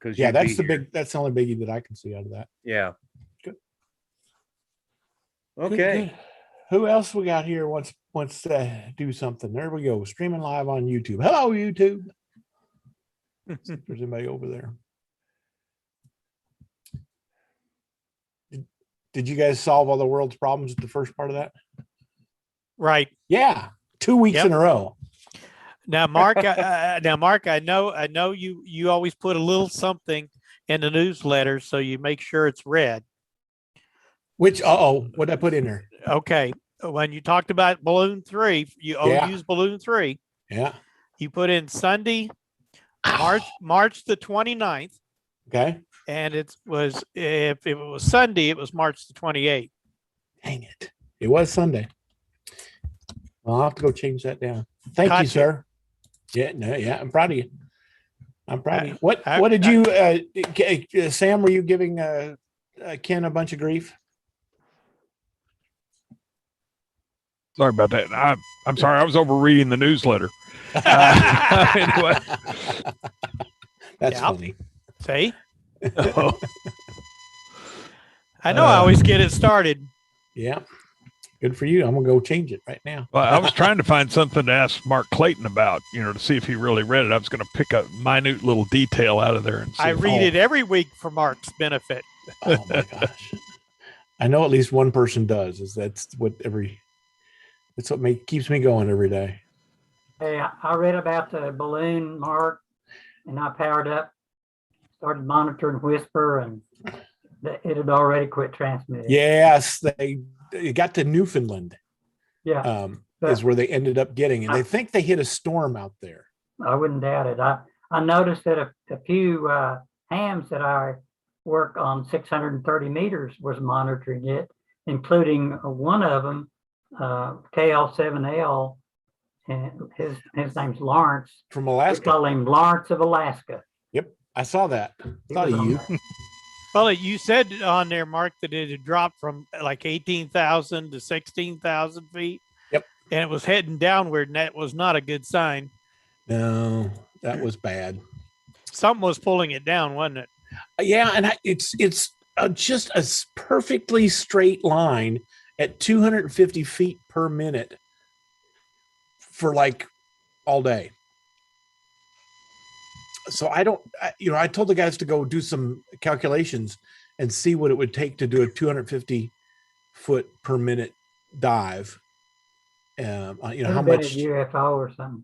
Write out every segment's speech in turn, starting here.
because that's the only biggie that I can see out of that. Yeah. Good. Okay. Good. Who else we got here wants to do something? There we go. Streaming live on YouTube. Hello, YouTube. If there's anybody over there. Did you guys solve all the world's problems with the first part of that? Right. Yeah. 2 weeks in a row. Now, Mark, I know you always put a little something in the newsletter, so you make sure it's read. Which, what'd I put in there? Okay. When you talked about balloon 3, you use balloon 3. Yeah. You put in Sunday, March the 29th. Okay. And if it was Sunday, it was March the 28th. Dang it. It was Sunday. Well, I'll have to go change that down. Thank you, sir. Yeah, I'm proud of you. What did you, Sam, were you giving Ken a bunch of grief? Sorry about that. I'm sorry. I was over reading the newsletter. Anyway. That's funny. See? I know I always get it started. Yeah. Good for you. I'm going to go change it right now. Well, I was trying to find something to ask Mark Clayton about, to see if he really read it. I was going to pick a minute little detail out of there. And see I read it every week for Mark's benefit. Oh, my gosh. I know at least one person does. That's what keeps me going every day. Hey, I read about the balloon, Mark, and I powered up, started monitoring Whisper, and it had already quit transmitting. Yes, they got to Newfoundland. Yeah, is where they ended up getting, and they think they hit a storm out there. I wouldn't doubt it. I noticed that a few hams that I work on 630 meters was monitoring it, including one of them, KL7L, and his name's Lawrence. From Alaska. We call him Lawrence of Alaska. Yep, I saw that. Thought of you. Well, you said on there, Mark, that it had dropped from like 18,000 to 16,000 feet. Yep. And it was heading downward, and that was not a good sign. No, that was bad. Something was pulling it down, wasn't it? Yeah, and it's just a perfectly straight line at 250 feet per minute for like all day. So I told the guys to go do some calculations and see what it would take to do a 250 foot per minute dive. How much a UFO or something.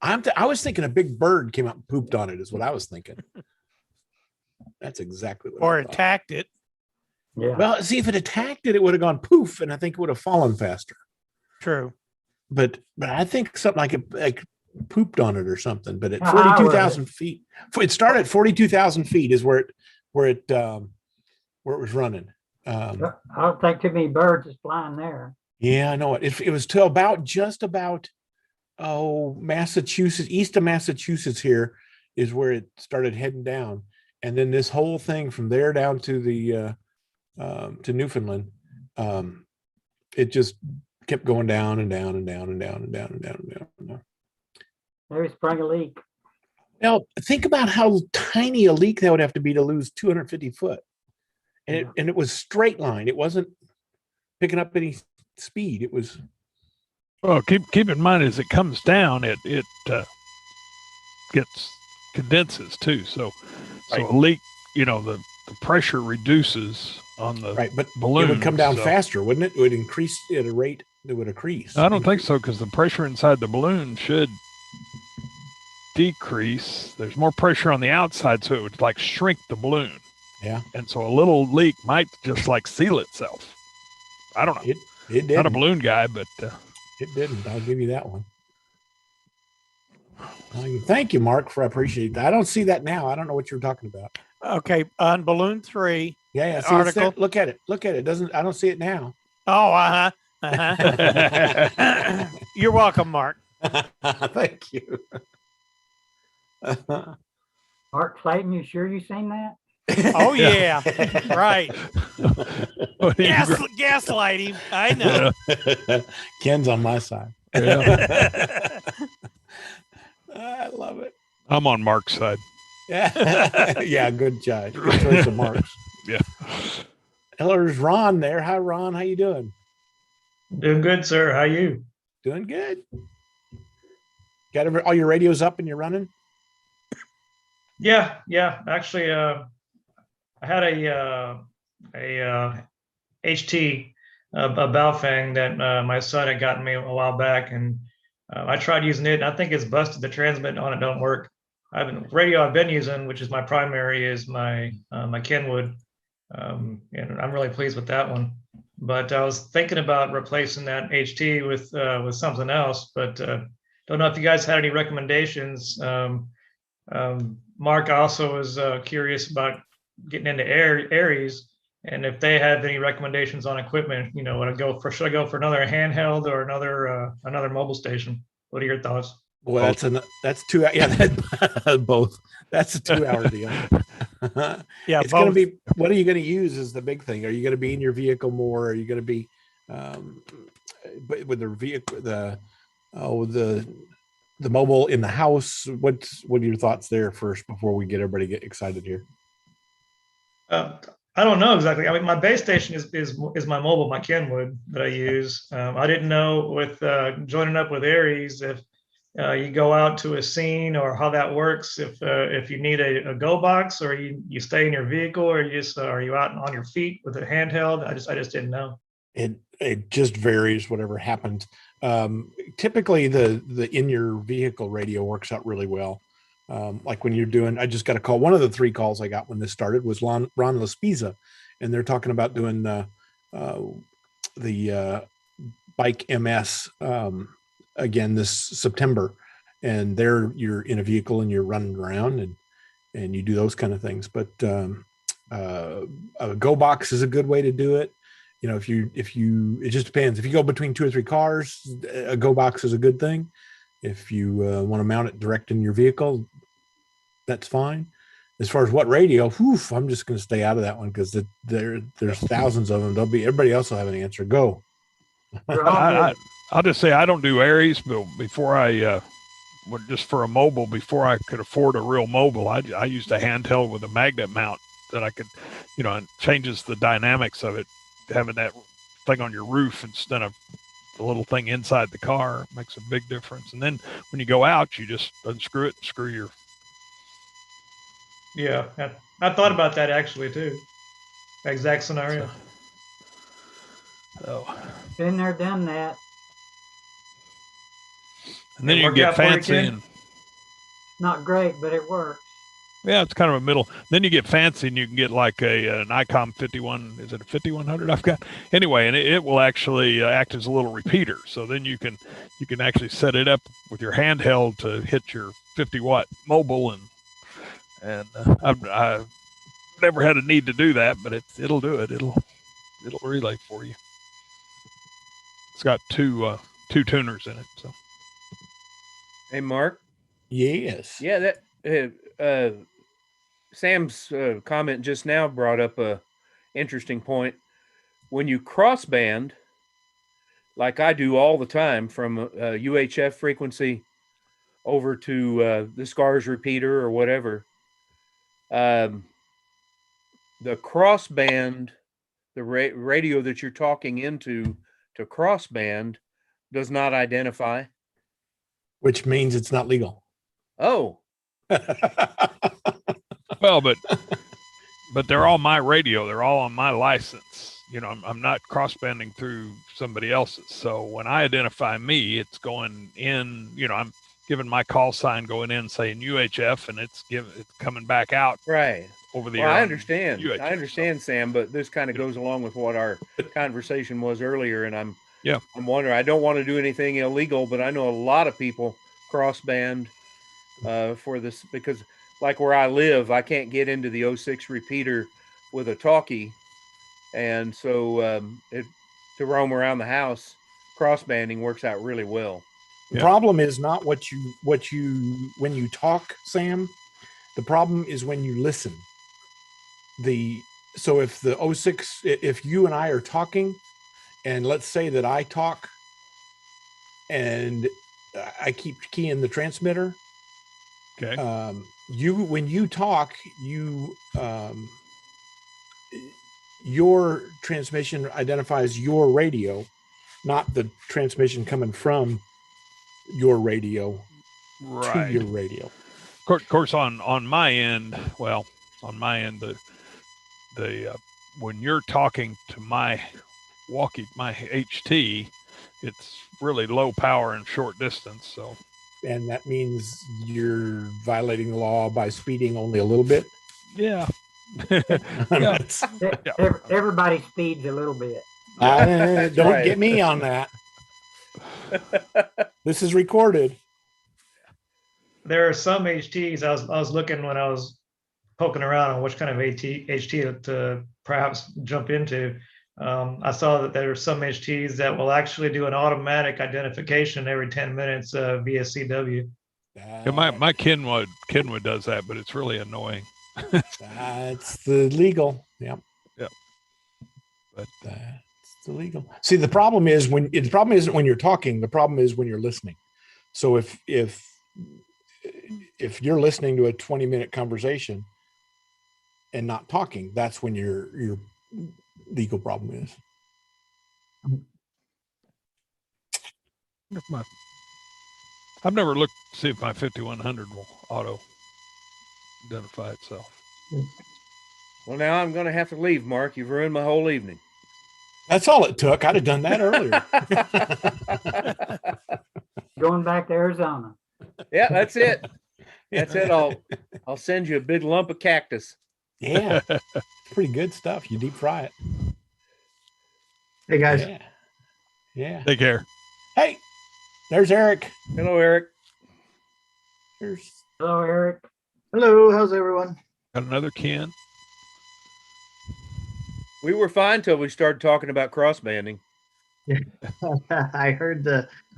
I was thinking a big bird came out and pooped on it is what I was thinking. That's exactly what. Or attacked it. Yeah. Well, see, if it attacked it, it would have gone poof, and I think it would have fallen faster. True. But I think something like pooped on it or something. But at 42,000 feet, it started at 42,000 feet is where it was running. I don't think too many birds is flying there. Yeah, I know it. It was to just about Massachusetts, east of Massachusetts here is where it started heading down, and then this whole thing from there down to the to Newfoundland, it just kept going down and down and down and down and down and down and down and down. Maybe sprung a leak. Now think about how tiny a leak that would have to be to lose 250 foot, and it was straight line. It wasn't picking up any speed. It was. Well, keep in mind as it comes down, it gets condenses too. So a leak, the pressure reduces on the but balloon. It would come down faster, wouldn't it? It would increase at a rate that would increase. I don't think so, because the pressure inside the balloon should decrease. There's more pressure on the outside, so it would like shrink the balloon. Yeah. And so a little leak might just like seal itself. I don't know. It did. Not a balloon guy, but it didn't. I'll give you that one. Thank you, Mark, I appreciate that. I don't see that now. I don't know what you're talking about. Okay, on balloon 3. Yeah. See, article. Look at it. It doesn't. I don't see it now. Oh, You're welcome, Mark. Thank you. Mark Clayton, you sure you seen that? Oh yeah, right. Gaslight him. I know. Ken's on my side. Yeah. I love it. I'm on Mark's side. Yeah, yeah, good job. Good choice of marks. Yeah. Hello, there's Ron there. Hi, Ron. How you doing? Doing good, sir. How you? Doing good. Got all your radios up and you're running? Yeah. Actually, I had a HT, a Baofeng that my son had gotten me a while back, and I tried using it. And I think it's busted. The transmit on it don't work. Radio I've been using, which is my primary, is my my Kenwood, and I'm really pleased with that one. But I was thinking about replacing that HT with something else, but don't know if you guys had any recommendations. Mark also was curious about getting into Aries, and if they have any recommendations on equipment. You know, should I go for another handheld or another mobile station? What are your thoughts? Well, that's 2. Yeah, both. That's a 2-hour deal. Yeah, it's going to be. What are you going to use? Is the big thing. Are you going to be in your vehicle more? Are you going to be with the vehicle, the mobile in the house? What are your thoughts there first before we get everybody excited here? I don't know exactly. I mean, my base station is my mobile, my Kenwood that I use. I didn't know with joining up with Aries if you go out to a scene or how that works. If you need a go box, or you stay in your vehicle, or you just are you out on your feet with a handheld? I just didn't know. It just varies, whatever happens. Typically the in your vehicle radio works out really well. Like when you're doing, I just got a call. One of the 3 calls I got when this started was Ron Laspiza, and they're talking about doing the Bike MS again this September, and you're in a vehicle and you're running around and you do those kind of things. But a go box is a good way to do it. You know, if you it just depends. If you go between 2 or 3 cars, a go box is a good thing. If you want to mount it direct in your vehicle, that's fine. As far as what radio, I'm just going to stay out of that one because there's thousands of them. Everybody else will have an answer. Go. I'll just say I don't do Aries, but before just for a mobile, before I could afford a real mobile, I used a handheld with a magnet mount that I could, and changes the dynamics of it. Having that thing on your roof instead of the little thing inside the car makes a big difference. And then when you go out, you just unscrew it and screw your. Yeah, I thought about that actually too. Exact scenario. Been there, done that. And then you get fancy and not great, but it works. Yeah, it's kind of a middle. Then you get fancy and you can get like an ICOM 51. Is it a 5100 I've got? Anyway, and it will actually act as a little repeater. So then you can actually set it up with your handheld to hit your 50-watt mobile, and I've never had a need to do that, but it'll do it. It'll relay for you. It's got two tuners in it. So. Hey, Mark. Yes. Yeah, that Sam's comment just now brought up a interesting point. When you crossband, like I do all the time, from UHF frequency over to the SCARS repeater or whatever, the crossband, the radio that you're talking into to crossband does not identify. Which means it's not legal. Oh. Well, but they're all my radio. They're all on my license. I'm not cross-banding through somebody else's. So when I identify me, it's going in, I'm giving my call sign going in saying UHF, and it's coming back out. Right. Over the air. I understand. UHF, I understand, so. Sam, but this kind of goes along with what our conversation was earlier. And I'm wondering, I don't want to do anything illegal, but I know a lot of people cross-band for this, because like where I live, I can't get into the 06 repeater with a talkie. And so to roam around the house, cross-banding works out really well. The problem is not when you talk, Sam. The problem is when you listen. So if the 06, if you and I are talking, and let's say that I talk and I keep keying the transmitter. Okay. when you talk, your transmission identifies your radio, not the transmission coming from your radio to your radio. Of course, on my end, the when you're talking to my HT, it's really low power and short distance. So, and that means you're violating the law by speeding only a little bit. Yeah. Yeah. Everybody speeds a little bit. Don't get me on that. This is recorded. There are some HTs. I was looking when I was poking around on which kind of HT to perhaps jump into. I saw that there are some HTs that will actually do an automatic identification every 10 minutes via CW. Yeah, my Kenwood does that, but it's really annoying. It's the legal. Yep. But it's illegal. See, the problem isn't when you're talking. The problem is when you're listening. So if you're listening to a 20-minute conversation and not talking, that's when your legal problem is. I've never looked to see if my 5100 will auto identify itself. Well, now I'm going to have to leave, Mark. You've ruined my whole evening. That's all it took. I'd have done that earlier. Going back to Arizona. Yeah, that's it. That's it. I'll send you a big lump of cactus. Yeah, pretty good stuff. You deep fry it. Hey guys. Yeah. Take care. Hey, there's Eric. Hello, Eric. Hello, Eric. Hello. How's everyone? Got another Ken. We were fine till we started talking about cross-banding. I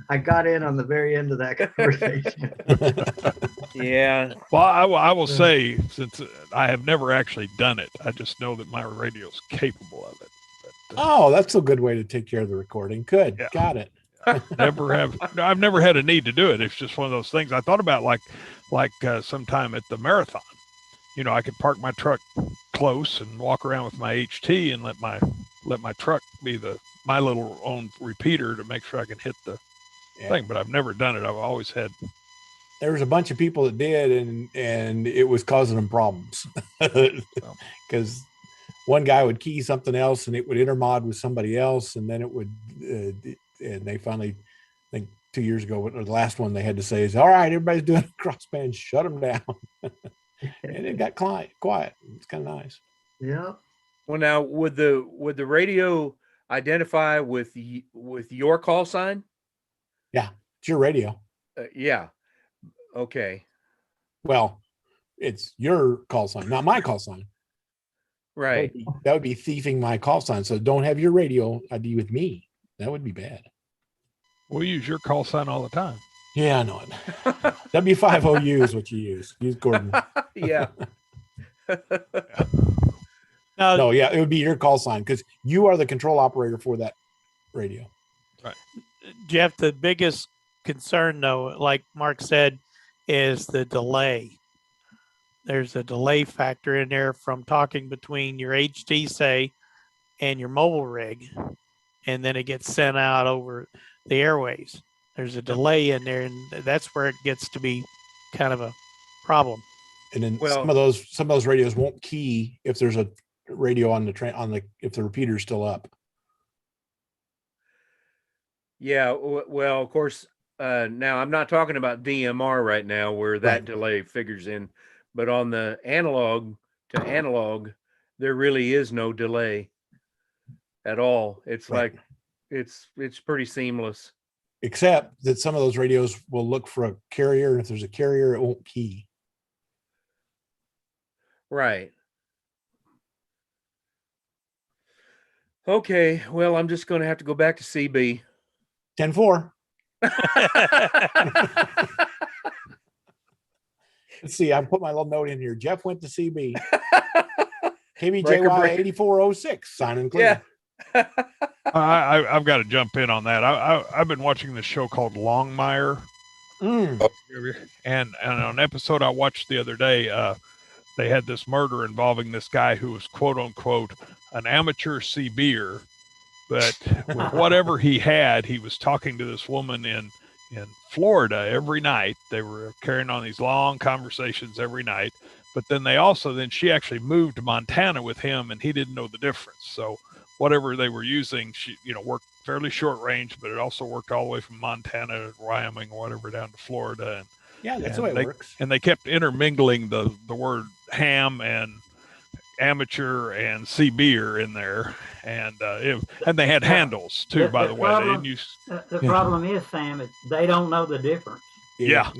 I got in on the very end of that conversation. Yeah. Well, I will say, since I have never actually done it, I just know that my radio is capable of it. But, that's a good way to take care of the recording. Good. Yeah. Got it. I've never had a need to do it. It's just one of those things. I thought about like sometime at the marathon, I could park my truck close and walk around with my HT and let my truck be my little own repeater to make sure I can hit the thing. But I've never done it. I've always had. There was a bunch of people that did, and it was causing them problems because one guy would key something else and it would intermod with somebody else, and then it would. And they finally, I think 2 years ago, or the last one they had to say is, "All right, everybody's doing a crossband, shut them down." And it got quiet. It's kind of nice. Yeah. Well, now would the radio identify with your call sign? Yeah, it's your radio. Yeah. Okay. Well, it's your call sign, not my call sign. Right. That would be thieving my call sign. So don't have your radio ID with me. That would be bad. We use your call sign all the time. Yeah, I know it. W50U is what you use. Use Gordon. Yeah. No, yeah, it would be your call sign because you are the control operator for that radio. Right. Jeff, the biggest concern, though, like Mark said, is the delay. There's a delay factor in there from talking between your HT, say, and your mobile rig, and then it gets sent out over the airways. There's a delay in there, and that's where it gets to be kind of a problem. And then some of those radios won't key if there's a radio on the train if the repeater's still up. Yeah, well, of course, now I'm not talking about DMR right now where that delay figures in, but on the analog to analog, there really is no delay at all. It's like it's pretty seamless. Except that some of those radios will look for a carrier, and if there's a carrier, it won't key. Right. Okay, well, I'm just going to have to go back to CB. 10-4. Let's see. I put my little note in here. Jeff went to CB. KBJY 8406. Sign and clear. Yeah. I've got to jump in on that. I've been watching this show called Longmire And on an episode I watched the other day, they had this murder involving this guy who was quote unquote an amateur CBer, but with whatever he had, he was talking to this woman in Florida every night. They were carrying on these long conversations every night, but then she actually moved to Montana with him, and he didn't know the difference. So whatever they were using, she, worked fairly short range, but it also worked all the way from Montana to Wyoming or whatever down to Florida. And yeah, that's the way it works. And they kept intermingling the word ham and amateur and CBer in there, and they had handles too. By the way, they didn't use. The problem is, Sam, they don't know the difference. Yeah,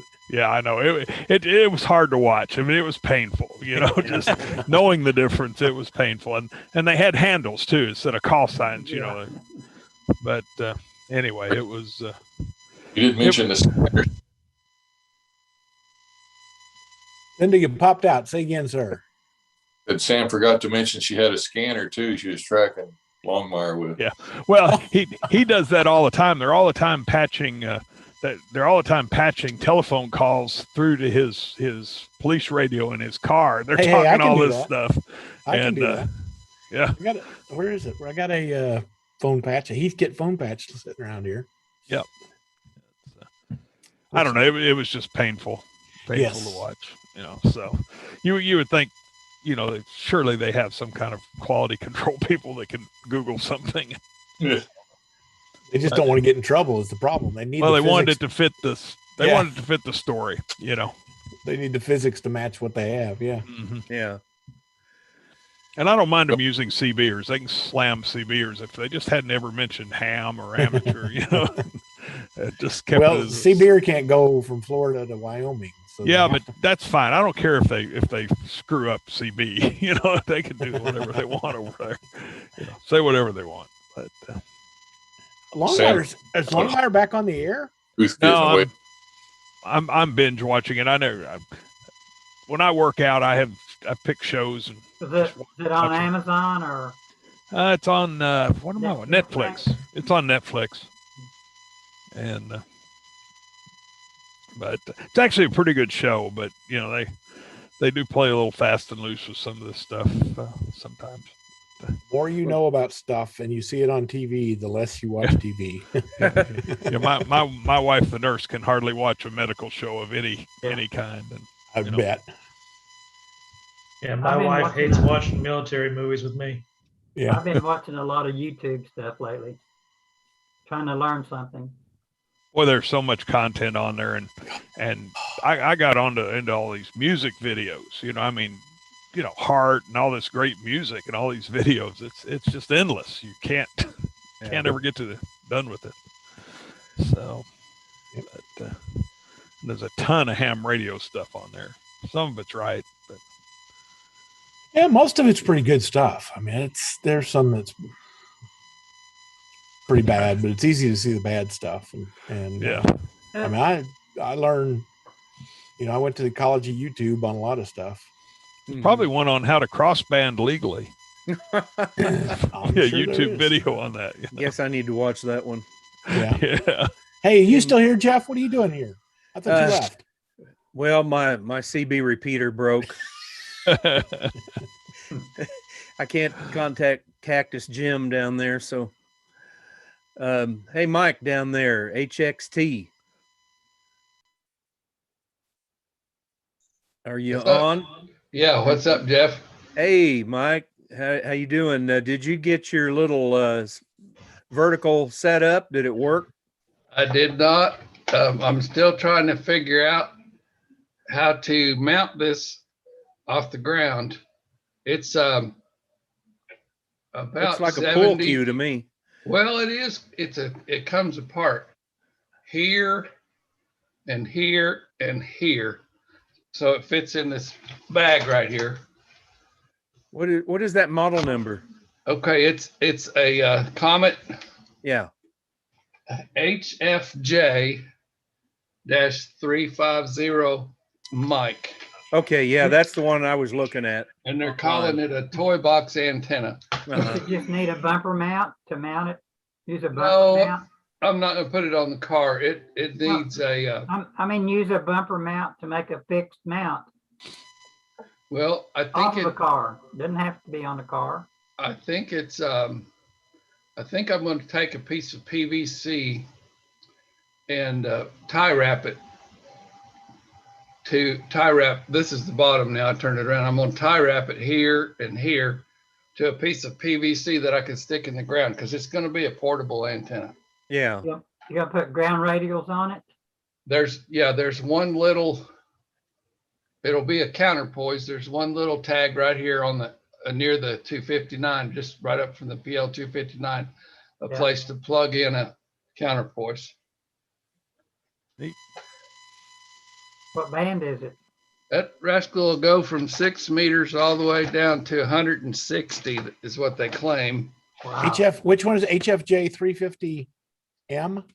I know it was hard to watch. I mean, it was painful. Just knowing the difference, it was painful. And they had handles too instead of call signs. But anyway, it was. You did mention this. Linda, you popped out. Say again, sir. That Sam forgot to mention she had a scanner too. She was tracking Longmire with. Yeah, well, he does that all the time. They're all the time patching. They're all the time patching telephone calls through to his police radio in his car. They're talking all this stuff. I can do that. Yeah. Where is it? I got a phone patch, a Heathkit phone patch sitting around here. Yep. I don't know. It was just painful to watch. So you would think, surely they have some kind of quality control people that can Google something. Yeah. They just don't want to get in trouble is the problem. They need. Well, they wanted it to fit this. They wanted it to fit the story. They need the physics to match what they have. Yeah. Mm-hmm. Yeah. And I don't mind them using CBers. They can slam CBers if they just hadn't ever mentioned ham or amateur. It just kept. Well, CBer can't go from Florida to Wyoming. So yeah, but that's fine. I don't care if they screw up CB. They can do whatever they want over there. Say whatever they want. But is Longmire back on the air? No, I'm binge watching it. When I work out, I pick shows and. Is it on Amazon or? It's on Netflix. It's on Netflix, and but it's actually a pretty good show. But they do play a little fast and loose with some of this stuff sometimes. The more you know about stuff and you see it on TV, the less you watch TV. My wife, the nurse, can hardly watch a medical show of any kind. And I bet. Yeah, my wife hates watching military movies with me. Yeah, I've been watching a lot of YouTube stuff lately, trying to learn something. Well, there's so much content on there, and I got into all these music videos. Heart and all this great music and all these videos. It's just endless. You can't ever get done with it. So, but, there's a ton of ham radio stuff on there. Some of it's right, but. Yeah, most of it's pretty good stuff. I mean, there's some that's pretty bad, but it's easy to see the bad stuff. And yeah, I mean, I learned, I went to the college of YouTube on a lot of stuff. Probably one on how to crossband legally. Sure YouTube video on that. Yes, I need to watch that one. Yeah. Hey, you still here, Jeff? What are you doing here? I thought you left. Well, my CB repeater broke. I can't contact Cactus Jim down there, so hey Mike down there, HXT, are you on? Yeah, what's up, Jeff? Hey Mike, how you doing? Did you get your little vertical set up? Did it work? I did not. I'm still trying to figure out how to mount this off the ground. It's about it's like 70. A pull cue to me. Well, it is. It comes apart here and here and here, so it fits in this bag right here. What is that model number? Okay, it's a Comet. Yeah. HFJ350 mic. Okay, yeah, that's the one I was looking at. And they're calling it a toy box antenna. You just need a bumper mount to mount it. Use a bumper mount. I'm not gonna put it on the car. It needs a, I mean, use a bumper mount to make a fixed mount well, I off think of the car. Doesn't have to be on the car. I think it's, I think I'm gonna take a piece of PVC and tie wrap it this is the bottom now. I turned it around. I'm gonna tie wrap it here and here to a piece of PVC that I can stick in the ground because it's gonna be a portable antenna. Yeah. You gotta put ground radials on it. There's one little, it'll be a counterpoise. There's one little tag right here on the, near the 259, just right up from the PL 259, a Yeah. place to plug in a counterpoise. Neat. What band is it? That rascal will go from 6 meters all the way down to 160 is what they claim. Wow. Which one is HFJ350M?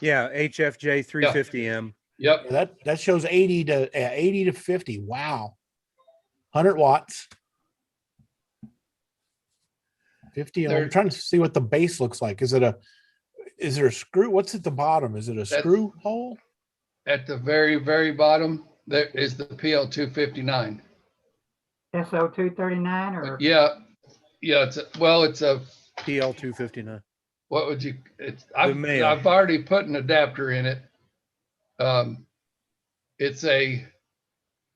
Yeah. HFJ350-M. Yep. That shows 80 to 50. Wow. 100 watts. 50. I'm trying to see what the base looks like. Is there a screw? What's at the bottom? Is it a screw hole? At the very, very bottom, there is the PL 259. SO 239 or? Yeah. It's a PL 259. what would you, male. I've already put an adapter in it. It's a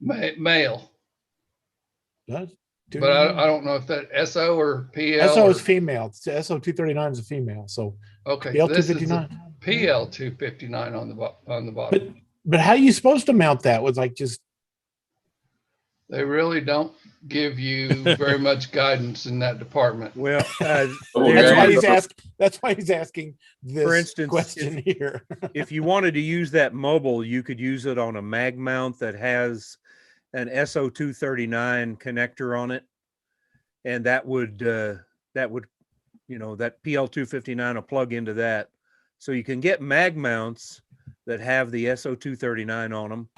male, Does? but I don't know if that SO or PL. SO is female. SO 239 is a female. So okay. PL This is the 259. PL 259 on the bottom. But how are you supposed to mount that? Was like just They really don't give you very much guidance in that department. Well, that's why he's asking this For instance, question here. if you wanted to use that mobile, you could use it on a mag mount that has an SO239 connector on it. And that would, that PL259 will plug into that. So you can get mag mounts that have the SO239 on them.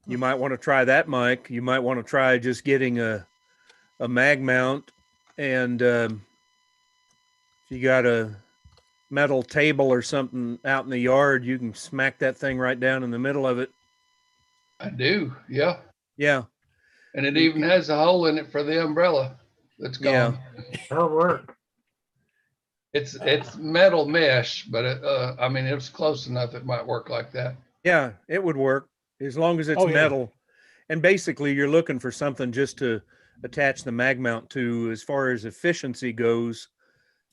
You might want to try that, Mike. You might want to try just getting a mag mount, and if you got a metal table or something out in the yard, you can smack that thing right down in the middle of it. I do. Yeah. Yeah. And it even has a hole in it for the umbrella that's gone. That'll work. It's metal mesh, but I mean, it was close enough. It might work like that. Yeah, it would work as long as it's metal. And basically you're looking for something just to attach the mag mount to. As far as efficiency goes,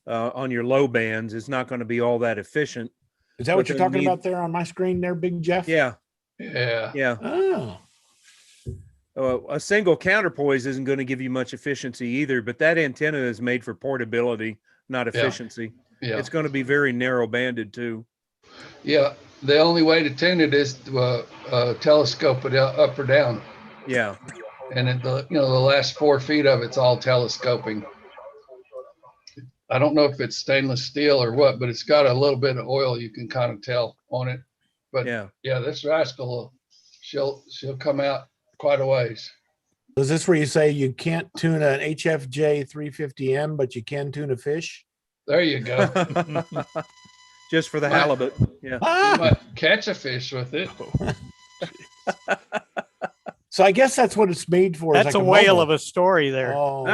on your low bands, it's not going to be all that efficient. Is that what you're talking about there on my screen there, Big Jeff? Yeah. Yeah. Yeah. Oh. A single counterpoise isn't going to give you much efficiency either, but that antenna is made for portability, not efficiency. Yeah. It's going to be very narrow banded too. Yeah. The only way to tune it is to telescope it up or down. Yeah. And the last 4 feet of it's all telescoping. I don't know if it's stainless steel or what, but it's got a little bit of oil. You can kind of tell on it. But yeah, this rascal, she'll come out quite a ways. Is this where you say you can't tune an HFJ 350M, but you can tune a fish? There you go. Just for the halibut. Yeah. You might catch a fish with it. So I guess that's what it's made for. That's like a whale mobile. of a story there. Oh,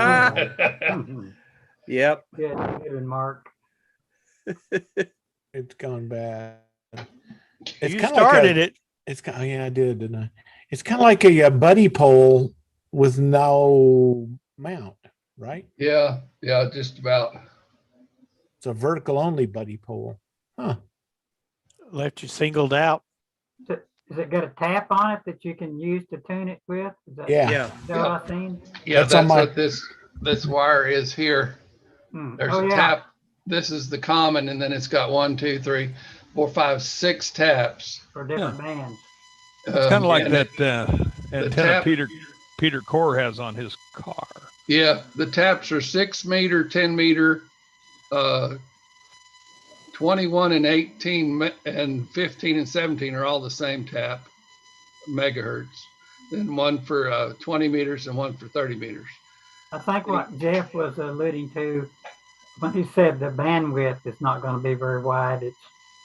Yep. Good, Mark. it's gone bad. You started it. It's kind. Yeah, I did, didn't I? It's kind of like a buddy pole with no mount, right? Yeah, just about. It's a vertical only buddy pole. Huh. Left you singled out. Has it got a tap on it that you can use to tune it with? Yeah. Is that what I've seen? Yeah, that's what this wire is here. There's a tap. This is the common, and then it's got 1, 2, 3, 4, 5, 6 taps for different bands. It's kind of like that antenna Peter Core has on his car. Yeah, the taps are 6 meter, 10 meter, 21 and 18 and 15 and 17 are all the same tap megahertz. Then one for 20 meters and one for 30 meters. I think what Jeff was alluding to when he said the bandwidth is not going to be very wide. It's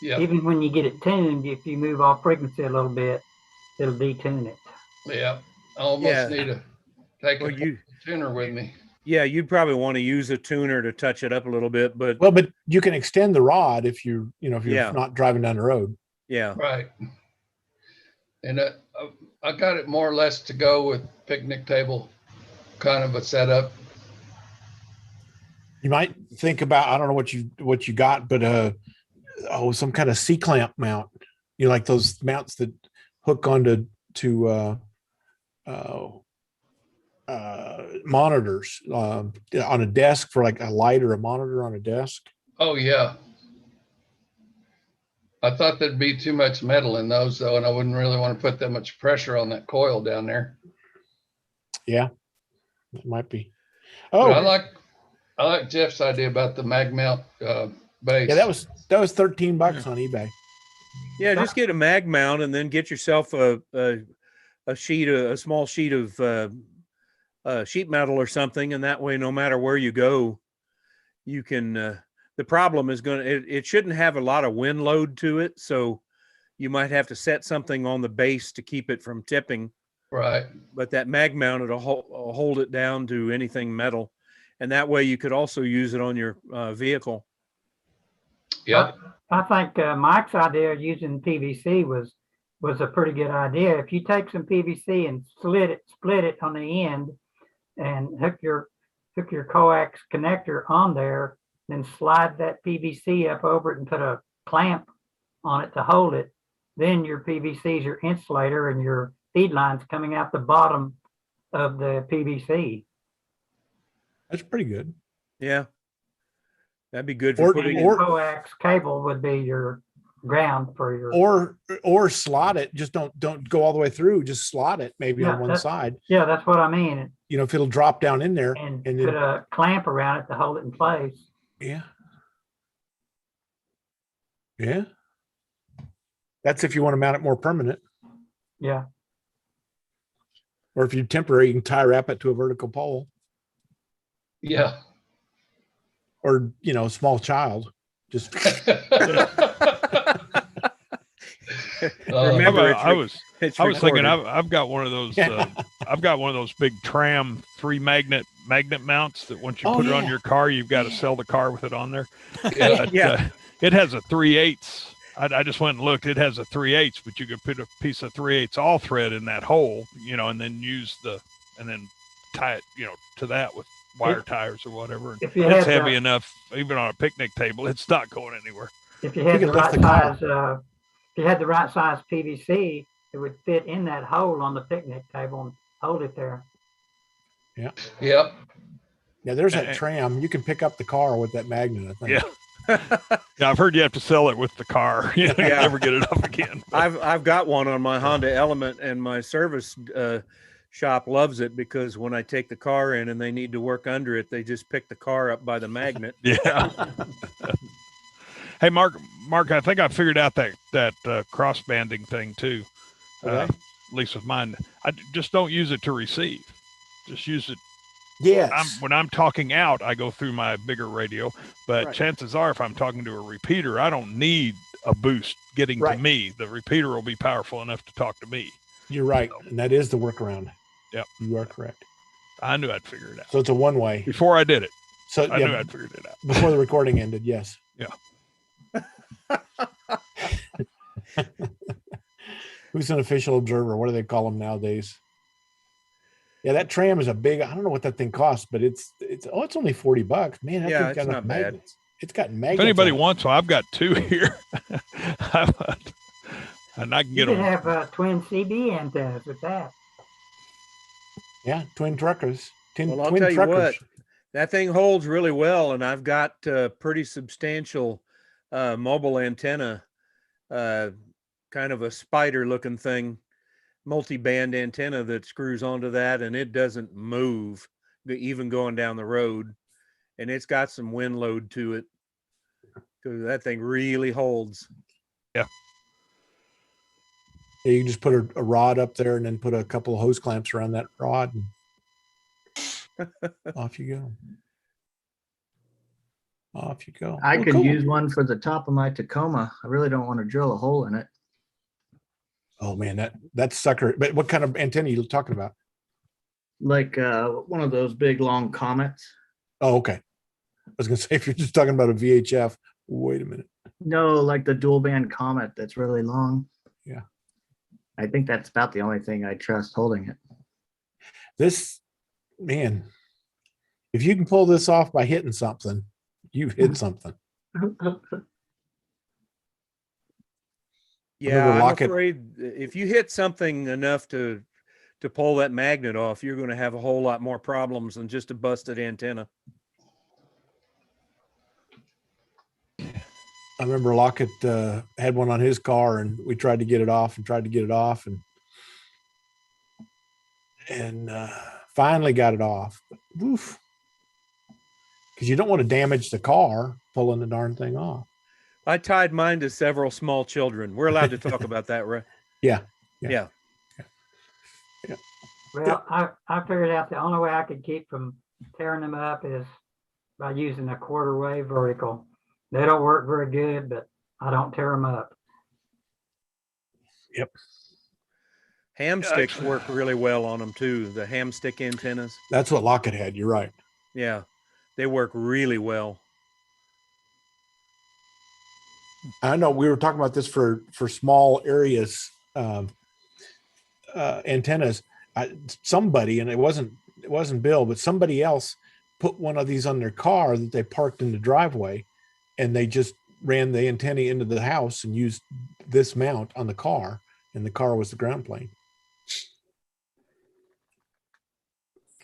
even when you get it tuned, if you move off frequency a little bit, it'll detune it. Yeah, I almost need to take a tuner with me. Yeah, you'd probably want to use a tuner to touch it up a little bit, but you can extend the rod if you're not driving down the road. Yeah, right. And I got it more or less to go with picnic table kind of a setup. You might think about, I don't know what you got, but some kind of C-clamp mount. You know, like those mounts that hook onto monitors on a desk for like a light or a monitor on a desk. Oh yeah. I thought there'd be too much metal in those though, and I wouldn't really want to put that much pressure on that coil down there. Yeah, it might be. Oh, but I like Jeff's idea about the mag mount base. Yeah, that was $13 on eBay. Yeah, just get a mag mount and then get yourself a small sheet of sheet metal or something, and that way, no matter where you go, you can. The problem is it shouldn't have a lot of wind load to it, so you might have to set something on the base to keep it from tipping. Right. But that mag mount will hold it down to anything metal, and that way you could also use it on your vehicle. Yeah. I think Mike's idea of using PVC was a pretty good idea. If you take some PVC and split it on the end, and hook your coax connector on there, then slide that PVC up over it and put a clamp on it to hold it. Then your PVC is your insulator, and your feed line's coming out the bottom of the PVC. That's pretty good. Yeah, that'd be good for putting. Your coax cable would be your ground for your. Or slot it. Just don't go all the way through. Just slot it maybe on one side. Yeah, that's what I mean. You know, if it'll drop down in there and put a clamp around it to hold it in place. Yeah. Yeah. That's if you want to mount it more permanent. Yeah. Or if you're temporary, you can tie wrap it to a vertical pole. Yeah. Or, a small child. Just remember, I was thinking I've got one of those. I've got one of those big tram 3 magnet mounts that once you put it on your car, you've got to sell the car with it on there. Yeah. It has a 3/8. I just went and looked. It has a 3/8, but you could put a piece of 3/8 all thread in that hole, and then and then tie it, to that with wire tires or whatever. It's heavy enough, even on a picnic table. It's not going anywhere. If you had the right size, if you had the right size PVC, it would fit in that hole on the picnic table and hold it there. Yeah. Yep. Yeah, there's that tram. You can pick up the car with that magnet, I think. Yeah. Yeah, I've heard you have to sell it with the car. You never get it up again. I've got one on my Honda Element, and my service shop loves it because when I take the car in and they need to work under it, they just pick the car up by the magnet. Yeah. Hey, Mark, I think I figured out that cross banding thing too. At least with mine, I just don't use it to receive. Just use it. Yes. When I'm talking out, I go through my bigger radio, but chances are if I'm talking to a repeater, I don't need a boost getting to me. The repeater will be powerful enough to talk to me. You're right. So, and that is the workaround. Yep. You are correct. I knew I'd figure it out. So it's a one-way. Before I did it. So I knew I'd figured it out. Before the recording ended, yes. Yeah. Who's an official observer? What do they call them nowadays? Yeah, that tram is a big. I don't know what that thing costs, but it's only $40. Man, that thing's got not magnets. Bad. It's got magnets. If anybody wants one, I've got 2 here, and I can get them. You can have twin CB antennas with that. Yeah, twin truckers. Well, I'll tell you what, that thing holds really well, and I've got a pretty substantial mobile antenna, kind of a spider-looking thing, multi-band antenna that screws onto that, and it doesn't move, even going down the road, and it's got some wind load to it. So that thing really holds. Yeah. Yeah, you can just put a rod up there and then put a couple of hose clamps around that rod. Off you go. Off you go. I Well, could cool. use one for the top of my Tacoma. I really don't want to drill a hole in it. Oh man, that's sucker. But what kind of antenna are you talking about? Like one of those big long comets. Oh, okay. I was gonna say, if you're just talking about a VHF, wait a minute. No, like the dual band comet that's really long. Yeah. I think that's about the only thing I trust holding it. This, man, if you can pull this off by hitting something, you've hit something. Yeah, I'm Lockett- afraid if you hit something enough to pull that magnet off, you're going to have a whole lot more problems than just a busted antenna. I remember Lockett had one on his car, and we tried to get it off and finally got it off. Because you don't want to damage the car pulling the darn thing off. I tied mine to several small children. We're allowed to talk about that, right? Yeah. Well, I figured out the only way I could keep from tearing them up is by using a quarter wave vertical. They don't work very good, but I don't tear them up. Yep. Ham sticks work really well on them too. The ham stick antennas. That's what Lockett had. You're right. Yeah, they work really well. I know we were talking about this for small areas, antennas. Somebody, and it wasn't Bill, but somebody else put one of these on their car that they parked in the driveway, and they just ran the antenna into the house and used this mount on the car, and the car was the ground plane.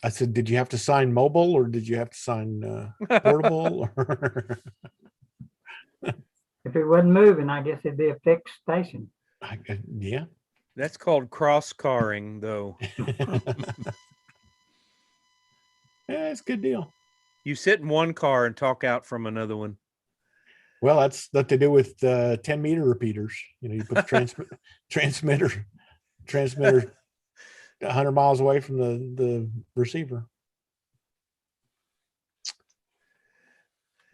I said, did you have to sign mobile, or did you have to sign portable? If it wasn't moving, I guess it'd be a fixed station. Yeah. That's called cross-carring, though. Yeah, it's a good deal. You sit in one car and talk out from another one. Well, that's what they do with 10-meter repeaters. You know, you put the transmitter 100 miles away from the receiver.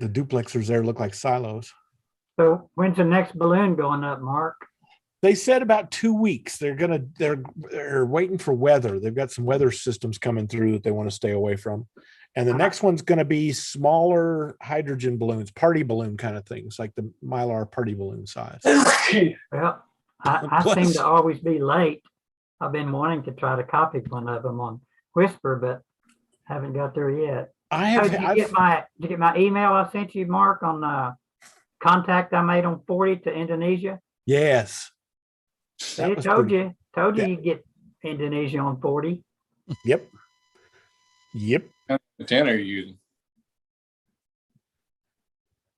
The duplexers there look like silos. So when's the next balloon going up, Mark? They said about 2 weeks. They're waiting for weather. They've got some weather systems coming through that they want to stay away from. And the next one's going to be smaller hydrogen balloons, party balloon kind of things, like the Mylar party balloon size. Well, I seem to always be late. I've been wanting to try to copy one of them on Whisper, but haven't got there yet. Did you get my email I sent you, Mark, on contact I made on 40 to Indonesia? Yes. I told you you get Indonesia on 40. Yep. What antenna are you using?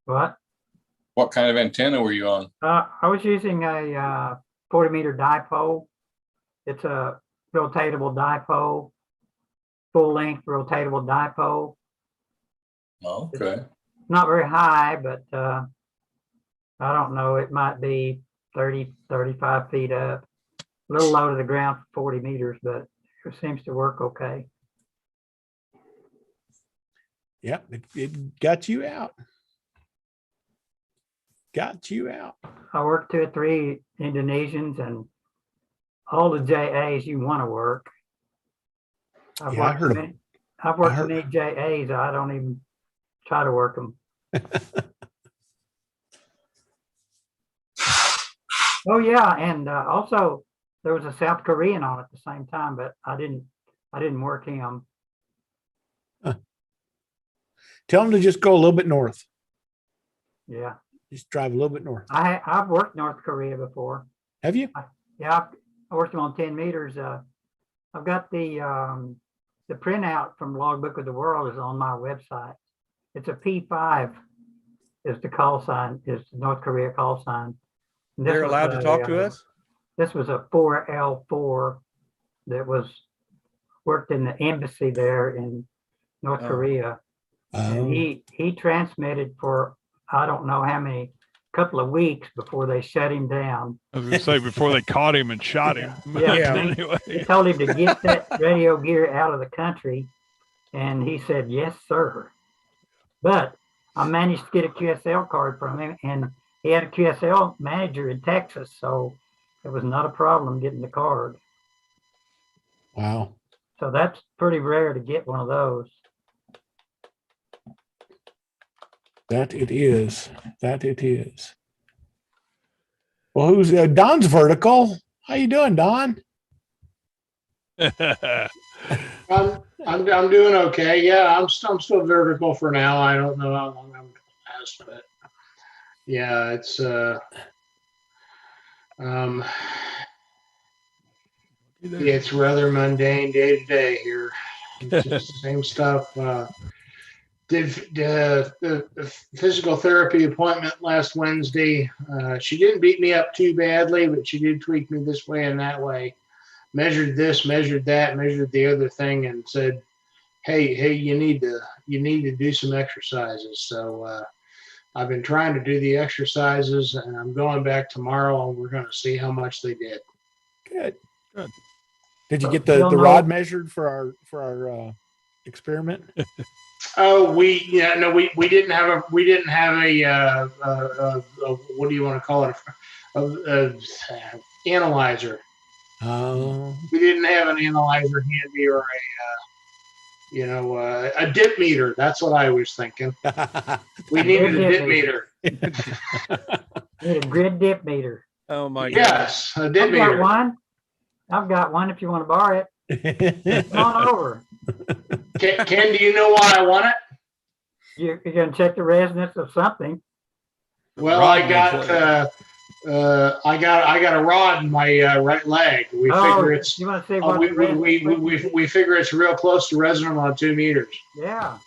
What? What kind of antenna were you on? I was using a 40-meter dipole. It's a rotatable dipole, full-length rotatable dipole. Oh, okay. It's not very high, but I don't know. It might be 30, 35 feet up. A little low to the ground for 40 meters, but it seems to work okay. Yep, it got you out. I worked 2 or 3 Indonesians and all the JAs you want to work. I've worked many JAs. I don't even try to work them. Oh yeah, and also there was a South Korean on at the same time, but I didn't work him. Tell them to just go a little bit north. Yeah. Just drive a little bit north. I've worked North Korea before. Have you? Yeah, I worked them on 10 meters. I've got the printout from Logbook of the World is on my website. It's a P5 is the call sign, is the North Korea call sign. They're allowed to talk to us? This was a 4L4 that was worked in the embassy there in North Korea. And he transmitted for I don't know how many, couple of weeks before they shut him down. I was going to say before they caught him and shot him. Yeah. Anyway. They told him to get that radio gear out of the country And he said, yes, sir. But I managed to get a QSL card from him, and he had a QSL manager in Texas, so it was not a problem getting the card. Wow. So that's pretty rare to get one of those. That it is. That it is. Well, who's Don's vertical? How you doing, Don? I'm doing okay. Yeah, I'm still vertical for now. I don't know how long I'm gonna last, but yeah, it's rather mundane day to day here. It's just the same stuff. Did the physical therapy appointment last Wednesday. She didn't beat me up too badly, but she did tweak me this way and that way. Measured this, measured that, measured the other thing, and said, hey, you need to do some exercises. So I've been trying to do the exercises, and I'm going back tomorrow, and we're going to see how much they did. Good. Good. Did you get the rod measured for our experiment? Oh, we didn't have a what do you want to call it? A analyzer. Oh. We didn't have an analyzer handy or a dip meter. That's what I was thinking. We needed a dip meter. Need a grid dip meter. Oh my God. Yes, a dip meter. I've got one if you want to borrow it. Come on over. Ken, do you know why I want it? You're going to check the resonance of something. Well, I got a rod in my right leg. We figure it's. You want to say what we figure it's real close to resonant on 2 meters. Yeah.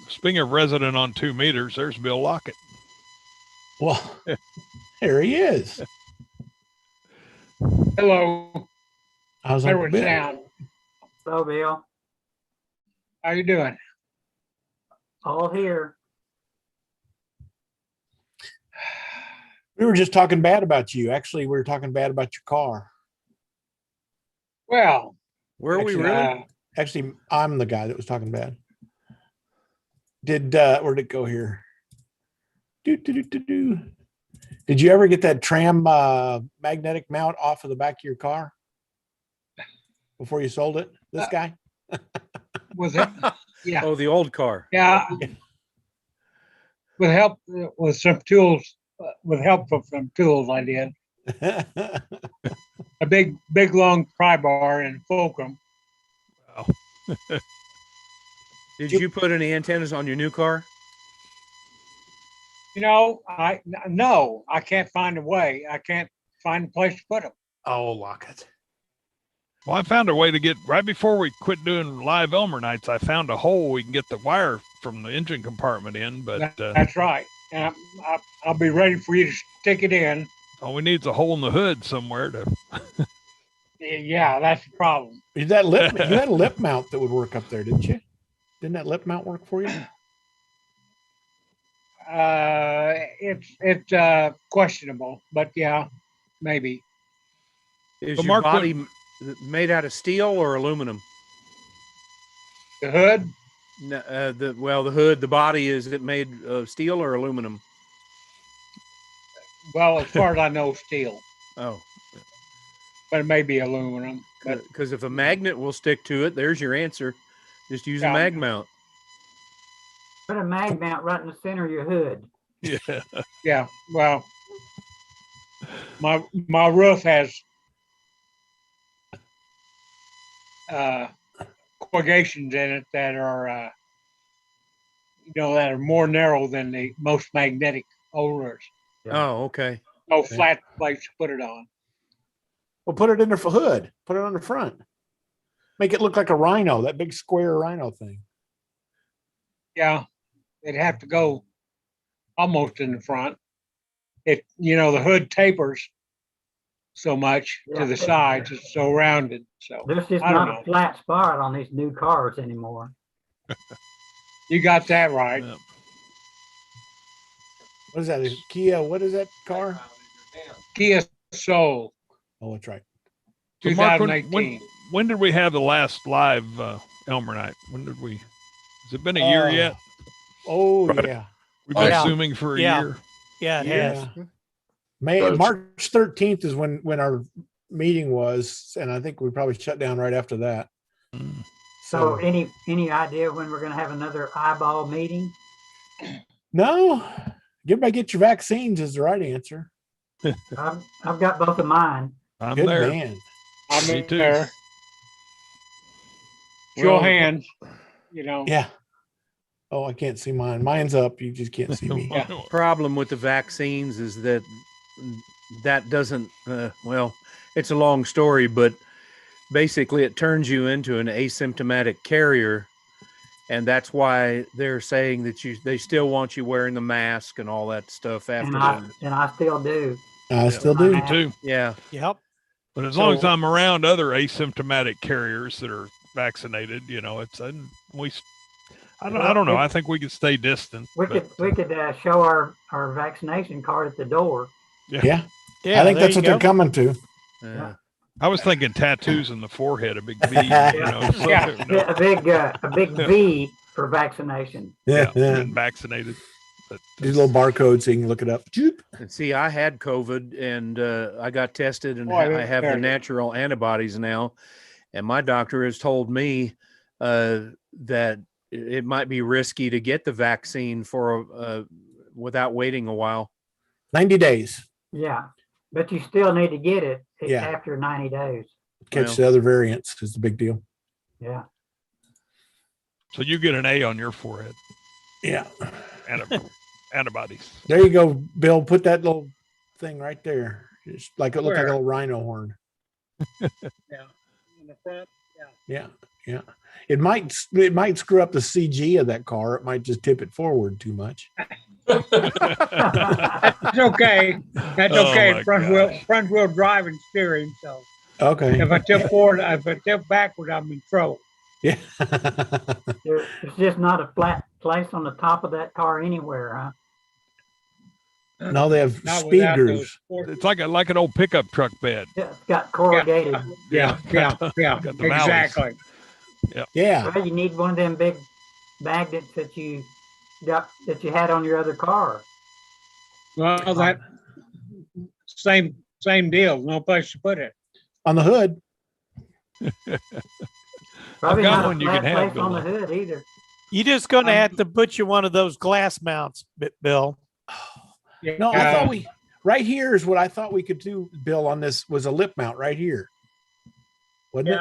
Speaking of resonant on 2 meters, there's Bill Lockett. Well, there he is. Hello. How's Edward Sound? Hello, Bill. How you doing? All here. We were just talking bad about you. Actually, we were talking bad about your car. Well, were we really? Actually, I'm the guy that was talking bad. Where'd it go here? Did you ever get that tram magnetic mount off of the back of your car before you sold it? This guy? Was it? Yeah. Oh, the old car. Yeah. With help with some tools, from some tools, I did. A big long pry bar and fulcrum. Wow. Did you put any antennas on your new car? I can't find a way. I can't find a place to put them. Oh, Lockett. Well, I found a way to get, right before we quit doing live Elmer nights, I found a hole we can get the wire from the engine compartment in. But that's right. And I'll be ready for you to stick it in. All we need is a hole in the hood somewhere to. Yeah, that's the problem. You had a lip mount that would work up there, didn't you? Didn't that lip mount work for you? It's questionable, but yeah, maybe. Is your body made out of steel or aluminum? The hood? No, the hood, the body, is it made of steel or aluminum? Well, as far as I know, steel. Oh. But it may be aluminum. Because if a magnet will stick to it, there's your answer. Just use a mag mount. Put a mag mount right in the center of your hood. Yeah. Yeah. Well, my roof has corrugations in it that are that are more narrow than the most magnetic rollers. Oh, okay. No flat place to put it on. Well, put it in the hood. Put it on the front. Make it look like a rhino, that big square rhino thing. Yeah, it'd have to go almost in the front. The hood tapers so much to the sides. It's so rounded. So there's just not a flat spot on these new cars anymore. You got that right. Yeah. What is that? Kia? What is that car? Kia Soul. Oh, that's right. So Mark, when, 2018. when did we have the last live Elmer night? When did we? Has it been a year yet? Oh Right. yeah. We've been Yeah. assuming for a Yeah. year. Yeah, it has. March 13th is when our meeting was, and I think we probably shut down right after that. So any idea when we're going to have another eyeball meeting? No, everybody get your vaccines is the right answer. I've got both of mine. I'm Good there. man. I'm Me too. there. Show hands, you know. Yeah. Oh, I can't see mine. Mine's up. You just can't see me. Yeah. Problem with the vaccines is that doesn't, well, it's a long story, but basically it turns you into an asymptomatic carrier. And that's why they're saying that they still want you wearing the mask and all that stuff after. And I still do. I still do. Me too. Yeah. Yep. But as long as I'm around other asymptomatic carriers that are vaccinated, you know, it's I don't know. I think we could stay distant. We could show our vaccination card at the door. Yeah. Yeah, I think that's what there they're coming to. Yeah. I was thinking tattoos in the forehead, a big V, you know, so, Yeah. you know, A big V for vaccination. Yeah. been vaccinated. But These little barcodes so you can look it up. And see, I had COVID and I got tested and Boy, I have the there. natural antibodies now. And my doctor has told me that it might be risky to get the vaccine for without waiting a while. 90 days. Yeah. But you still need to get it Yeah. after 90 days. Catch the other variants is the big deal. Yeah. So you get an A on your forehead. Yeah. Antibodies. There you go, Bill. Put that little thing right there. Just like it looked like a little rhino horn. Yeah. In the front. Yeah. Yeah. It might screw up the CG of that car. It might just tip it forward too much. That's okay. That's Oh okay. my Front wheel drive and steering. So Okay. if I tip forward, if I tip backward, I'm in trouble. Yeah. There's just not a flat place on the top of that car anywhere, huh? No, they have Not speed without grooves. those It's like an old pickup truck bed. Yeah, it's got corrugated. Yeah. Got the valleys. Exactly. Yeah. Well, you need one of them big magnets that you had on your other car. Well, that same deal. No place to put it. On the hood. Probably got not a one you flat can have, place on the Bill. hood either. You're just going to have to put you one of those glass mounts, Bill. No, I thought right here is what I thought we could do, Bill, on this was a lip mount right here. Wasn't it?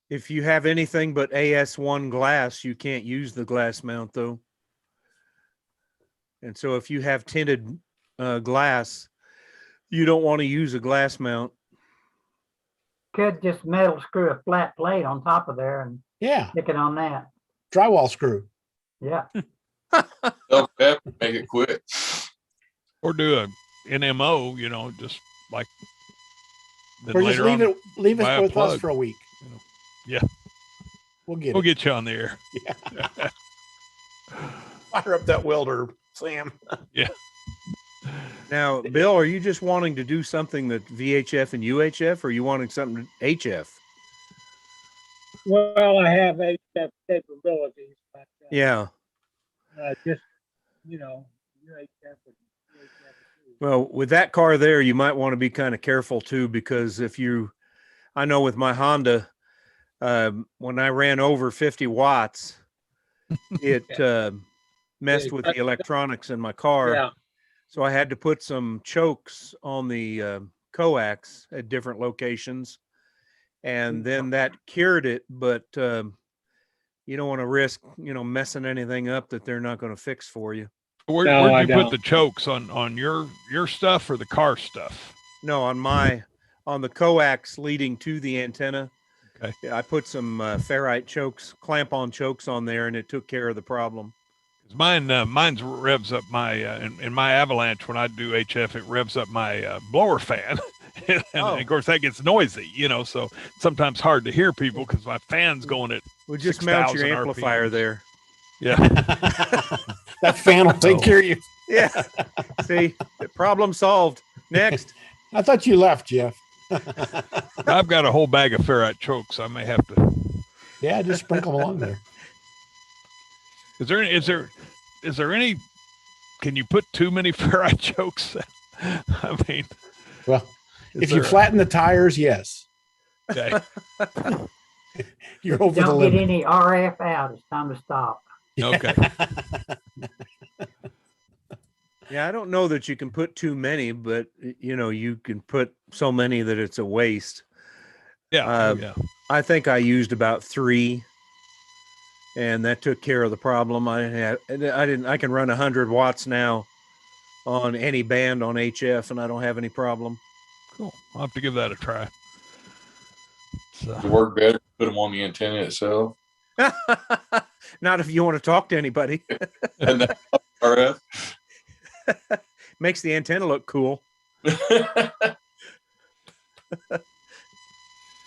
If you have anything but AS1 glass, you can't use the glass mount though. And so if you have tinted glass, you don't want to use a glass mount. Could just metal screw a flat plate on top of there and stick it on that. Drywall screw. Yeah. Make it quick. Or do a NMO, you know, just like. Or just leave it buy a with us plug. for a week. You know. Yeah. We'll get We'll get you on the air. Yeah. Fire up that welder, Sam. Yeah. Now, Bill, are you just wanting to do something that VHF and UHF, or are you wanting something HF? Well, I have HF capabilities, but Yeah. just UHF. Well, with that car there, you might want to be kind of careful too, because I know with my Honda, when I ran over 50 watts, it messed with the electronics in my car. Yeah. So I had to put some chokes on the coax at different locations, and then that cured it. But you don't want to risk, messing anything up that they're not going to fix for you. Where'd you put the chokes on your stuff or the car stuff? No, on the coax leading to the antenna. Okay. I put some ferrite chokes, clamp-on chokes on there, and it took care of the problem. Mine's revs up my in my Avalanche when I do HF. It revs up my blower fan, and of course that gets noisy. So sometimes hard to hear people because my fan's going at. Well, just mount your amplifier RPMs. there. Yeah. That fan will take care of you. Yeah. See, problem solved. Next. I thought you left, Jeff. I've got a whole bag of ferrite chokes. I may have to. Yeah, just sprinkle them along there. Is there any? Can you put too many ferrite chokes? I mean, well, if you flatten the tires, yes. Okay. You're over the Don't limit. get any RF out. It's time to stop. Okay. Yeah, I don't know that you can put too many, but you can put so many that it's a waste. Yeah. Yeah. I think I used about 3, and that took care of the problem. I can run 100 watts now on any band on HF, and I don't have any problem. Cool. I'll have to give that a try. Does it work better? Put them on the antenna itself. Not if you want to talk to anybody. And that RF makes the antenna look cool.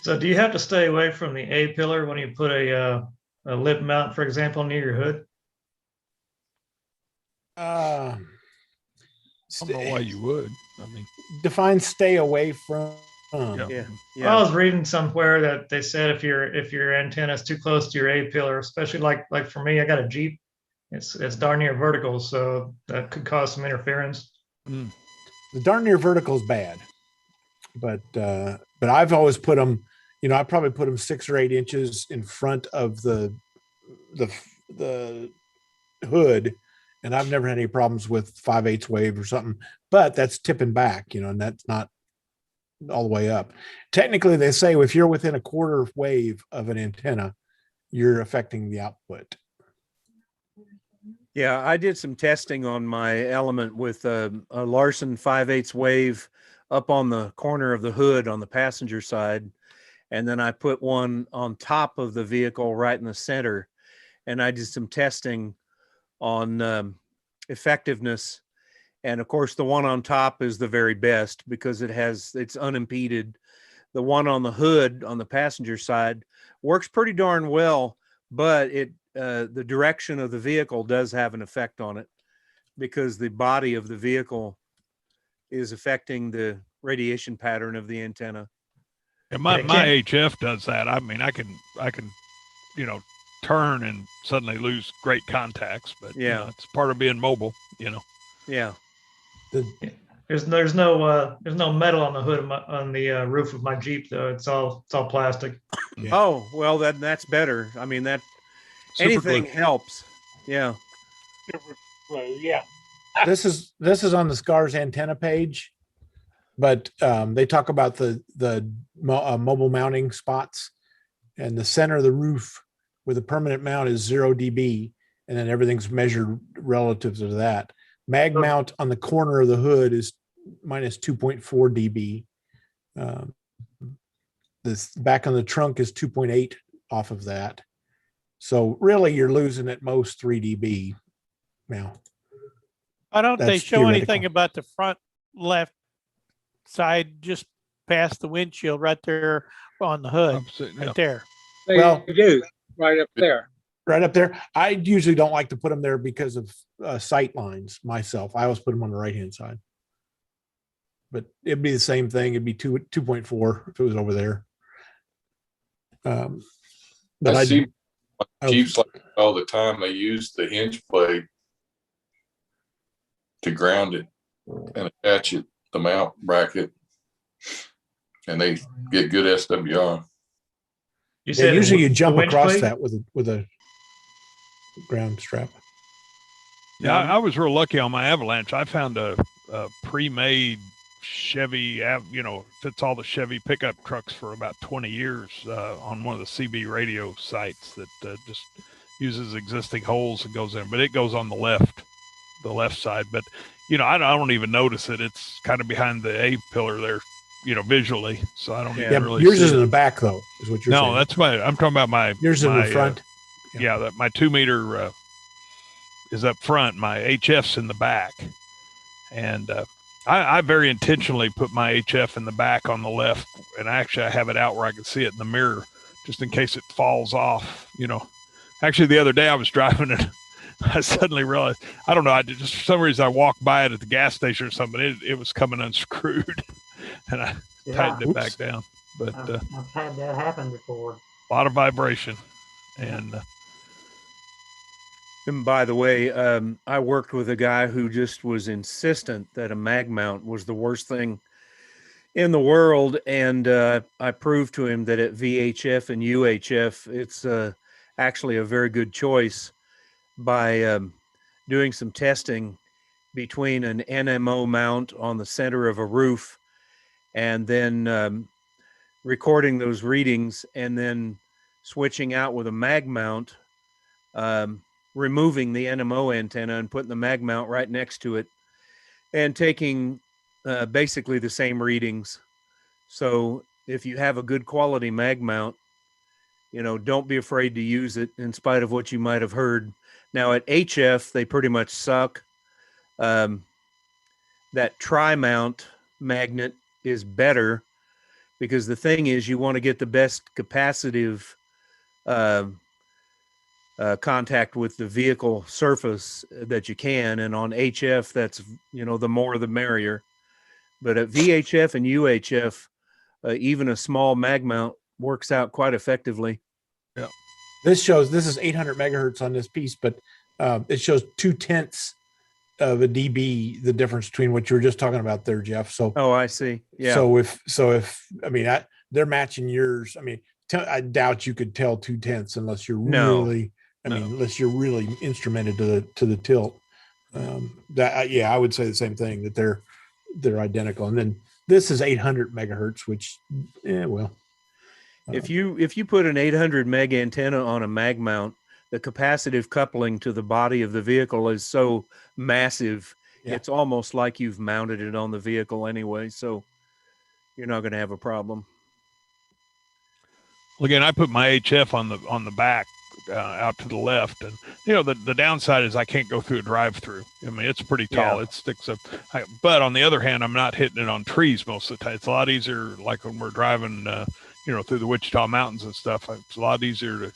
So do you have to stay away from the A pillar when you put a lip mount, for example, near your hood? I don't know why you would. I mean, define stay away from. Yeah. Well, I was reading somewhere that they said if your antenna is too close to your A pillar, especially like for me, I got a Jeep. It's darn near vertical, so that could cause some interference. The darn near vertical is bad, but I've always put them. I probably put them 6 or 8 inches in front of the hood, and I've never had any problems with 5/8 wave or something. But that's tipping back, and that's not all the way up. Technically, they say if you're within a quarter wave of an antenna, you're affecting the output. Yeah, I did some testing on my Element with a Larson 5/8 wave up on the corner of the hood on the passenger side. And then I put one on top of the vehicle right in the center. And I did some testing on effectiveness. And of course, the one on top is the very best because it's unimpeded. The one on the hood on the passenger side works pretty darn well, but the direction of the vehicle does have an effect on it because the body of the vehicle is affecting the radiation pattern of the antenna. And my HF does that. I mean, I can turn and suddenly lose great contacts, but yeah, it's part of being mobile. Yeah. There's no metal on the hood on the roof of my Jeep though. It's all plastic. Yeah. Oh well, that's better. I mean that anything helps. Yeah. Yeah. This is on the SCARS antenna page, but they talk about the mobile mounting spots, and the center of the roof with a permanent mount is 0 dB, and then everything's measured relative to that. Mag mount on the corner of the hood is minus 2.4 dB. This back on the trunk is 2.8 off of that. So really you're losing at most 3 dB now. Why don't they That's show anything theoretical. about the front left side just past the windshield right there on the hood? Right there. Well, They do right up there. Right up there. I usually don't like to put them there because of sight lines myself. I always put them on the right-hand side. But it'd be the same thing. It'd be 2.4 if it was over there. But I see Jeeps like all the time. They use the hinge blade to ground it and attach it, the mount bracket, and they get good SWR. Usually you jump across that with a ground strap. Yeah, I was real lucky on my Avalanche. I found a pre-made Chevy, fits all the Chevy pickup trucks for about 20 years on one of the CB radio sites that just uses existing holes and goes in, but it goes on the left side. But, I don't even notice it. It's kind of behind the A pillar there, visually. So I don't even really yours see is in it. the back though, is what you're saying. No, that's I'm talking about my, yours in the front. Yeah, my 2 meter is up front. My HF's in the back. And I very intentionally put my HF in the back on the left. And actually I have it out where I can see it in the mirror just in case it falls off, Actually, the other day I was driving and I suddenly realized, I don't know, just for some reason I walked by it at the gas station or something. It was coming unscrewed. and I Yeah. tightened it back down. But I've had that happen before. a lot of vibration, and And by the way, I worked with a guy who just was insistent that a mag mount was the worst thing in the world, and I proved to him that at VHF and UHF, it's actually a very good choice by doing some testing between an NMO mount on the center of a roof, and then recording those readings, and then switching out with a mag mount, removing the NMO antenna and putting the mag mount right next to it, and taking basically the same readings. So if you have a good quality mag mount, don't be afraid to use it in spite of what you might have heard. Now at HF, they pretty much suck. That tri-mount magnet is better, because the thing is, you want to get the best capacitive contact with the vehicle surface that you can. And on HF, that's, the more the merrier. But at VHF and UHF, even a small mag mount works out quite effectively. Yeah. This is 800 megahertz on this piece, but it shows 0.2 of a dB, the difference between what you were just talking about there, Jeff. So, oh, I see. Yeah. So if they're matching yours, I doubt you could tell 0.2 unless you're really, unless you're really instrumented to the tilt. I would say the same thing, that they're identical. And then this is 800 megahertz, which, if you put an 800 meg antenna on a mag mount, the capacitive coupling to the body of the vehicle is so massive, it's almost like you've mounted it on the vehicle anyway. So you're not going to have a problem. Well, again, I put my HF on the back, out to the left, and the downside is I can't go through a drive-through. It's pretty tall. It sticks up. But on the other hand, I'm not hitting it on trees most of the time. It's a lot easier, like when we're driving, through the Wichita Mountains and stuff. It's a lot easier to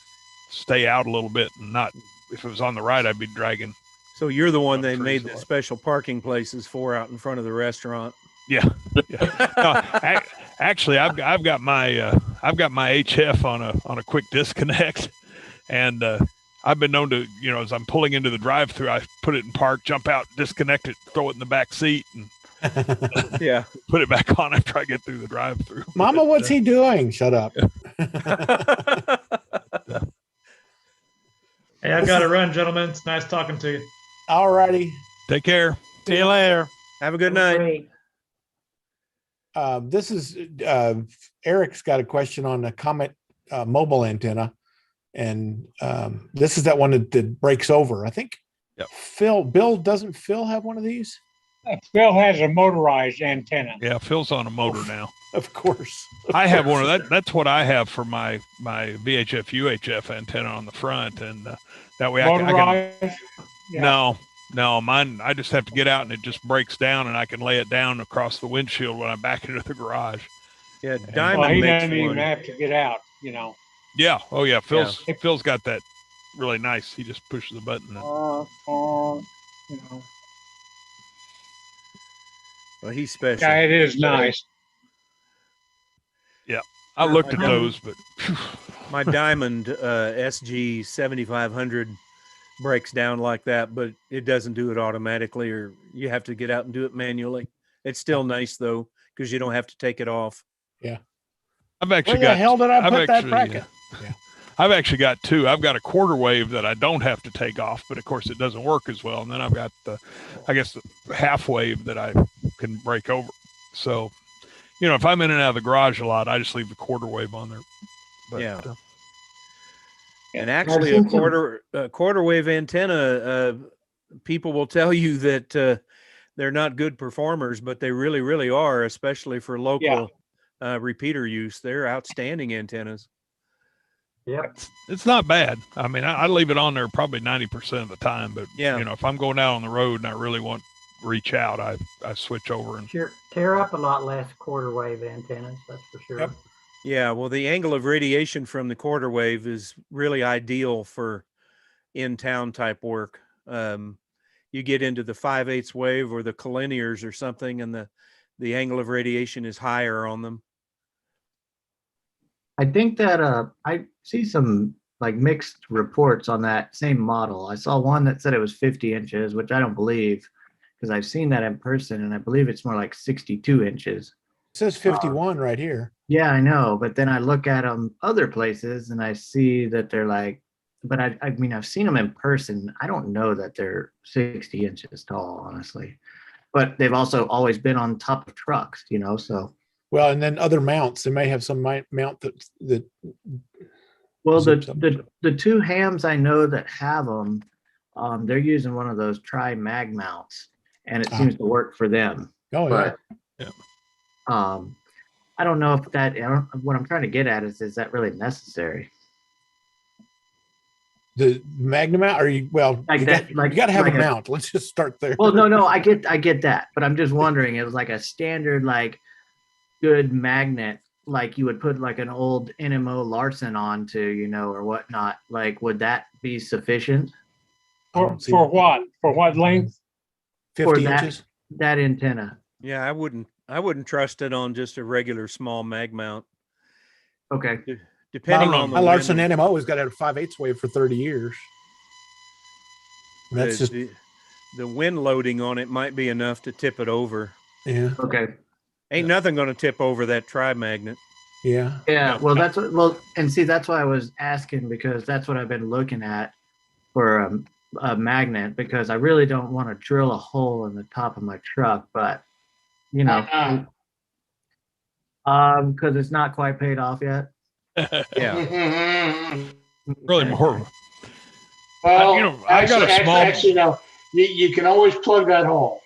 stay out a little bit, and not, if it was on the right, I'd be dragging. So you're the one they made the special parking places for out in front of the restaurant. Yeah. No, actually, I've got my HF on a quick disconnect, and I've been known to, as I'm pulling into the drive-through, I put it in park, jump out, disconnect it, throw it in the back seat, and put it back on after I get through the drive-through. Mama, what's he doing? Shut up. Hey, I've got to run, gentlemen. It's nice talking to you. All righty. Take care. See you later. Have a good night. This is Eric's got a question on the Comet mobile antenna, and this is that one that breaks over. I think doesn't Phil have one of these? Phil has a motorized antenna. Yeah, Phil's on a motor now. Of course. I have one of that. That's what I have for my VHF UHF antenna on the front, and that way I can. No, mine. I just have to get out and it just breaks down, and I can lay it down across the windshield when I'm back into the garage. Yeah, Diamond. He doesn't even have to get out. Yeah. Oh yeah. Phil's got that really nice. He just pushes the button. Well, he's special. Yeah, it is nice. Yeah, I looked at those, but my Diamond SG 7500 breaks down like that, but it doesn't do it automatically, or you have to get out and do it manually. It's still nice though, because you don't have to take it off. Yeah. I've actually Where the hell did I put that bracket? I've actually got two. I've got a quarter wave that I don't have to take off, but of course it doesn't work as well. And then I've got the half wave that I can break over. So, if I'm in and out of the garage a lot, I just leave the quarter wave on there. But, and actually a quarter wave antenna, people will tell you that they're not good performers, but they really, really are, especially for local repeater use. They're outstanding antennas. Yeah, it's not bad. I leave it on there probably 90% of the time, but if I'm going out on the road and I really want to reach out, I switch over and tear up a lot less quarter wave antennas. That's for sure. Yep. Yeah, well, the angle of radiation from the quarter wave is really ideal for in-town type work. You get into the 5/8 wave or the collinears or something, and the angle of radiation is higher on them. I think that I see some like mixed reports on that same model. I saw one that said it was 50 inches, which I don't believe because I've seen that in person and I believe it's more like 62 inches. It says 51 right here. Yeah, I know. But then I look at them other places and I see that they're like, but I mean, I've seen them in person. I don't know that they're 60 inches tall, honestly. But they've also always been on top of trucks, you know, so. Well, and then other mounts, they may have some mount that Well, zips up. the two hams I know that have them, they're using one of those tri-mag mounts, and it seems to work for them. Oh, But yeah. I don't know if that. What I'm trying to get at is that really necessary? The Magnum mount, or you well, Like you that, got, like you got to have like a mount. Let's just start there. Well, no, I get that, but I'm just wondering, it was like a standard, like good magnet, like you would put like an old NMO Larson onto, you know, or whatnot. Like, would that be sufficient For what? For what length? 50 that inches. that antenna? Yeah, I wouldn't trust it on just a regular small mag mount. Okay. Depending My on the Larson wind, NMO has got a 5/8 wave for 30 years. That's just the wind loading on it might be enough to tip it over. yeah. Okay. Ain't nothing going to tip over that tri-magnet. Yeah. Yeah. Well, and see, that's why I was asking, because that's what I've been looking at for a magnet, because I really don't want to drill a hole in the top of my truck, but you know, because it's not quite paid off yet. Yeah. Really more. Well, You know, I got a small. Actually, no. You can always plug that hole.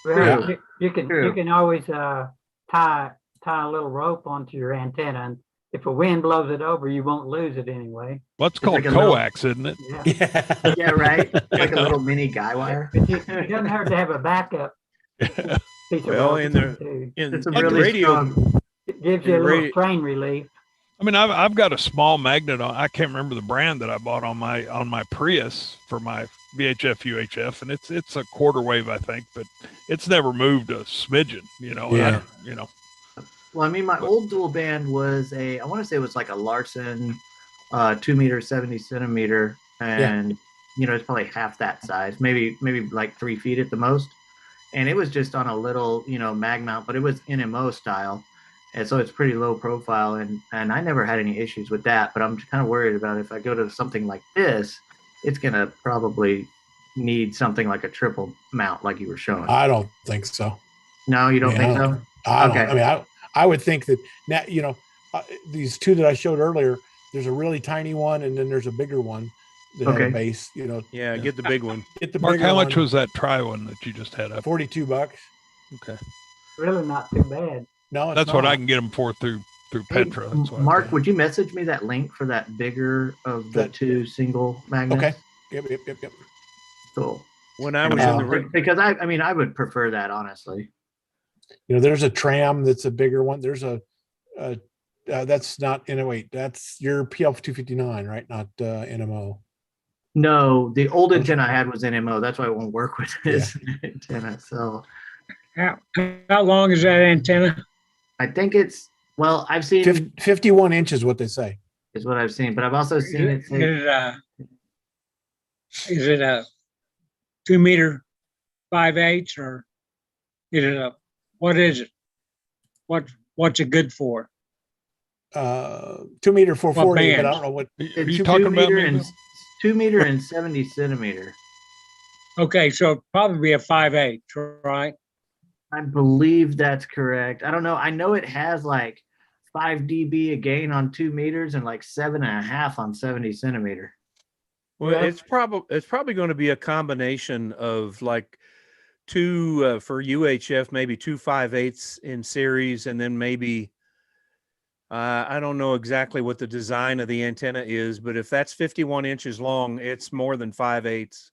Well, you can always tie a little rope onto your antenna, and if a wind blows it over, you won't lose it anyway. What's called like a coax, isn't it? Yeah. Yeah, right. Like a little mini guy wire. It doesn't hurt to have a backup piece of Well, rope in the too. It's a in the really radio, strong. It gives in you a the little radio- strain relief. I mean, I've got a small magnet on. I can't remember the brand that I bought on my Prius for my VHF UHF, and it's a quarter wave, I think, but it's never moved a smidgen. You know. Yeah. Well, I mean, my old dual band was I want to say it was like a Larson 2 meter, 70 centimeter. And, you know, it's probably half that size, maybe like 3 feet at the most. And it was just on a little, you know, mag mount, but it was NMO style. And so it's pretty low profile. And I never had any issues with that. But I'm kind of worried about if I go to something like this, it's going to probably need something like a triple mount, like you were showing. I don't think so. No, you don't think so? I don't. I mean, I would think that now, you know, these two that I showed earlier, there's a really tiny one, and then there's a bigger one that had a base. You know. yeah, get the big one. Get the Mark, bigger how much one. was that tri one that you just had up? $42. Okay, Really not too bad. No, it's that's what not. I can get them for through Hey, Petra. That's what Mark, would you message me that link for that bigger of the two single magnets? Okay. Yep. Cool. When I was in the Because I mean, I would prefer that, honestly. You know, there's a tram that's a bigger one. There's that's not wait, that's your PL259, right? Not NMO. No, the old antenna I had was NMO. That's why I won't work with this antenna. So How long is that antenna? I think it's, well, I've seen 51 inches, what they say. is what I've seen, but I've also seen it say, Is it a 2 meter 5/8, or is it what is it? What's it good for? 2 meter 440, but I don't know what. Are it's you talking 2 about meter me? and 2 meter and 70 centimeter. Okay, so it'd probably be a 5/8, right? I believe that's correct. I don't know. I know it has like 5 dB a gain on 2 meters and like 7.5 on 70 centimeter. Well, it's probably going to be a combination of like two for UHF, maybe 2 5/8 in series, and then maybe I don't know exactly what the design of the antenna is, but if that's 51 inches long, it's more than 5/8.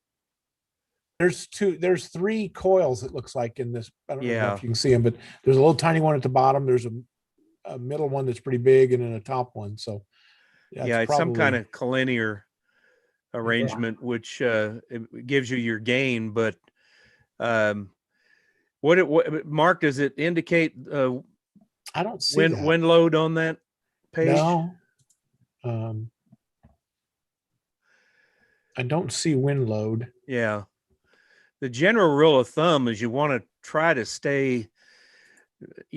There's 3 coils, it looks like, in this. I don't know if you can see them, but there's a little tiny one at the bottom. There's a middle one that's pretty big, and then a top one. So it's some kind of collinear arrangement, which it gives you your gain. But What Mark, does it indicate I don't see that. wind load on that page? No. I don't see wind load. Yeah. The general rule of thumb is you want to try to stay,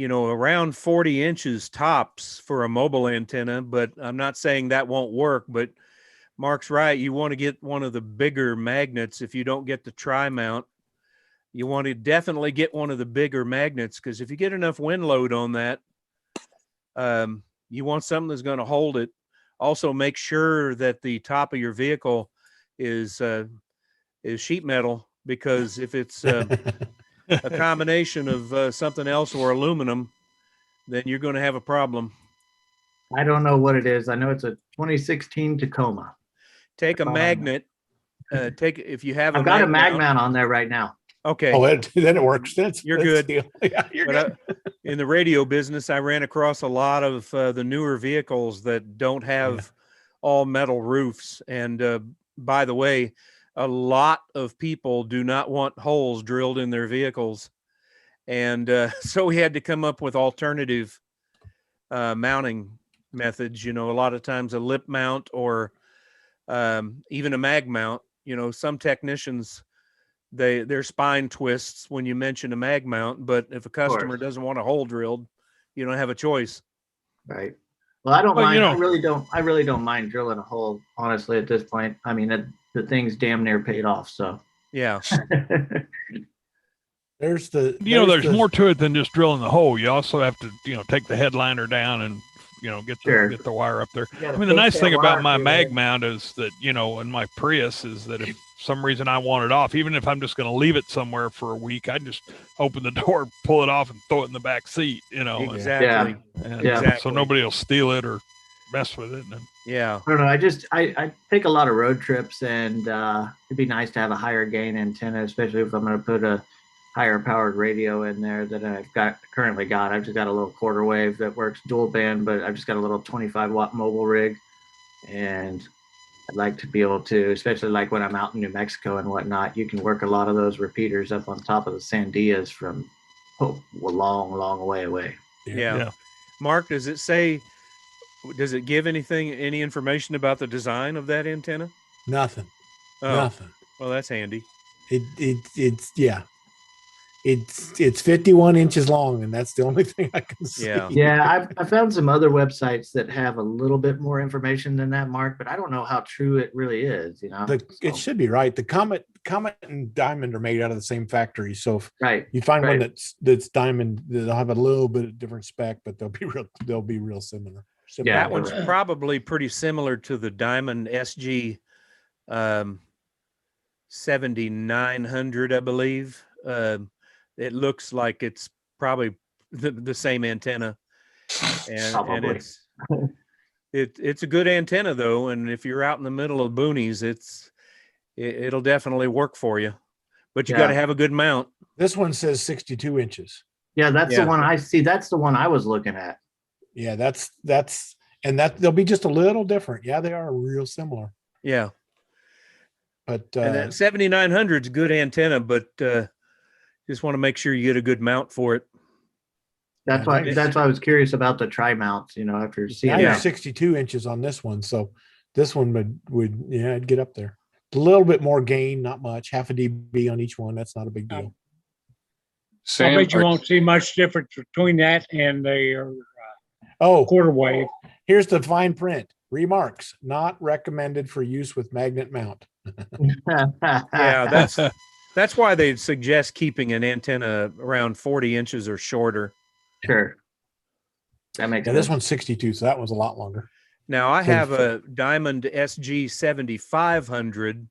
around 40 inches tops for a mobile antenna, but I'm not saying that won't work, but Mark's right. You want to get one of the bigger magnets. If you don't get the tri-mount, you want to definitely get one of the bigger magnets, because if you get enough wind load on that, you want something that's going to hold it. Also, make sure that the top of your vehicle is sheet metal, because if it's a combination of something else or aluminum, then you're going to have a problem. I don't know what it is. I know it's a 2016 Tacoma. Take a magnet. If you have I've got a mag mount on there right now. Okay. Oh, then it works. You're good. Yeah, you're good. In the radio business, I ran across a lot of the newer vehicles that don't have all metal roofs. And by the way, a lot of people do not want holes drilled in their vehicles. And so we had to come up with alternative mounting methods. A lot of times a lip mount or even a mag mount. Some technicians, their spine twists when you mention a mag mount, but if a customer doesn't want a hole drilled, you don't have a choice. Right. Well, I don't mind. I really don't mind drilling a hole, honestly, at this point. I mean, the thing's damn near paid off. So yeah. There's more to it than just drilling the hole. You also have to, take the headliner down and, get the wire up there. I mean, the nice thing about my mag mount is that, in my Prius is that if some reason I want it off, even if I'm just going to leave it somewhere for a week, I just open the door, pull it off, and throw it in the back seat, Exactly. And so nobody will steal it or mess with it. Yeah. I don't know. I take a lot of road trips, and it'd be nice to have a higher gain antenna, especially if I'm going to put a higher powered radio in there that I've currently got. I've just got a little quarter wave that works dual band, but I've just got a little 25 watt mobile rig, and I'd like to be able to, especially like when I'm out in New Mexico and whatnot, you can work a lot of those repeaters up on top of the Sandias from a long way away. Yeah. Mark, does it give any information about the design of that antenna? Nothing. Oh, nothing. Well, that's handy. It's 51 inches long, and that's the only thing I can see. Yeah. I found some other websites that have a little bit more information than that, Mark, but I don't know how true it really is. It should be right. The Comet and Diamond are made out of the same factory, so if you find one that's Diamond, they'll have a little bit of different spec, but they'll be real similar. Yeah, that one's probably pretty similar to the Diamond SG 7900, I believe. It looks like it's probably the same antenna, and it's a good antenna though. And if you're out in the middle of boonies, it'll definitely work for you. But you got to have a good mount. This one says 62 inches. Yeah, that's the one I see. That's the one I was looking at. Yeah, that's they'll be just a little different. Yeah, they are real similar. Yeah, but and that 7900 is good antenna, but just want to make sure you get a good mount for it. That's why I was curious about the tri mounts. After seeing 62 inches on this one, so this one would it'd get up there. A little bit more gain, not much, half a dB on each one. That's not a big deal. I bet you won't see much difference between that and the quarter wave. Here's the fine print. Remarks: not recommended for use with magnet mount. Yeah, that's why they suggest keeping an antenna around 40 inches or shorter. Sure. That makes sense. This one's 62, so that one's a lot longer. Now I have a Diamond SG 7500,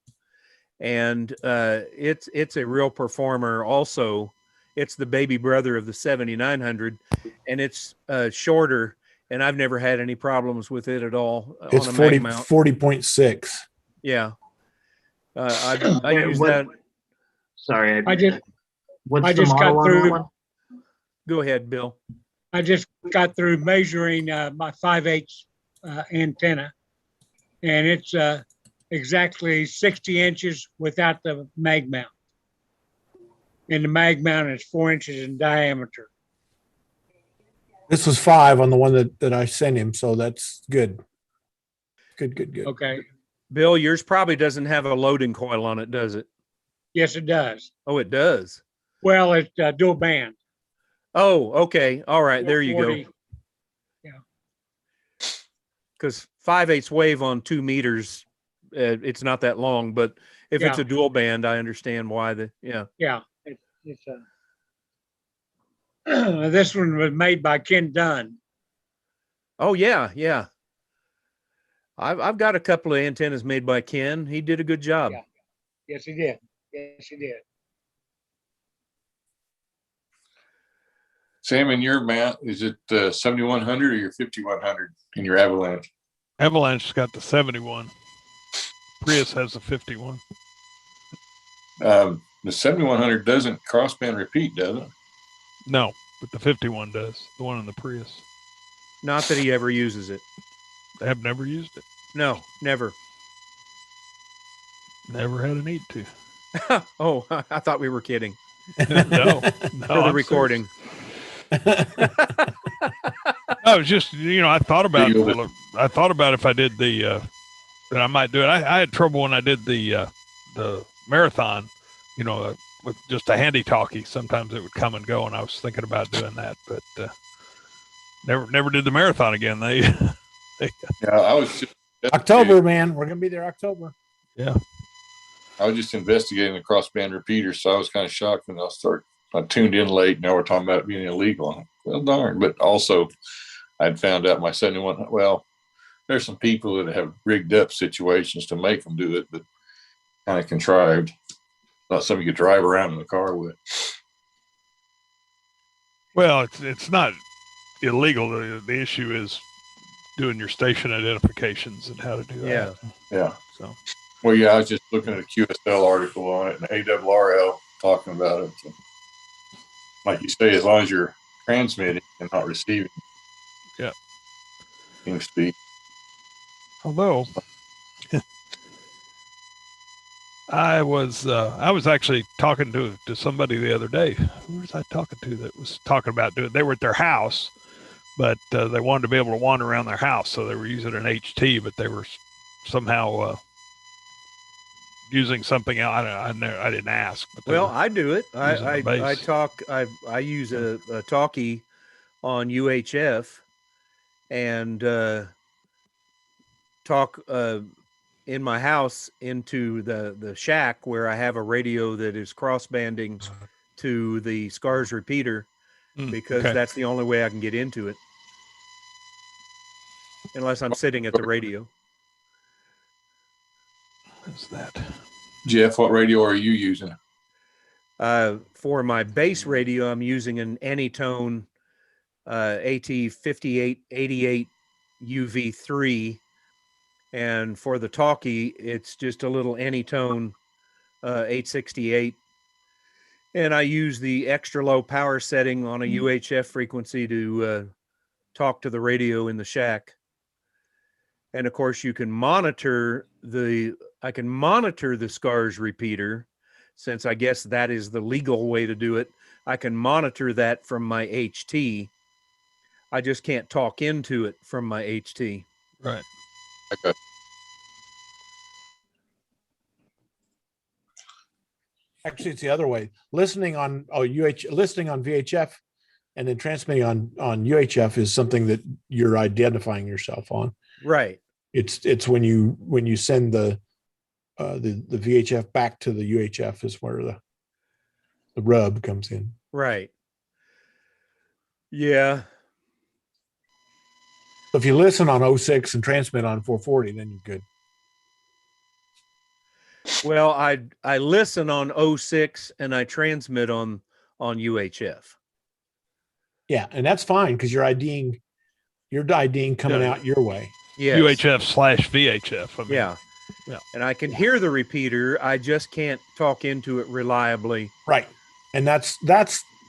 and it's a real performer also. It's the baby brother of the 7900, and it's shorter, and I've never had any problems with it at all. It's on a 40.6. Yeah. I use that. Sorry. I just got through. Go ahead, Bill. I just got through measuring my 5/8 antenna, and it's exactly 60 inches without the mag mount. and the mag mount is 4 inches in diameter. This was 5 on the one that I sent him, so that's good. Good. Okay. Bill, yours probably doesn't have a loading coil on it, does it? Yes, it does. Oh, it does. Well, it's dual band. Oh, okay. All right. There you go. 440. Because 5/8 wave on 2 meters, it's not that long. But if it's Yeah. a dual band, I understand why. Yeah, it's a. This one was made by Ken Dunn. Oh yeah. I've got a couple of antennas made by Ken. He did a good job. Yeah. Yes, he did. Sam, in your mount, is it 7100 or your 5100 in your Avalanche? Avalanche's got the 71. Prius has the 51. The 7100 doesn't crossband repeat, does it? No, but the 51 does. The one in the Prius. Not that he ever uses it. I've never used it. No, never. Never had a need to. Oh, I thought we were kidding. No, For the recording. No, it was just, I thought about it. I thought about if I did that I might do it. I had trouble when I did the marathon, with just a handy talkie. Sometimes it would come and go, and I was thinking about doing that, but never did the marathon again. Yeah, I was just October, man. We're gonna be there October. Yeah. I was just investigating the crossband repeater, so I was kind of shocked when I tuned in late. Now we're talking about it being illegal. I'm like, well, darn. But also, I'd found out my 71. Well, there's some people that have rigged up situations to make them do it, but kind of contrived. Not something you could drive around in the car with. Well, it's not illegal. The issue is doing your station identifications and how to do that. Yeah. So. Well, yeah, I was just looking at a QSL article on it and ARRL talking about it. So, like you say, as long as you're transmitting and not receiving. Yeah. Speed. Although I was actually talking to somebody the other day. Who was I talking to that was talking about doing? They were at their house, but they wanted to be able to wander around their house, so they were using an HT, but they were somehow using something else. I didn't ask. But well, I do it. I use a talkie on UHF and talk in my house into the shack where I have a radio that is cross-banding to the SCARS repeater because that's the only way I can get into it. Unless I'm sitting at the radio. What's that? Jeff, what radio are you using? For my base radio, I'm using an Anytone AT5888 UV3. And for the talkie, it's just a little Anytone 868. And I use the extra low power setting on a UHF frequency to talk to the radio in the shack. And of course, you can monitor the SCARS repeater, since I guess that is the legal way to do it. I can monitor that from my HT. I just can't talk into it from my HT. Right. Okay. Actually, it's the other way. Listening on VHF and then transmitting on UHF is something that you're identifying yourself on. Right. It's when you send the VHF back to the UHF is where the rub comes in. Right. Yeah. So if you listen on 06 and transmit on 440, then you're good. Well, I listen on 06 and I transmit on UHF. Yeah, and that's fine because you're IDing coming out your way. Yes. UHF/VHF. I mean, yeah. And I can hear the repeater. I just can't talk into it reliably. Right. And that's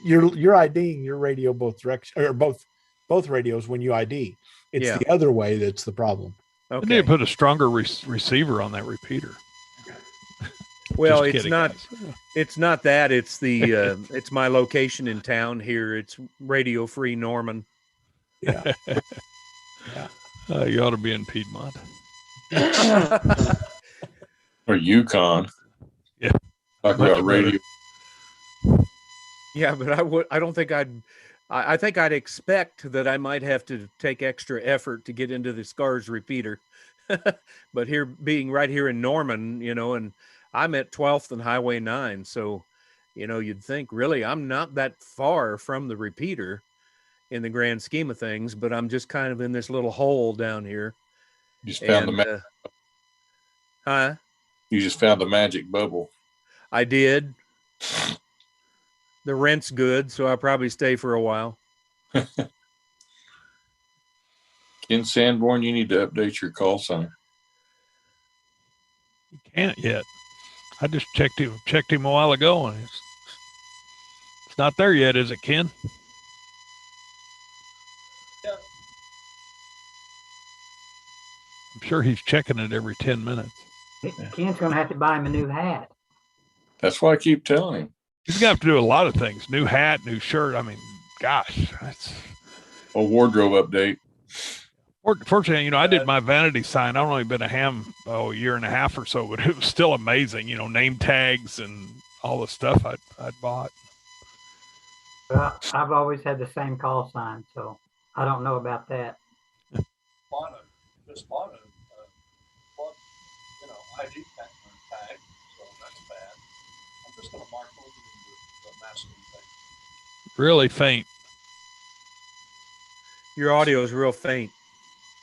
you're IDing your radio both directions or both radios when you ID. It's the other way that's the problem. Okay. You need to put a stronger receiver on that repeater. Well, Just it's kidding, not. guys. It's not that. It's the. It's my location in town here. It's Radio Free Norman. Yeah. You ought to be in Piedmont. Or Yukon. Yeah. Talk Much about radio. Yeah, but I don't think I think I'd expect that I might have to take extra effort to get into the Scars repeater. But here, being right here in Norman, and I'm at 12th and Highway 9. So, you'd think really I'm not that far from the repeater in the grand scheme of things, but I'm just kind of in this little hole down here. You just found You just found the magic bubble. I did. The rent's good, so I'll probably stay for a while. In Sanborn, you need to update your call sign. You can't yet. I just checked him a while ago, and it's not there yet, is it, Ken? Yeah. I'm sure he's checking it every 10 minutes. Ken's gonna have to buy him a new hat. That's why I keep telling him. He's gonna have to do a lot of things. New hat, new shirt. I mean, gosh, that's A wardrobe update. Fortunately, I did my vanity sign. I've only been a ham a year and a half or so, but it was still amazing. Name tags and all the stuff I'd bought. Well, I've always had the same call sign, so I don't know about that. Just bought a ID tag, so that's bad. I'm just going to mark over the masking thing. Really faint. Your audio is real faint,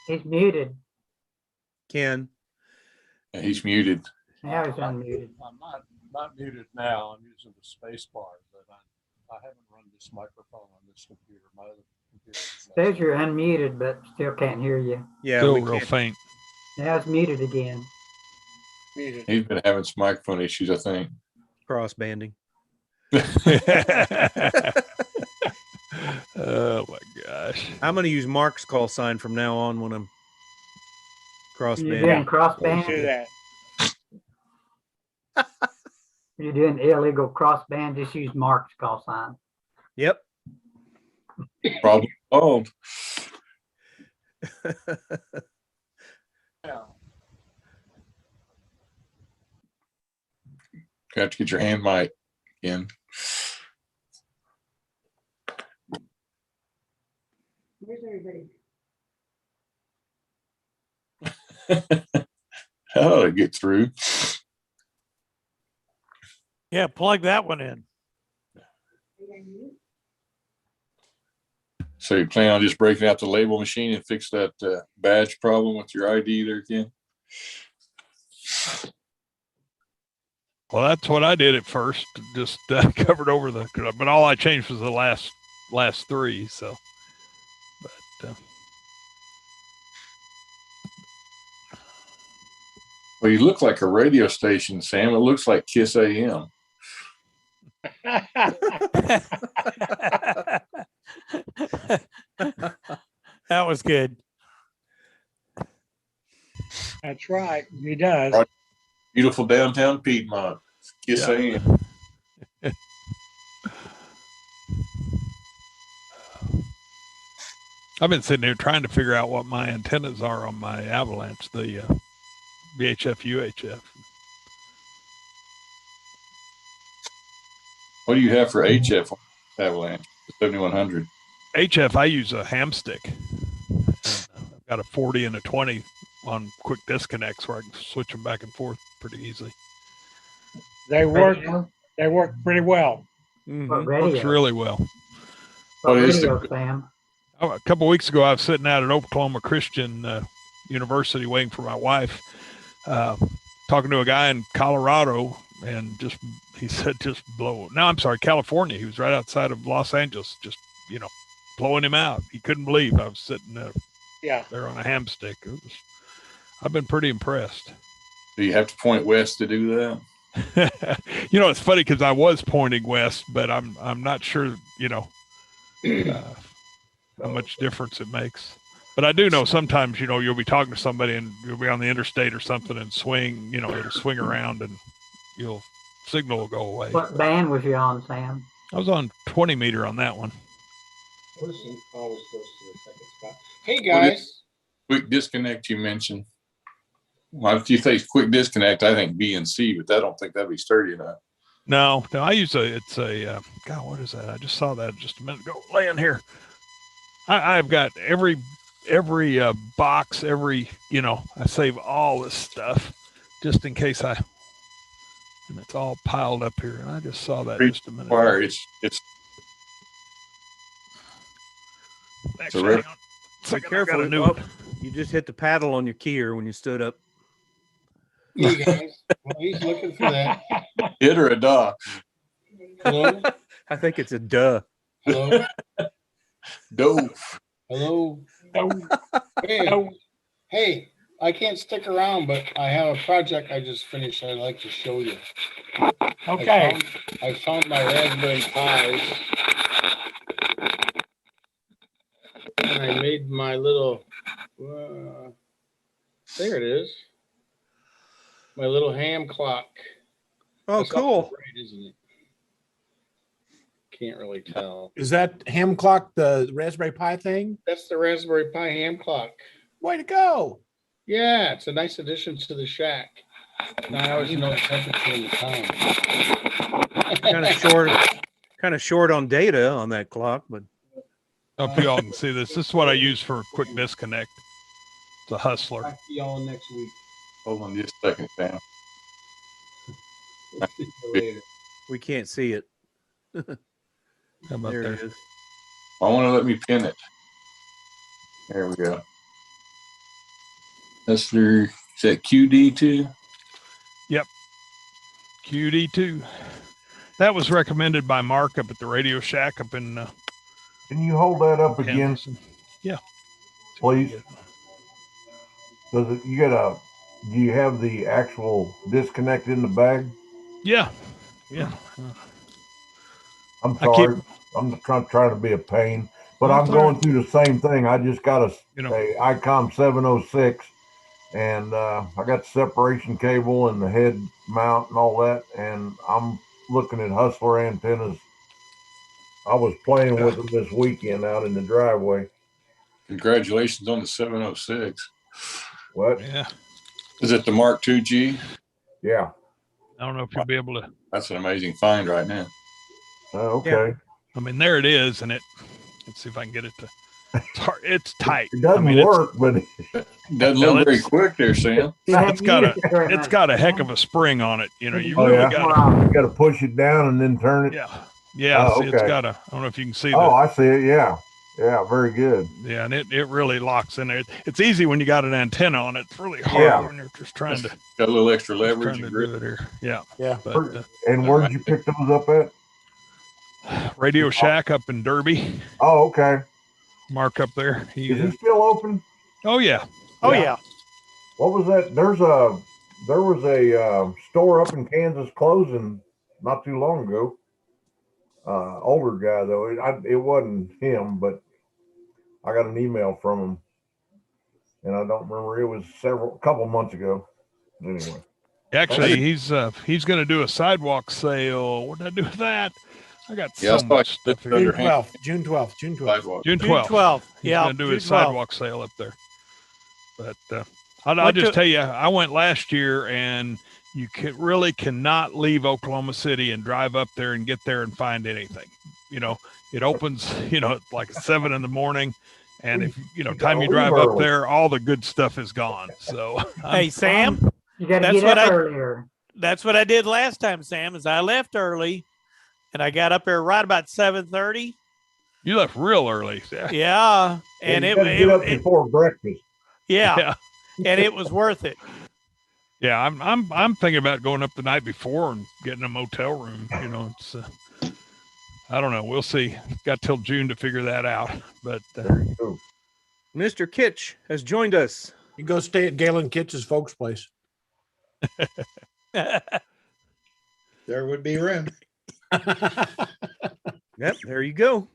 He's muted. Ken. And he's muted. Now he's unmuted. I'm not muted now. I'm using the space bar, but I haven't run this microphone on this computer. My other computer Says you're unmuted, but still can't hear you. Yeah, Still we real can't. faint. Now it's muted again. Muted. He's been having some microphone issues, I think. Cross banding. Oh my gosh. I'm going to use Mark's call sign from now on when I'm cross You're banding. doing cross Do band. that. You're doing illegal cross band. Just use Mark's call sign. Yep. Problem solved. Yeah. You have to get your hand mic in. Where's everybody? How to get through? Yeah, plug that one in. So you plan on just breaking out the label machine and fix that badge problem with your ID there, Ken? Well, that's what I did at first. Just covered over but all I changed was the last three. So, but Well, you look like a radio station, Sam. It looks like Kiss AM. That was good. That's right. He does. Right. Beautiful downtown Piedmont. Kiss Yeah. AM. I've been sitting here trying to figure out what my antennas are on my Avalanche, the VHF UHF. What do you have for HF Avalanche? 7100. HF, I use a ham stick. I've got a 40 and a 20 on quick disconnects where I can switch them back and forth pretty easily. They work. Radio? They work pretty well. Mhm. What radio? Works really well. What What is radio, Sam? A couple of weeks ago, I was sitting out at Oklahoma Christian University waiting for my wife, talking to a guy in Colorado, and he said, just blow. No, I'm sorry, California. He was right outside of Los Angeles, just, blowing him out. He couldn't believe I was sitting Yeah. there on a ham stick. I've been pretty impressed. Do you have to point west to do that? It's funny because I was pointing west, but I'm not sure, how much difference it makes. But I do know sometimes, you'll be talking to somebody and you'll be on the interstate or something and swing, it'll swing around and signal will go away. What band was you on, Sam? I was on 20 meter on that one. Listen always goes to the second spot. Hey guys. Quick disconnect you mentioned. Well, if you say quick disconnect, I think B and C, but I don't think that'd be sturdy enough. No, I use God, what is that? I just saw that just a minute ago laying here. I've got every box, I save all this stuff just in case and it's all piled up here. And I just saw that just a minute ago. It's Actually, hang on. Be careful. You just hit the paddle on your keyer when you stood up. Hey guys. Well, he's looking for that. it or a duh. Hello? I think it's a duh. Hello? Dove. Hello? Hey, I can't stick around, but I have a project I just finished I'd like to show you. Okay. I found my Raspberry Pis. And I made my little, there it is. My little ham clock. Oh, That's cool. Right, isn't it? Can't really tell. Is that ham clock the Raspberry Pi thing? That's the Raspberry Pi ham clock. Way to go. Yeah, it's a nice addition to the shack. Now I always know the temperature in the town. Kind of short on data on that clock, but I hope you all can see this. This is what I use for a quick disconnect. It's a Hustler. Talk to y'all next week. Hold on just a second, Sam. See you later. we can't see it. How about There there? it is. I want to let me pin it. There we go. Is that QD2? QD2. That was recommended by Mark up at the Radio Shack up in Can you hold that up again, Anderson. Yeah. please? Do you have the actual disconnect in the bag? Yeah. I'm sorry. I'm not trying to be a pain, but I'm going through the same thing. I just got a ICOM 706 and I got the separation cable and the head mount and all that. And I'm looking at Hustler antennas. I was playing with them this weekend out in the driveway. Congratulations on the 706. What? Yeah. Is it the Mark II-G? Yeah. I don't know if you'll be able to. That's an amazing find right now. Okay. Yeah. I mean, there it is, and let's see if I can get it to. It's hard. It's tight. It doesn't work, but it doesn't look very quick there, Sam. It's got a heck of a spring on it. You got to push it down and then turn it. Yeah. Oh, see, it's got a. I don't know if you can see. I see it. Yeah. Very good. Yeah, and it really locks in there. It's easy when you got an antenna on it. It's really hard when you're just trying to. Got a little extra leverage and grip it here. Yeah. But, and where did you pick those up at? Radio Shack up in Derby. Oh, okay. Mark up there. Is he still open? Oh yeah. Yeah. What was that? There was a store up in Kansas closing not too long ago. Older guy though. It wasn't him, but I got an email from him, and I don't remember. It was a couple months ago. Anyway. Actually, he's going to do a sidewalk sale. What did I do with that? I got so much stuff here. June 12th. June 12th. He's going to do his sidewalk sale up there. But I'll just tell you, I went last year, and you really cannot leave Oklahoma City and drive up there and get there and find anything. It opens, like 7 a.m. And if, time you drive up there, all the good stuff is gone. So, hey, Sam, you got to get up earlier. That's what I did last time, Sam, is I left early. And I got up there right about 7:30. You left real early. Yeah. And it get up before breakfast. Yeah. And it was worth it. Yeah, I'm thinking about going up the night before and getting a motel room. It's I don't know. We'll see. Got till June to figure that out. But Mr. Kitch has joined us. You go stay at Galen Kitch's folks' place. There would be room. Yep, there you go.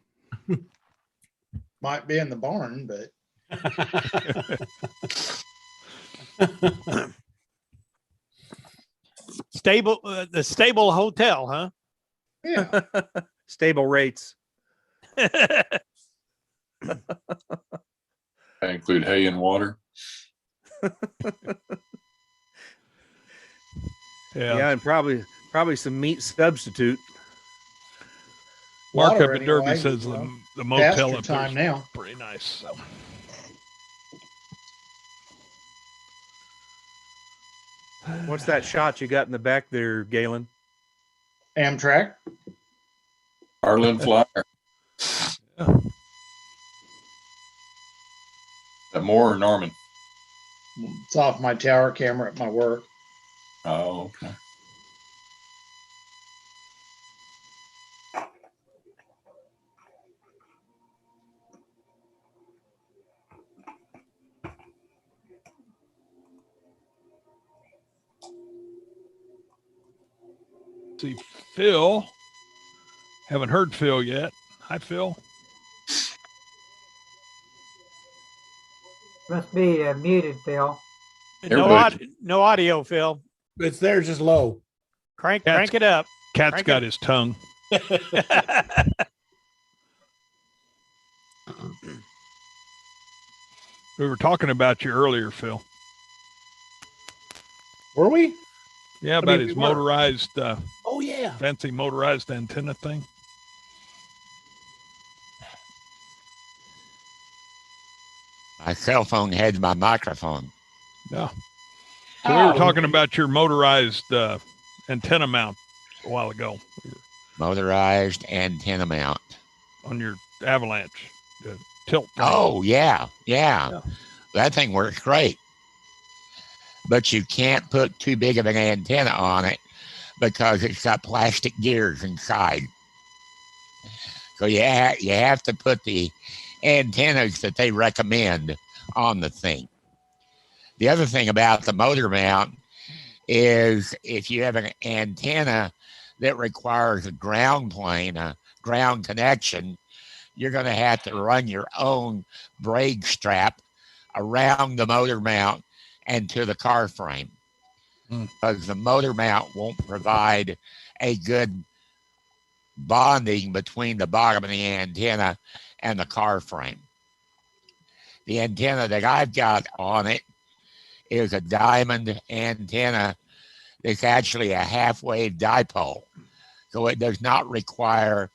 Might be in the barn, but the stable hotel, huh? Yeah. Stable rates. I include hay and water. Yeah, and probably some meat substitute. Mark Water up at Derby anyway, says you know, the motel pasture up there time is now. pretty nice. So. What's that shot you got in the back there, Galen? Amtrak. Harlan Flyer. Yeah. That Moore or Norman? It's off my tower camera at my work. Oh, okay. See, Phil. Haven't heard Phil yet. Hi, Phil. Must be muted, Phil. No audio, Phil. It's there, just low. Crank it up. Cat's got his tongue. We were talking about you earlier, Phil. Were we? Yeah, about his motorized, oh yeah, fancy motorized antenna thing. My cell phone had my microphone. Yeah. So we were talking about your motorized antenna mount a while ago. Motorized antenna mount on your Avalanche tilt thing. Oh yeah. That thing works great. But you can't put too big of an antenna on it because it's got plastic gears inside. So you have to put the antennas that they recommend on the thing. The other thing about the motor mount is if you have an antenna that requires a ground plane, a ground connection, you're going to have to run your own braid strap around the motor mount and to the car frame, because the motor mount won't provide a good bonding between the bottom of the antenna and the car frame. The antenna that I've got on it is a diamond antenna that's actually a half-wave dipole, so it does not require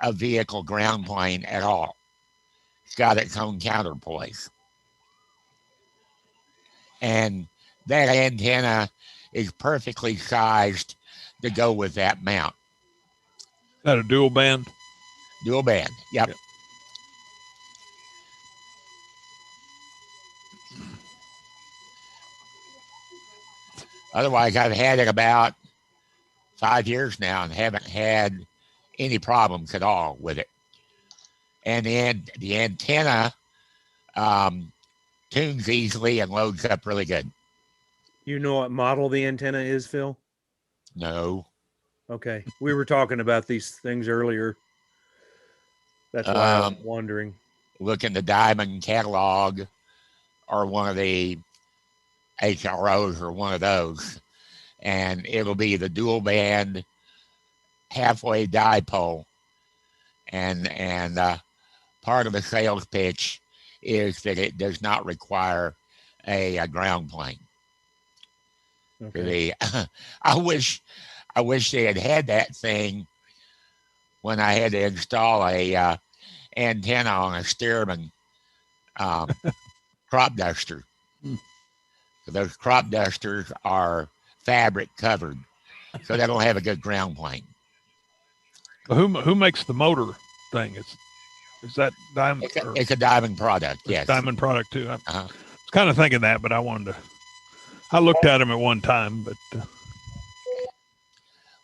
a vehicle ground plane at all. It's got its own counterpoise. And that antenna is perfectly sized to go with that mount. Is that a dual band? Dual band, yep. Otherwise, I've had it about 5 years now and haven't had any problems at all with it. And the antenna tunes easily and loads up really good. You know what model the antenna is, Phil? No. Okay. We were talking about these things earlier. That's why I'm wondering. Look in the Diamond catalog or one of the HROs or one of those, and it'll be the dual band halfway dipole. And part of the sales pitch is that it does not require a ground plane. Okay. I wish they had that thing when I had to install a antenna on a Stearman crop duster. So those crop dusters are fabric covered, so they don't have a good ground plane. Who makes the motor thing? Is that Diamond? It's a Diamond product, yes. Diamond product too. I was kind of thinking that, but I looked at them at one time, but.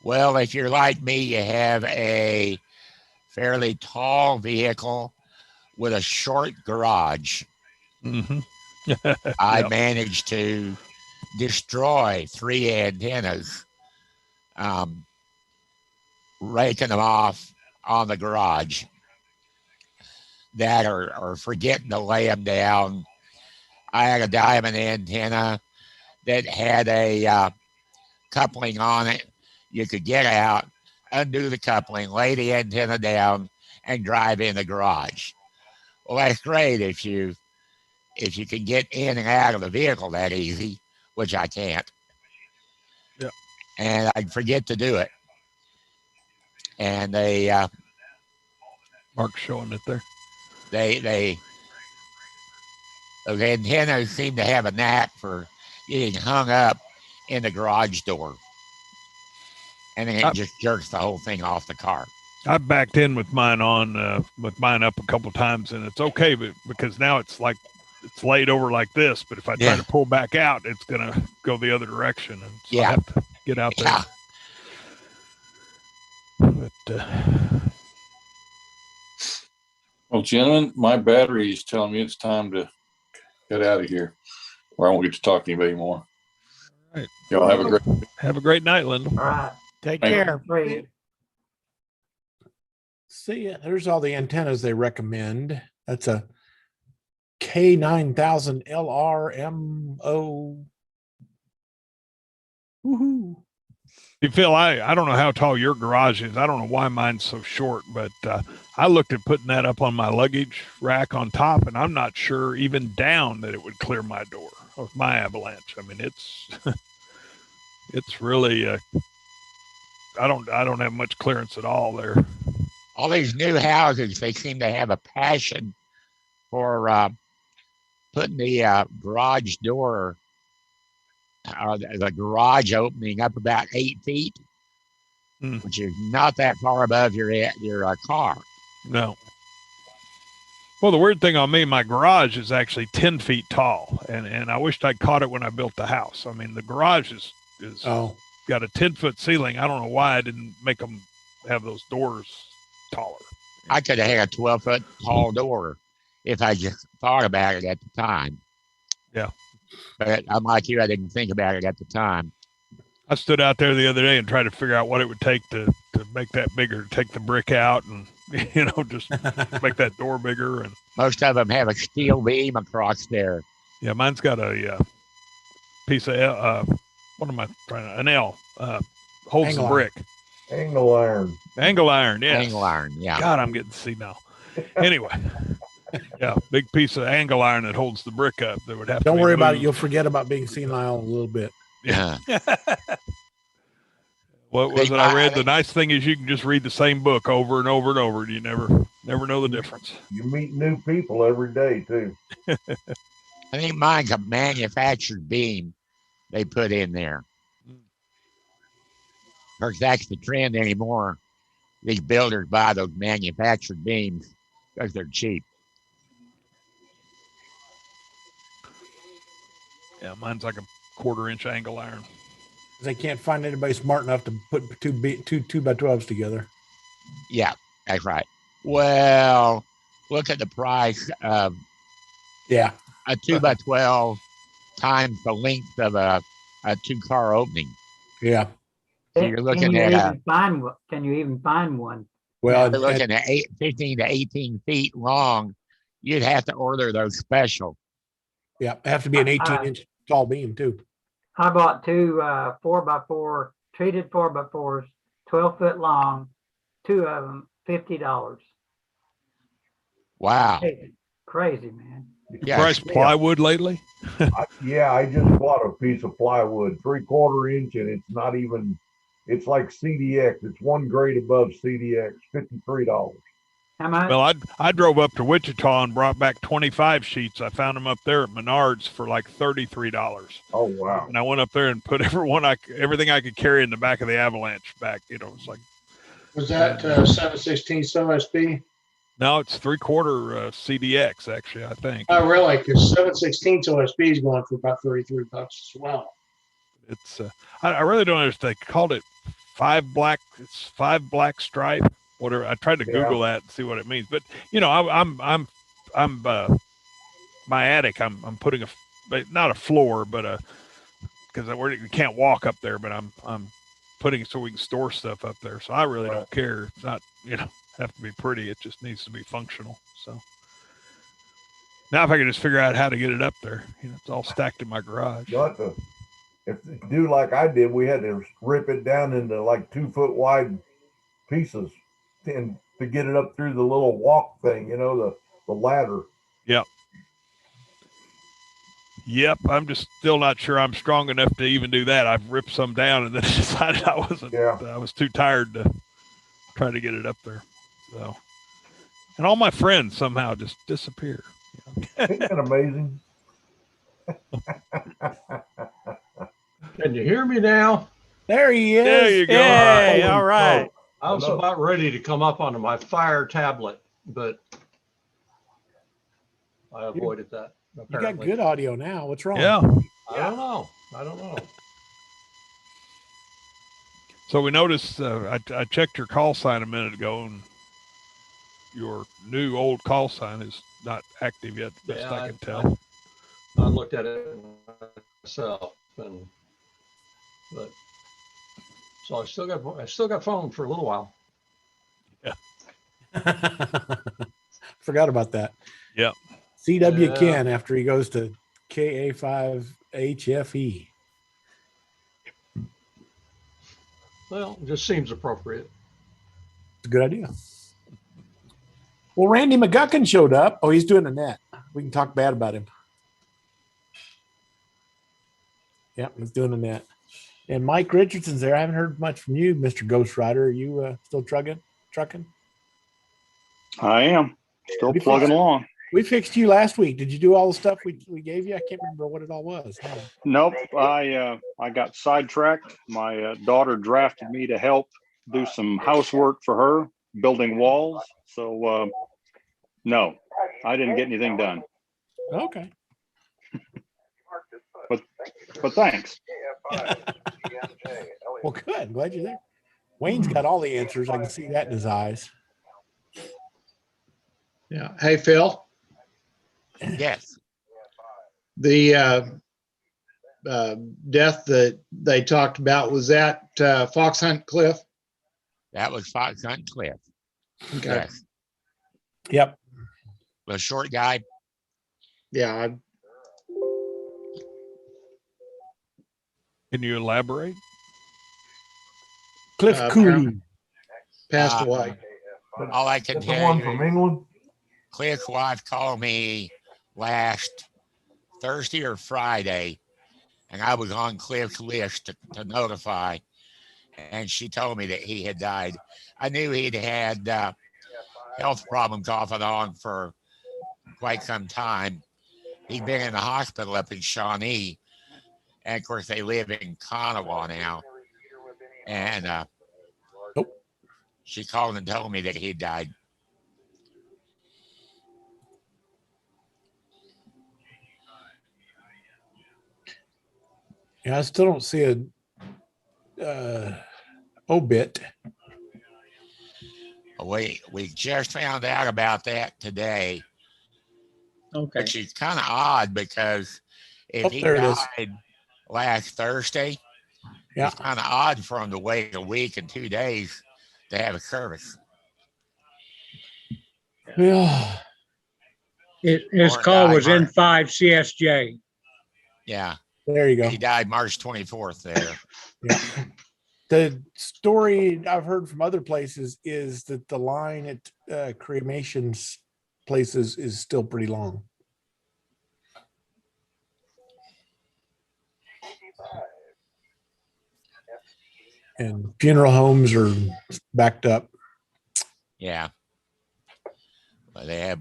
Well, if you're like me, you have a fairly tall vehicle with a short garage. Mm-hmm. I managed to destroy 3 antennas, raking them off on the garage that are forgetting to lay them down. I had a Diamond antenna that had a coupling on it, you could get out, undo the coupling, lay the antenna down, and drive in the garage. Well, that's great if you can get in and out of the vehicle that easy, which I can't. Yeah. And I'd forget to do it. And Mark's showing it there. Those antennas seem to have a knack for getting hung up in the garage door. And then it just jerks the whole thing off the car. I backed in with mine up a couple times, and it's okay, but because now it's laid over like this. But if I try to pull back out, it's gonna go the other direction, and so I have to get out there. But well, gentlemen, my battery is telling me it's time to get out of here, or I won't get to talk to anybody more. All right. Y'all have a great night, Lyndon. All right. Take Thank care. Great. See, there's all the antennas they recommend. That's a K9000 LRMO. Woohoo. You feel I don't know how tall your garage is. I don't know why mine's so short, but I looked at putting that up on my luggage rack on top, and I'm not sure even down that it would clear my door of my avalanche. I mean, it's it's really I don't have much clearance at all there. All these new houses, they seem to have a passion for putting the garage door, the garage opening up about 8 feet, which is not that far above your car. No. Well, the weird thing on me, my garage is actually 10 feet tall, and I wished I'd caught it when I built the house. I mean, the garage is got a 10-foot ceiling. I don't know why I didn't make them have those doors taller. I could have had a 12-foot tall door if I just thought about it at the time. Yeah. But I'm like you, I didn't think about it at the time. I stood out there the other day and tried to figure out what it would take to make that bigger, to take the brick out and, just make that door bigger. And most of them have a steel beam across there. Yeah, mine's got a piece of, what am I trying to, an L, holds the brick. Angle iron. Angle iron, yes. Angle iron, yeah. God, I'm getting to see now. Anyway, yeah, big piece of angle iron that holds the brick up. That would have. Don't worry about it. You'll forget about being senile in a little bit. Yeah. What was it I read? The nice thing is you can just read the same book over and over and over. And you never know the difference. You meet new people every day too. I think mine's a manufactured beam they put in there. Of course, that's the trend anymore. These builders buy those manufactured beams because they're cheap. Yeah, mine's like a 1/4-inch angle iron. They can't find anybody smart enough to put two 2x12s together. Yeah, that's right. Well, look at the price of a 2x12 times the length of a 2-car opening. Yeah. So you're looking at can you even find one? Well, you're looking at 15 to 18 feet long. You'd have to order those special. Yeah, it have to be an 18-inch tall beam too. I bought two 4x4 treated 4x4s, 12 foot long, 2 of them, $50. Wow. Crazy, man. You priced plywood lately? I just bought a piece of plywood, 3/4 inch, and it's not even, it's like CDX. It's one grade above CDX, $53. How much? Well, I drove up to Wichita and brought back 25 sheets. I found them up there at Menards for like $33. Oh, wow. And I went up there and put everything I could carry in the back of the Avalanche back. It's like. Was that 7/16 OSB? No, it's 3/4 CDX, actually, I think. Oh, really? Because 7/16 OSB is going for about $33 as well. It's I really don't understand. They called it 5 black stripe, whatever. I tried to Google that and see what it means. But I'm my attic. I'm putting not a floor, but because we can't walk up there. But I'm putting so we can store stuff up there. So I really don't care. It's not have to be pretty. It just needs to be functional. So now if I can just figure out how to get it up there, it's all stacked in my garage. You'll have to if you do like I did, we had to rip it down into like 2 foot wide pieces and to get it up through the little walk thing, the ladder. Yep. Yep. I'm just still not sure I'm strong enough to even do that. I've ripped some down and then decided I wasn't. Yeah. I was too tired to try to get it up there. So, and all my friends somehow just disappear. Isn't that amazing? Can you hear me now? There he is. There you go. Hey, all right. I was about ready to come up onto my Fire tablet, but I avoided that. You got Apparently. good audio now. What's wrong? Yeah. I don't know. So we noticed, I checked your call sign a minute ago, and your new old call sign is not active yet, best I can tell. I looked at it myself, but so I still got phone for a little while. Yeah. Forgot about that. Yep. CW Ken after he goes to KA5 HFE. Well, it just seems appropriate. It's a good idea. Well, Randy McGuckin showed up. Oh, he's doing a net. We can talk bad about him. Yep, he's doing a net. And Mike Richardson's there. I haven't heard much from you, Mr. Ghost Rider. Are you still trucking? I am still plugging along. We fixed you last week. Did you do all the stuff we gave you? I can't remember what it all was. Nope. I got sidetracked. My daughter drafted me to help do some housework for her, building walls. So no, I didn't get anything done. Okay. But thanks. Well, good. I'm glad you're there. Wayne's got all the answers. I can see that in his eyes. Yeah. Hey, Phil. Yes. The death that they talked about, was that Fox Hunt Cliff? That was Fox Hunt Cliff. Okay. Yes. Yep. The short guy. Yeah. Can you elaborate? Cliff Cooley passed away. All I can That's tell the one you, from England. Cliff's wife called me last Thursday or Friday, and I was on Cliff's list to notify, and she told me that he had died. I knew he'd had health problems off and on for quite some time. He'd been in the hospital up in Shawnee, and of course they live in Kanawha now. And she called and told me that he died. Yeah, I still don't see a obit. We just found out about that today. Okay. Which is kind of odd because if he died last Thursday, it's kind of odd for him to wait a week and 2 days to have a service. Yeah. His call was in 5 CSJ. Yeah. There you go. He died March 24th there. Yeah. The story I've heard from other places is that the line at cremations places is still pretty long. And funeral homes are backed up. Yeah. Well, they have,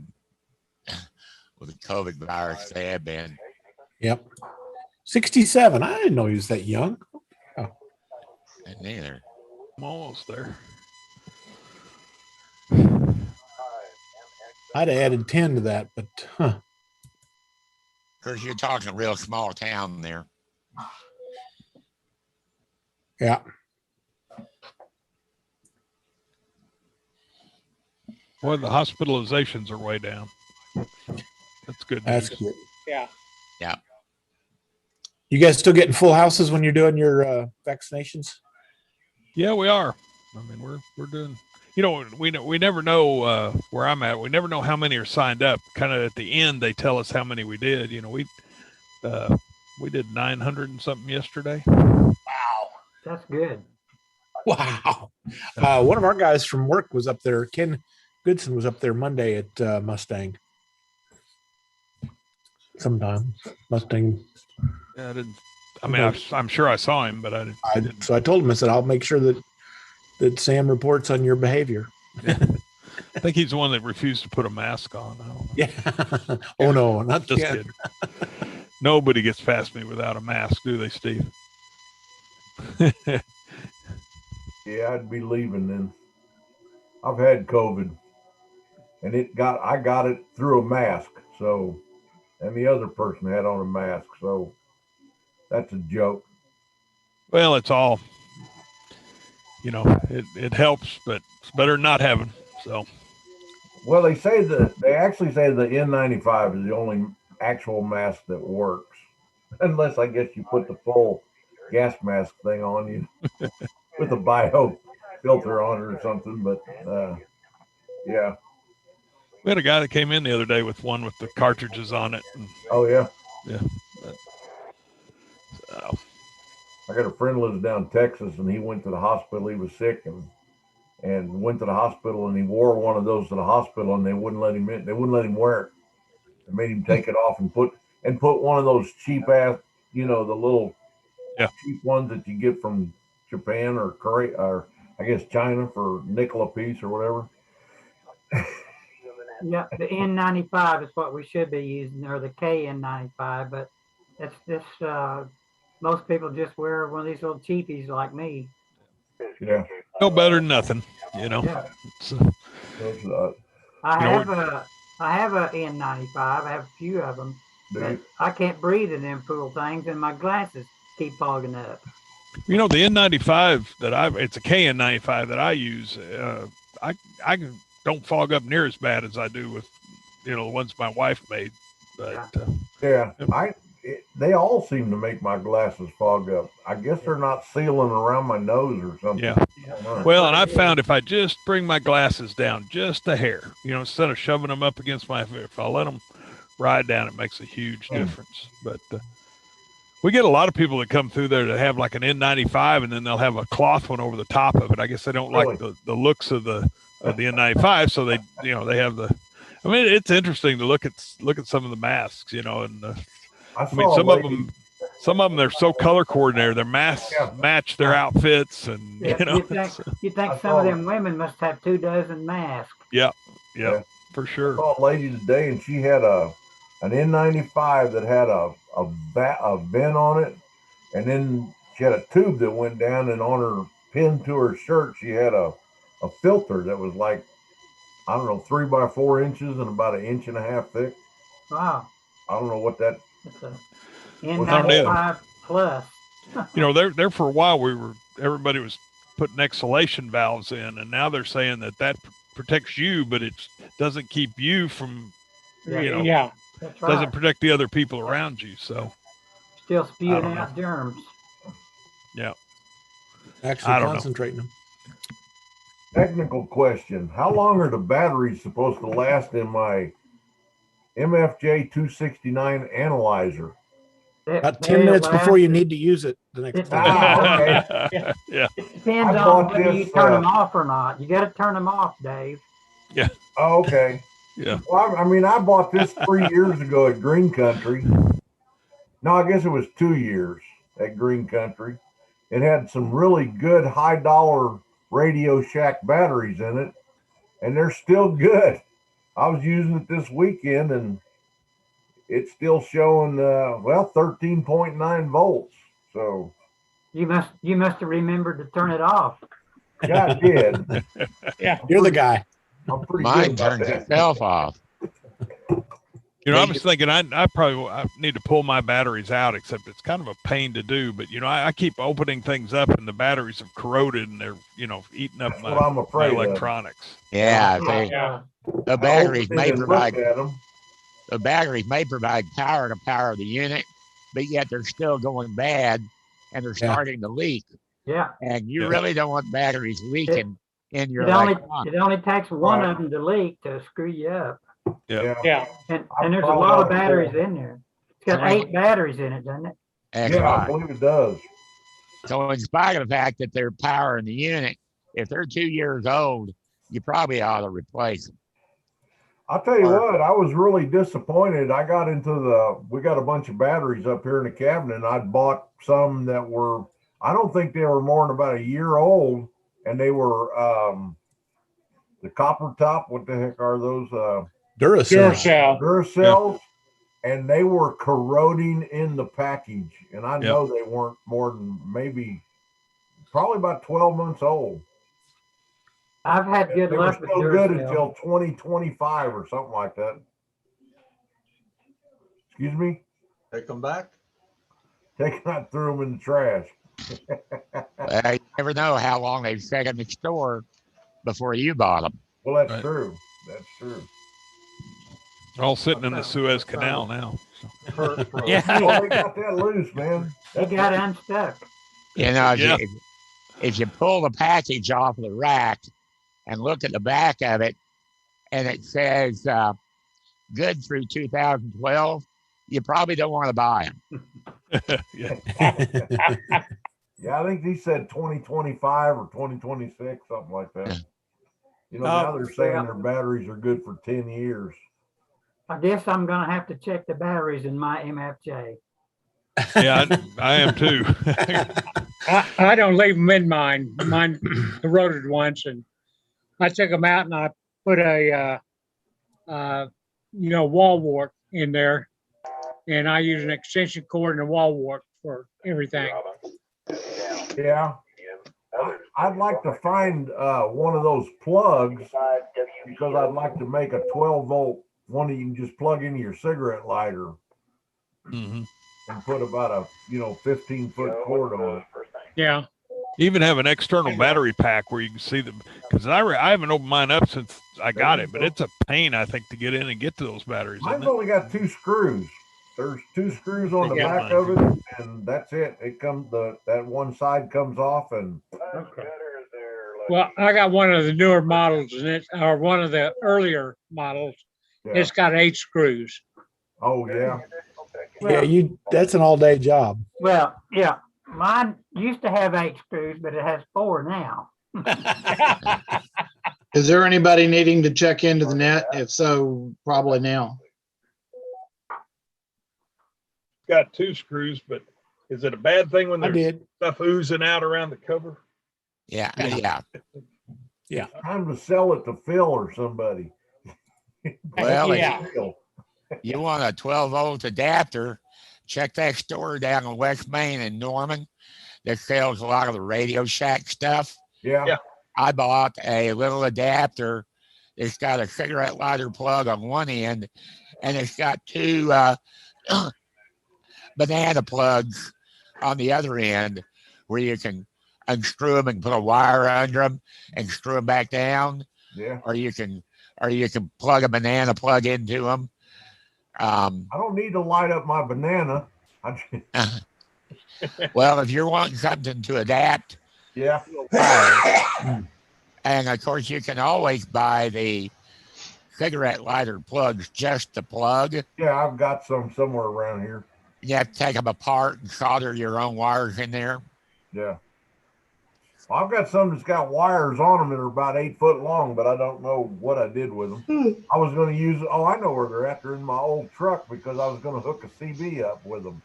with the COVID virus, they have been. Yep. 67. I didn't know he was that young. Oh. Neither. I'm almost there. I'd have added 10 to that, but Of course, you're talking a real small town there. Yeah. Well, the hospitalizations are way down. That's good. That's news. good. Yeah. Yeah. You guys still getting full houses when you're doing your vaccinations? Yeah, we are. I mean, we're doing. You know, we never know where I'm at. We never know how many are signed up. Kind of at the end, they tell us how many we did. You know, We did 900 and something yesterday. Wow. That's good. Wow. One of our guys from work was up there. Ken Goodson was up there Monday at Mustang. Sometime Mustang. Yeah, I didn't. I mean, I'm sure I saw him, but I didn't. So I told him, I said, I'll make sure that Sam reports on your behavior. Yeah. I think he's the one that refused to put a mask on. I don't know. Yeah. Oh no, not just Ken. kidding. Nobody gets past me without a mask, do they, Steve? Yeah, I'd be leaving then. I've had COVID, and I got it through a mask. So, and the other person had on a mask. So that's a joke. Well, it's all, it helps, but it's better than not having. So. Well, they actually say the N95 is the only actual mask that works, unless I guess you put the full gas mask thing on you with a bio filter on it or something. But yeah, we had a guy that came in the other day with one with the cartridges on it. Oh yeah, yeah. So. I got a friend lives down in Texas, and he went to the hospital. He was sick and went to the hospital, and he wore one of those to the hospital, and they wouldn't let him in. They wouldn't let him wear it. They made him take it off and put one of those cheap ass, the little cheap ones that you get from Japan or Korea or I guess China for nickel a piece or whatever. Yeah, the N95 is what we should be using, or the KN95, but that's this. Most people just wear one of these little cheapies like me. Yeah. No better than nothing, Yeah. I have a N95. I have a few of them. But I can't breathe in them pool things, and my glasses keep fogging up. The N95 it's a KN95 that I use. I don't fog up near as bad as I do with, the ones my wife made. But they all seem to make my glasses fog up. I guess they're not sealing around my nose or something. Yeah. Well, and I found if I just bring my glasses down just a hair, instead of shoving them up against if I let them ride down, it makes a huge difference. But we get a lot of people that come through there that have like an N95, and then they'll have a cloth one over the top of it. I guess they don't like the looks of the N95, so they they have the. I mean, it's interesting to look at some of the masks, and some of them they're so color coordinated. Their masks match their outfits, and you think some of them women must have 24 masks. Yeah, for sure. I saw a lady today, and she had an N95 that had a vent on it, and then she had a tube that went down, and on her pinned to her shirt, she had a filter that was like, I don't know, 3 by 4 inches and about 1.5 inches thick. Wow. I don't know what that. N95 plus. There for a while everybody was putting exhalation valves in, and now they're saying that protects you, but it doesn't keep you from, Yeah, that's right. Doesn't protect the other people around you. So still spewing out germs. Yeah. Actually concentrating them. Technical question. How long are the batteries supposed to last in my MFJ350-M analyzer? About 10 minutes before you need to use it the next time. Okay. Yeah. It depends on whether you turn them off or not. You got to turn them off, Dave. Yeah. Oh, okay. Yeah. Well, I bought this 3 years ago at Green Country. No, I guess it was 2 years at Green Country. It had some really good $high Radio Shack batteries in it, and they're still good. I was using it this weekend, and it's still showing 13.9 volts. So you must have remembered to turn it off. Yeah, I did. Yeah, you're the guy. I'm pretty Mine good about turns that. itself off. I was thinking I need to pull my batteries out, except it's kind of a pain to do. But I keep opening things up, and the batteries have corroded, and they're eating up my electronics. Yeah, the batteries may provide them. The batteries may provide power to power the unit, but yet they're still going bad, and they're starting to leak. Yeah, and you really don't want batteries leaking in your electronics. It only takes one of them to leak to screw you up. Yeah. And there's a lot of batteries in there. It's got 8 batteries in it, doesn't it? That's Yeah, I right. believe it does. So in spite of the fact that they're powering the unit, if they're 2 years old, you probably ought to replace them. I'll tell you what, I was really disappointed. I got we got a bunch of batteries up here in the cabinet, and I'd bought some that were, I don't think they were more than about a year old, and they were the copper top. What the heck are those? Duracell. Duracells, and they were corroding in the package. And I know they weren't more than probably about 12 months old. I've had good They luck were with still good Duracell. until 2025 or something like that. Excuse me? Take them back. I threw them in the trash. You never know how long they've sat in the store before you bought them. Well, that's true. That's true. They're all sitting in the Suez Canal now. Yeah. Well, they got that loose, man. They got unstuck. You know, if you pull the package off of the rack and look at the back of it, and it says good through 2012, you probably don't want to buy them. Yeah, I think he said 2025 or 2026, something like that. You know, now they're saying their batteries are good for 10 years. I guess I'm going to have to check the batteries in my MFJ. Yeah, I am too. I don't leave them in mine. Mine corroded once, and I took them out and I put a wall wart in there, and I use an extension cord and a wall wart for everything. Yeah, I'd like to find one of those plugs, because I'd like to make a 12-volt one that you can just plug into your cigarette lighter. Mm-hmm. And put about a 15-foot cord on it. Yeah. Even have an external battery pack where you can see them, because I haven't opened mine up since I got it, but it's a pain, I think, to get in and get to those batteries. Mine's only got 2 screws. There's 2 screws on the back of it, and that's it. It comes that one side comes off, and Well, I got one of the newer models, and one of the earlier models. Yeah. It's got 8 screws. Oh yeah. Yeah, that's an all-day job. Well, yeah, mine used to have 8 screws, but it has 4 now. Is there anybody needing to check into the net? If so, probably now. Got 2 screws, but is it a bad thing when I there's did. stuff oozing out around the cover? Yeah. Time to sell it to Phil or somebody. Well, yeah. You want a 12-volt adapter, check that store down on West Main in Norman that sells a lot of the Radio Shack stuff. Yeah. I bought a little adapter. It's got a cigarette lighter plug on one end, and it's got 2 banana plugs on the other end where you can unscrew them and put a wire under them and screw them back down. Yeah. Or you can plug a banana plug into them. I don't need to light up my banana. Well, if you're wanting something to adapt, yeah. And of course you can always buy the cigarette lighter plugs, just the plug. Yeah, I've got some somewhere around here. You have to take them apart and solder your own wires in there. Yeah. Well, I've got some that's got wires on them that are about 8 foot long, but I don't know what I did with them. I was going to use, I know where they're at. They're in my old truck, because I was going to hook a CB up with them.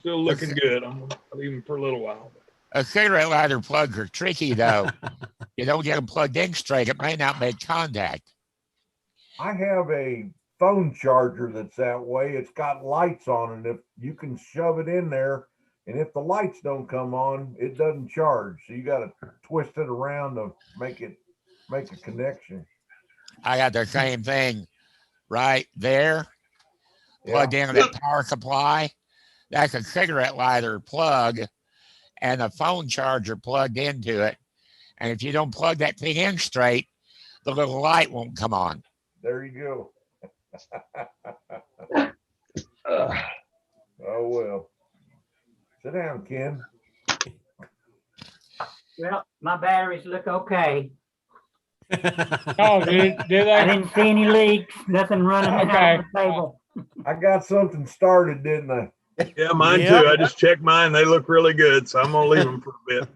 Still looking good. I'm going to leave them for a little while. Cigarette lighter plugs are tricky, though. You don't get them plugged in straight, it may not make contact. I have a phone charger that's that way. It's got lights on it. If you can shove it in there, and if the lights don't come on, it doesn't charge. So you got to twist it around to make a connection. I got the same thing right there, plugged into that power supply. That's a cigarette lighter plug and a phone charger plugged into it. And if you don't plug that thing in straight, the little light won't come on. There you go. Oh, well. Sit down, Ken. Well, my batteries look okay. Oh, do they? I didn't see any leaks, nothing running out Okay. of the table. I got something started, didn't I? Yeah, mine Yep. too. I just checked mine. They look really good, so I'm gonna leave them for a bit.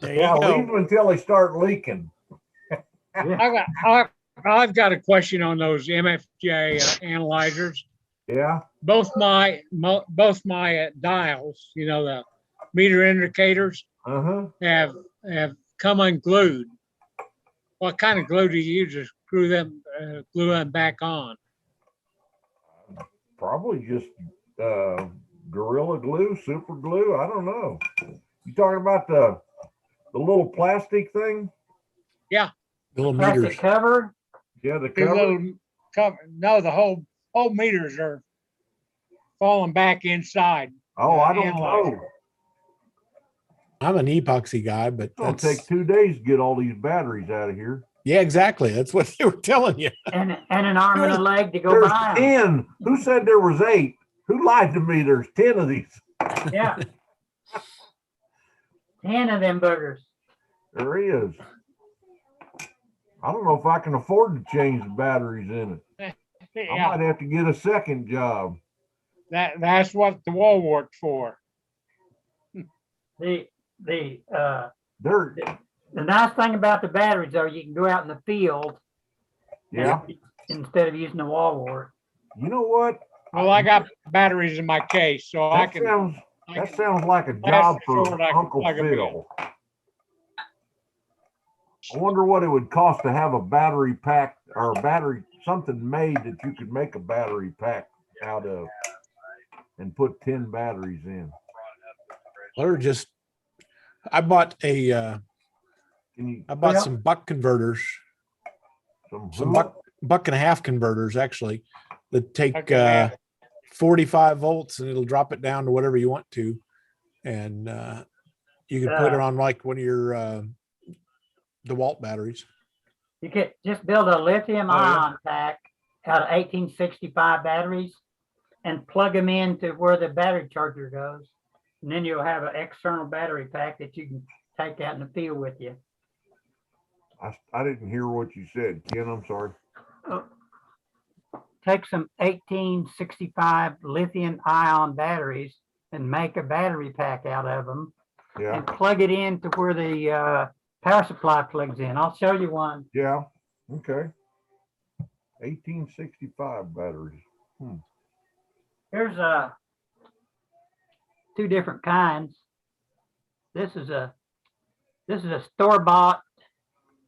There Yeah, you go. leave them until they start leaking. I've got a question on those MFJ analyzers. Yeah. Both my dials, the meter indicators, have come unglued. What kind of glue do you use to glue them back on? Probably just Gorilla Glue, Super Glue. I don't know. You talking about the little plastic thing? Yeah. The little Plastic meters. cover. Yeah, the The cover. little cover. No, the whole meters are falling back inside. Oh, I don't analyzer. know. I'm an epoxy guy, but It's gonna that's take 2 days to get all these batteries out of here. yeah, exactly. That's what they were telling you. And an arm and a leg to go There's buy 'em. 10. Who said there was 8? Who lied to me? There's 10 of these. Yeah. 10 of them boogers. There is. I don't know if I can afford to change the batteries in it. I might have to get a second job. That's what the wall worked for. The nice thing about the batteries, though, you can go out in the field. Yeah. Instead of using the wall wart. You know what? Well, I got batteries in my case, so That sounds like a job for Uncle Phil. I wonder what it would cost to have a battery pack or something made that you could make a battery pack out of and put 10 batteries in. Or just, I bought some buck converters, some buck and a half converters actually that take 45 volts and it'll drop it down to whatever you want to, and you can put it on like one of your DeWalt batteries. You could just build a lithium ion pack out of 1865 batteries and plug them into where the battery charger goes. And then you'll have an external battery pack that you can take out in the field with you. I didn't hear what you said, Ken. I'm sorry. Take some 1865 lithium ion batteries and make a battery pack out of them. Yeah. And plug it into where the power supply plugs in. I'll show you one. Yeah. Okay. 1865 batteries. Here's two different kinds. This is a store-bought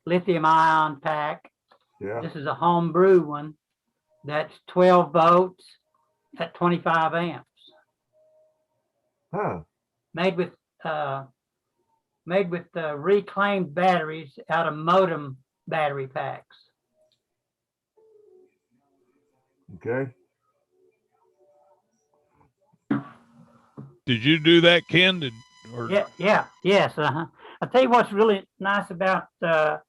lithium ion pack. Yeah. This is a homebrew one. That's 12 volts at 25 amps. Huh. Made with reclaimed batteries out of modem battery packs. Okay. Did you do that, Ken? Yes. I'll tell you what's really nice about that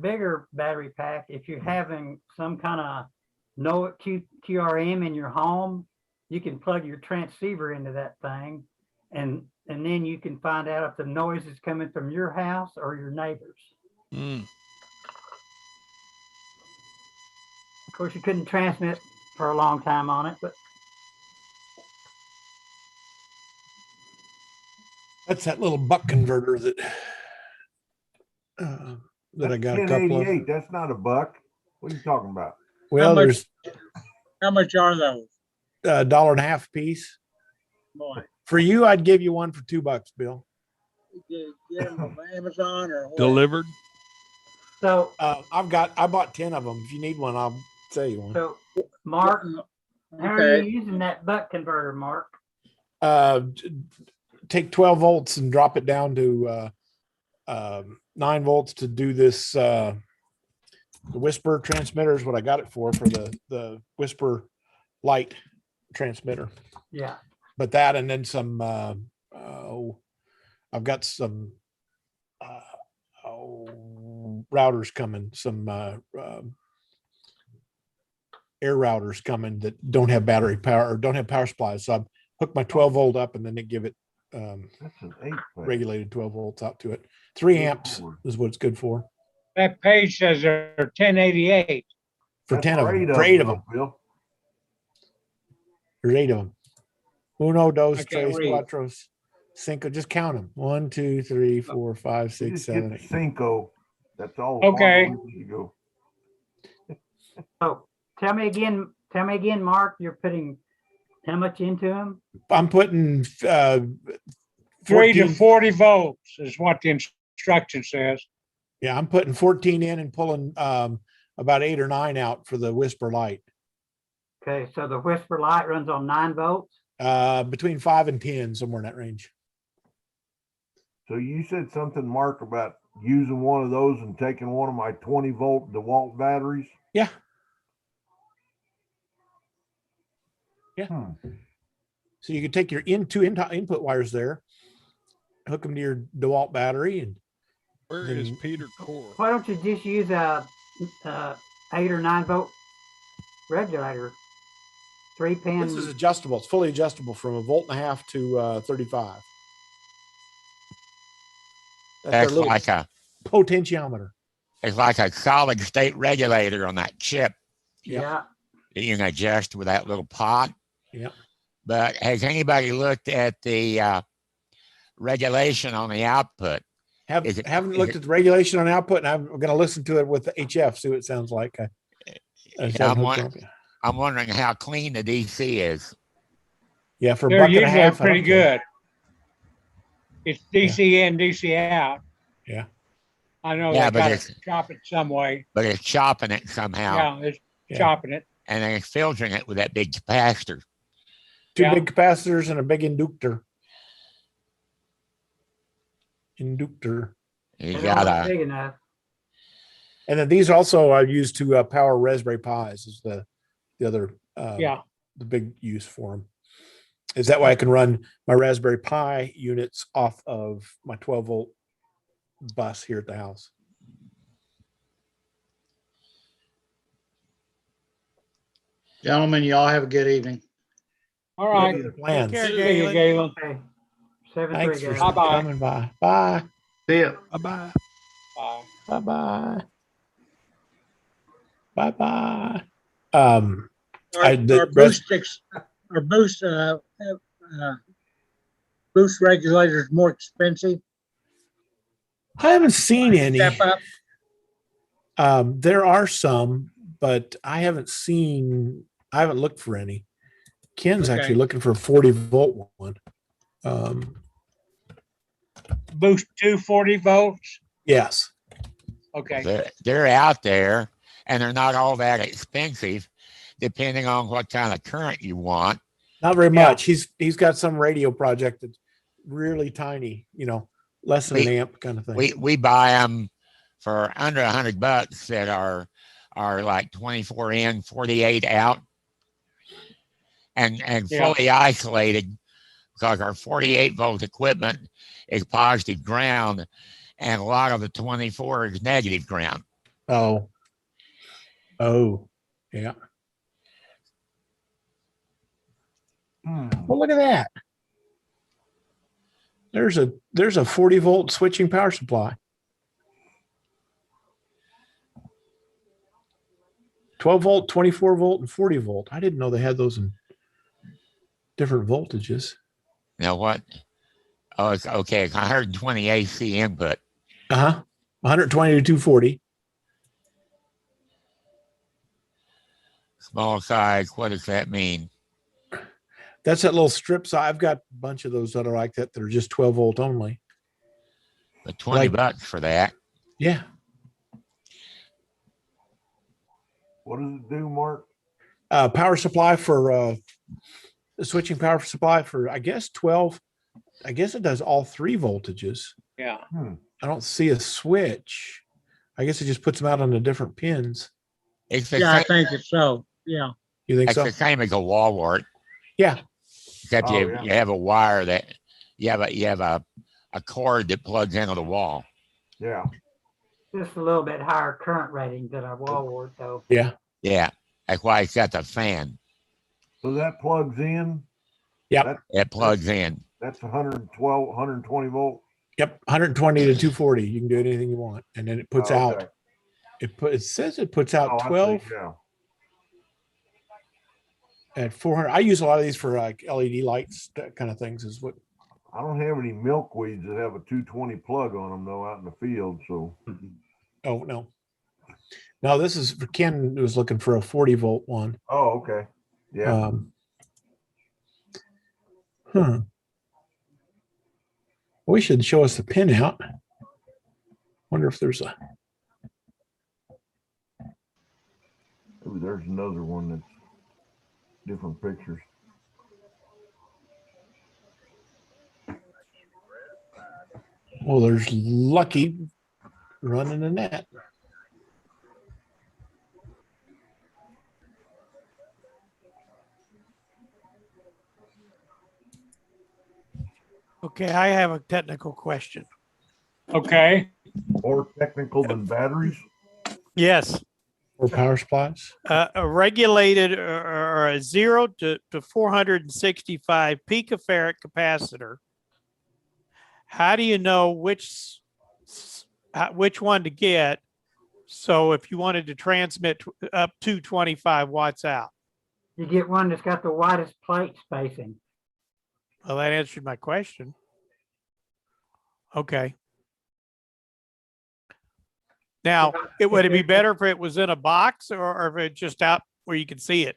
bigger battery pack. If you're having some kind of no QRM in your home, you can plug your transceiver into that thing, and then you can find out if the noise is coming from your house or your neighbors. Mm. Of course, you couldn't transmit for a long time on it, but that's that little buck converter that I got a couple of. That's not a buck. What are you talking about? Well, How much are those? $1.50 a piece. Boy. For you, I'd give you one for $2, Bill. You get them on Amazon or what? Delivered. So I bought 10 of them. If you need one, I'll sell you one. So Mark, how are you using that buck converter, Mark? Take 12 volts and drop it down to 9 volts to do this. The Whisper transmitter is what I got it for the Whisper light transmitter. Yeah. But that, and then some, I've got some routers coming, some air routers coming that don't have battery power or don't have power supplies. So I hook my 12 volt up and then they give it That's an 8 regulated 12 volts out to it. 3 amps is what it's good for. That page says they're 1088. For That's 10 of them, for for 8 of them. Bill. There's 8 of them. Uno, dos, I can't tres, read. cuatro, cinco. Just count them. 1, 2, 3, 4, 5, You 6, just 7, get 8. the Cinco. That's all. Okay. You go. So tell me again, Mark, you're putting how much into them? I'm putting 3 14. to 40 volts is what the instruction says. Yeah, I'm putting 14 in and pulling about 8 or 9 out for the whisper light. Okay, so the whisper light runs on 9 volts. Between 5 and 10, somewhere in that range. So you said something, Mark, about using one of those and taking one of my 20-volt DeWalt batteries. Yeah. Yeah. So you could take your two input wires there, hook them to your DeWalt battery, and Where is Peter Core? Why don't you just use a 8 or 9 volt regulator? 3-pin. This is adjustable. It's fully adjustable from 1.5 volts to 35. That's their little like a potentiometer. It's like a solid state regulator on that chip. Yeah. That you can adjust with that little pot. Yeah. But has anybody looked at the regulation on the output? Haven't looked at the regulation on output, and I'm going to listen to it with the HF, see what it sounds like. I'm wondering how clean the DC is. Yeah, for They're $1.50. usually pretty good. It's DC in, DC out. Yeah. I know Yeah, they got to chop it some way. But it's chopping it somehow. Yeah, it's chopping it. And then it's filtering it with that big capacitor. Two big capacitors and a big inductor. You got big enough. And then these also are used to power Raspberry Pis is the other the big use for them. Is that way I can run my Raspberry Pi units off of my 12-volt bus here at the house. Gentlemen, y'all have a good evening. All right. Plans. Take care, See you, Galen. Okay. 7-3, Thanks for guys. Bye-bye. coming by. Bye. See ya. Bye-bye. Bye. Bye-bye. Bye-bye. Our boost regulators more expensive. I haven't seen any. Step up. There are some, but I haven't looked for any. Ken's actually looking for a 40-volt one. Boost 240 volts. Yes. Okay. They're out there, and they're not all that expensive, depending on what kind of current you want. Not very much. He's got some radio project that's really tiny, less than an amp kind of thing. We buy them for under $100 that are like 24 in, 48 out, and fully isolated, because our 48-volt equipment is positive ground, and a lot of the 24 is negative ground. Oh, yeah. Well, look at that. There's a 40-volt switching power supply. 12-volt, 24-volt, and 40-volt. I didn't know they had those in different voltages. Now what? Oh, it's okay. It's 120 AC input. 120 to 240. Small size. What does that mean? That's that little strip. So I've got a bunch of those that are like that. That are just 12-volt only. But $20 for that. Yeah. What does it do, Mark? Power supply for switching power supply for, I guess, 12. I guess it does all 3 voltages. Yeah. I don't see a switch. I guess it just puts them out on the different pins. I think it's so. Yeah. You think so? It's the same as a wall wart. Yeah. Except you have a wire that you have a cord that plugs into the wall. Yeah. Just a little bit higher current rating than our wall wart, though. Yeah. Yeah. That's why it's got the fan. So that plugs in? Yep. It plugs in. That's 112, 120 volt? Yep. 120 to 240. You can do anything you want. And then it puts out, it says it puts out 12. at 400. I use a lot of these for like LED lights, that kind of things is what. I don't have any milkweeds that have a 220 plug on them though out in the field. So. Oh, no. No, this is for Ken who was looking for a 40 volt one. Oh, okay. Yeah. We should show us the pinout. Wonder if there's a. Ooh, there's another one that's different pictures. Well, there's Lucky running a net. Okay, I have a technical question. Okay. More technical than batteries? Yes. Or power supplies? A regulated or a 0 to 465 picofarad capacitor. How do you know which one to get? So if you wanted to transmit up to 25 watts out. You get one that's got the widest plate spacing. Well, that answered my question. Okay. Now, would it be better if it was in a box or if it just out where you can see it?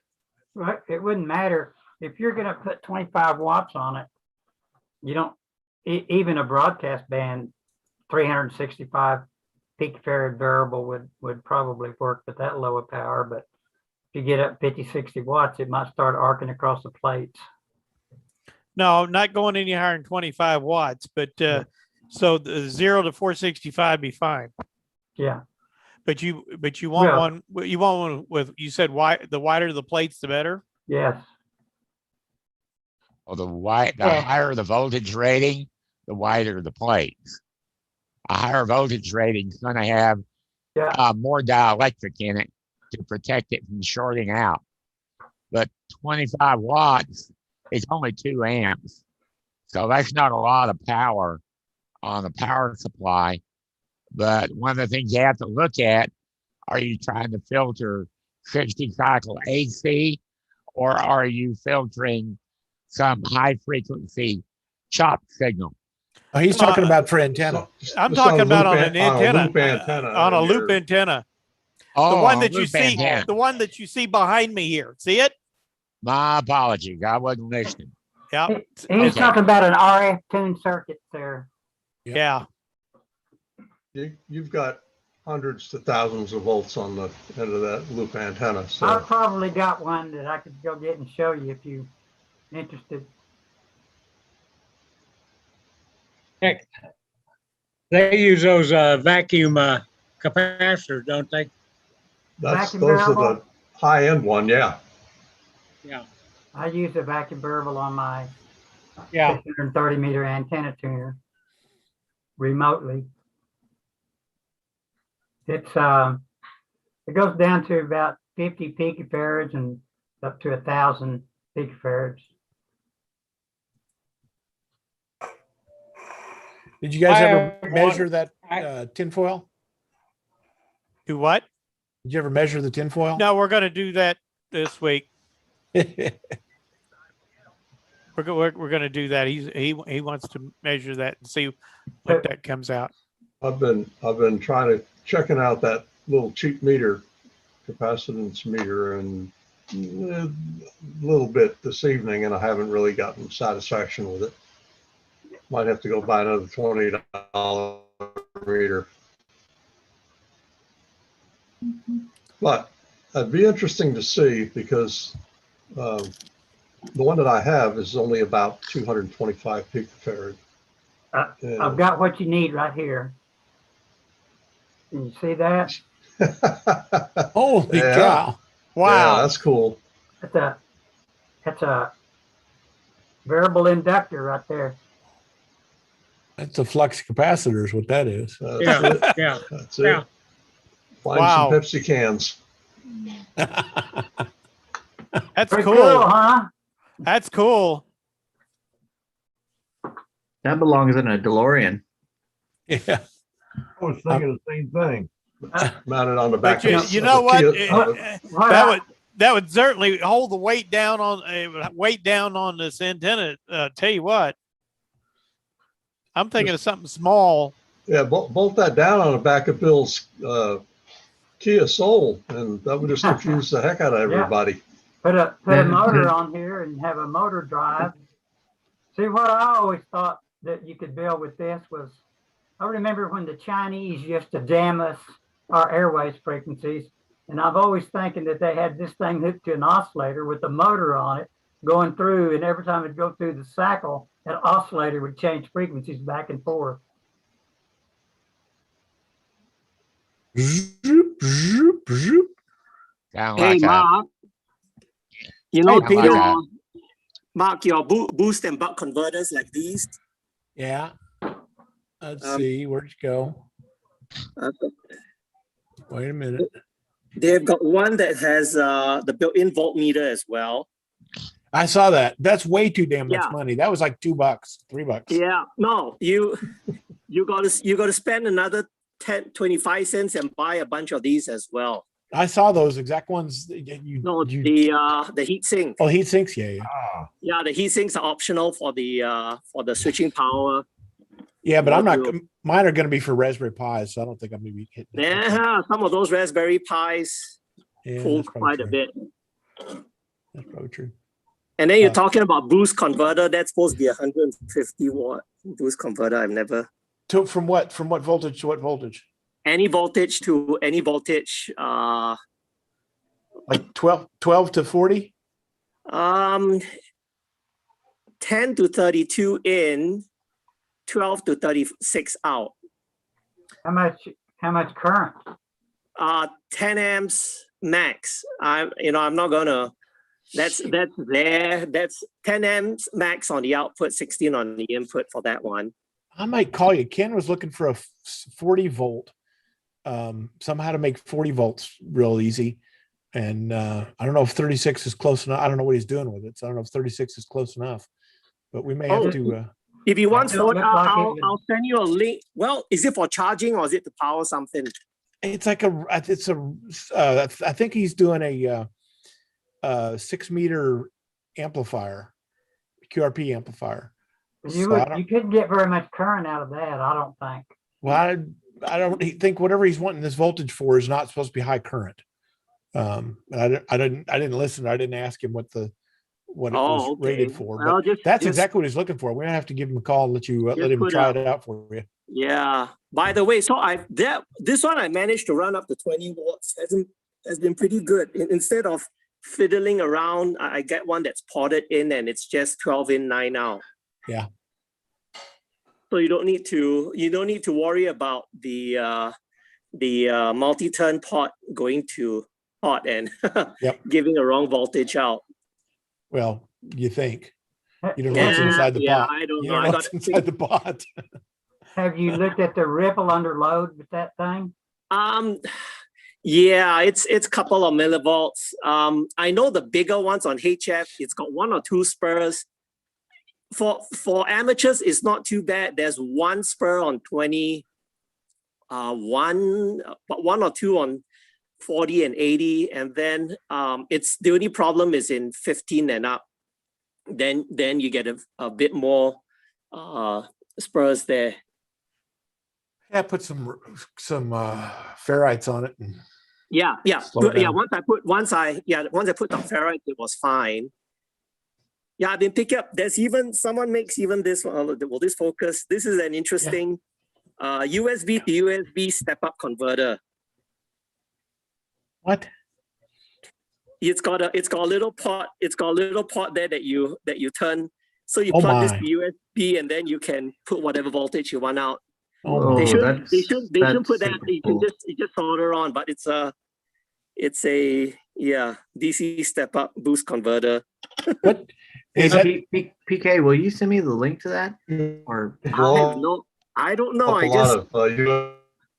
Well, it wouldn't matter. If you're going to put 25 watts on it, you don't, even a broadcast band, 365 picofarad variable would probably work with that lower power. But if you get up 50, 60 watts, it might start arcing across the plates. No, not going any higher than 25 watts, but so the 0 to 465 be fine. Yeah. But you want one with, you said the wider the plates, the better? Yes. Well, the higher the voltage rating, the wider the plates. A higher voltage rating is going to have more dielectric in it to protect it from shorting out. But 25 watts is only 2 amps. So that's not a lot of power on the power supply. But one of the things you have to look at, are you trying to filter 60 cycle AC or are you filtering some high frequency chop signal? Oh, he's talking about for antenna. I'm talking about on an antenna. On a loop antenna. Oh, the one that you see, antenna. the one that you see behind me here. See it? My apologies. I wasn't listening. Yeah. He's talking about an RF tuned circuit there. Yeah. You've got hundreds to thousands of volts on the end of that loop antenna. So I've probably got one that I could go get and show you if you're interested. Heck, they use those vacuum capacitors, don't they? those are the high end one, yeah. Yeah. I use a vacuum variable on my 630 meter antenna tuner remotely. It's it goes down to about 50 picofarads and up to 1,000 picofarads. Did you guys ever measure that tinfoil? Do what? Did you ever measure the tinfoil? No, we're going to do that this week. We're going to do that. He wants to measure that and see what that comes out. I've been checking out that little cheap meter, capacitance meter, and a little bit this evening, and I haven't really gotten satisfaction with it. Might have to go buy another $20 meter. But it'd be interesting to see because the one that I have is only about 225 picofarad. I've got what you need right here. Can you see that? Holy cow. Wow. Yeah, that's cool. That's a variable inductor right there. That's a flux capacitor is what that is. Yeah. That's it. Find some Pepsi cans. That's Pretty cool, huh? That's cool. That belongs in a DeLorean. Yeah. I was thinking the same thing. Mounted on the back. But you know what? that would certainly hold the weight down on this antenna. Tell you what, I'm thinking of something small. Yeah, bolt that down on the back of Bill's Kia Soul, and that would just confuse the heck out of everybody. Put a motor on here and have a motor drive. See, what I always thought that you could build with this was, I remember when the Chinese used to jam us our airways frequencies, and I've always thinking that they had this thing hooked to an oscillator with a motor on it going through, and every time it'd go through the cycle, an oscillator would change frequencies back and forth. Hey, Mark. Peter, Mark, your boost and buck converters like these. Yeah. Let's see. Where'd you go? Wait a minute. They've got one that has the built-in voltmeter as well. I saw that. That's way too damn much money. That was like $2, $3. Yeah. No, you got to spend another 25 cents and buy a bunch of these as well. I saw those exact ones. The heat sink. Oh, heat sinks, yeah. Yeah, the heat sinks are optional for the switching power. Yeah, but I'm not. Mine are going to be for Raspberry Pis, so I don't think I'm going to be hitting. Yeah, some of those Raspberry Pis pull quite a bit. That's probably true. And then you're talking about boost converter. That's supposed to be 150 watt boost converter. I've never. From what voltage to what voltage? Any voltage to any voltage. Like 12 to 40? 10 to 32 in, 12 to 36 out. How much current? 10 amps max. I'm not gonna. That's 10 amps max on the output, 16 on the input for that one. I might call you. Ken was looking for a 40 volt. Somehow to make 40 volts real easy. And I don't know if 36 is close enough. I don't know what he's doing with it. So I don't know if 36 is close enough, but we may have to. If you want, I'll send you a link. Well, is it for charging or is it to power something? It's like I think he's doing a 6-meter amplifier, QRP amplifier. You couldn't get very much current out of that, I don't think. Well, I don't think whatever he's wanting this voltage for is not supposed to be high current. I didn't listen. I didn't ask him what it was rated for. Well, that's exactly what he's looking for. We're gonna have to give him a call and let him try it out for you. Yeah. By the way, so this one I managed to run up to 20 watts. Has been pretty good. Instead of fiddling around, I get one that's ported in and it's just 12 in 9 out. Yeah. So you don't need to worry about the multi-turn port going to hot and giving a wrong voltage out. Well, you think. You don't know what's inside the pot. I don't know. You don't know what's inside the pot. Have you looked at the ripple under load with that thing? Yeah, it's a couple of millivolts. I know the bigger ones on HF, it's got 1 or 2 spurs. For amateurs, it's not too bad. There's 1 spur on 20, 1 or 2 on 40 and 80, and then it's the only problem is in 15 and up. Then you get a bit more spurs there. Yeah, put some ferrites on it. And yeah. Once I put the ferrite, it was fine. Yeah, I've been picking up. There's even someone makes even this one. Will this focus? This is an interesting USB to USB step-up converter. What? It's got a little port. It's got a little port there that you turn. So you plug this to USB and then you can put whatever voltage you want out. They should put that. You just solder on, but it's a DC step up boost converter. What is that? PK, will you send me the link to that? Or I don't know. A lot of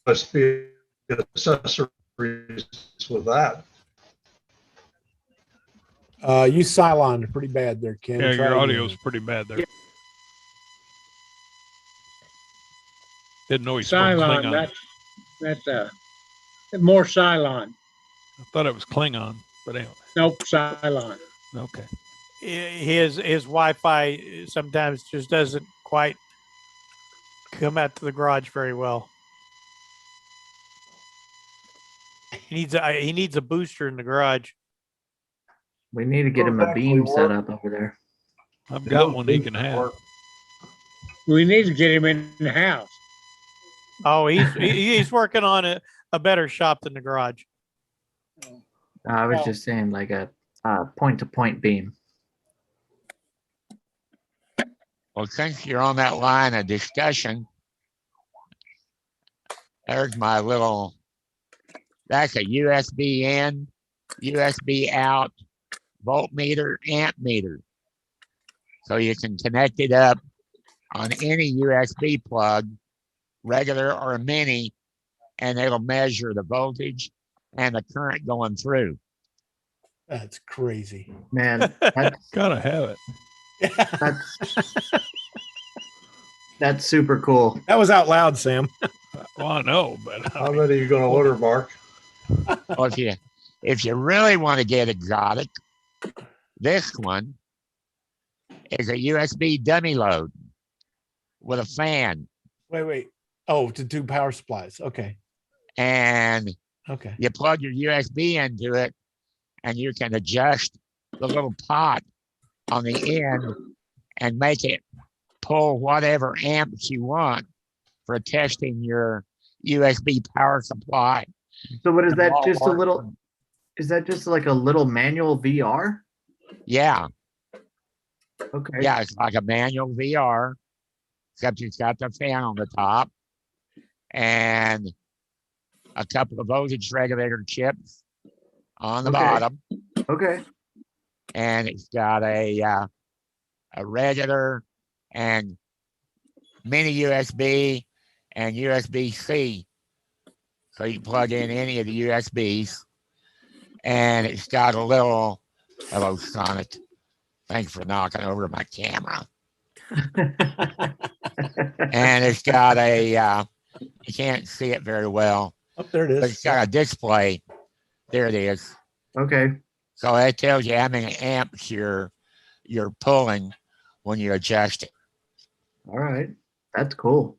USB accessories with that. Use Cylon. Pretty bad there, Ken. Yeah, your audio's pretty bad there. Yeah. Didn't know he spoke Klingon. That's more Cylon. I thought it was Klingon. But anyway, Nope, Cylon. okay. His Wi-Fi sometimes just doesn't quite come out to the garage very well. He needs a booster in the garage. We need to get him a beam set up over there. I've got one he can have. We need to get him in the house. Oh, he's working on a better shop than the garage. I was just saying like a point-to-point beam. Well, since you're on that line of discussion, there's my little, that's a USB in, USB out, voltmeter, amp meter. So you can connect it up on any USB plug, regular or mini, and it'll measure the voltage and the current going through. That's crazy. Man, Gotta have it. that's super cool. That was out loud, Sam. Well, I know, but How many are you going to order, Mark? Well, if you really want to get exotic, this one is a USB dummy load with a fan. Wait. Oh, to do power supplies. Okay. And Okay. you plug your USB into it, and you can adjust the little pot on the end and make it pull whatever amps you want for testing your USB power supply. So what is that? Just a little? Is that just like a little manual VR? Yeah. Okay. Yeah, it's like a manual VR, except it's got the fan on the top and a couple of voltage regulator chips on the bottom. Okay. And it's got a regular and mini USB and USB-C. So you plug in any of the USBs. And it's got a little, hello, Sonic. Thanks for knocking over my camera. And it's got you can't see it very well. Oh, there it is. But it's got a display. There it is. Okay. So it tells you how many amps you're pulling when you adjust it. All right. That's cool.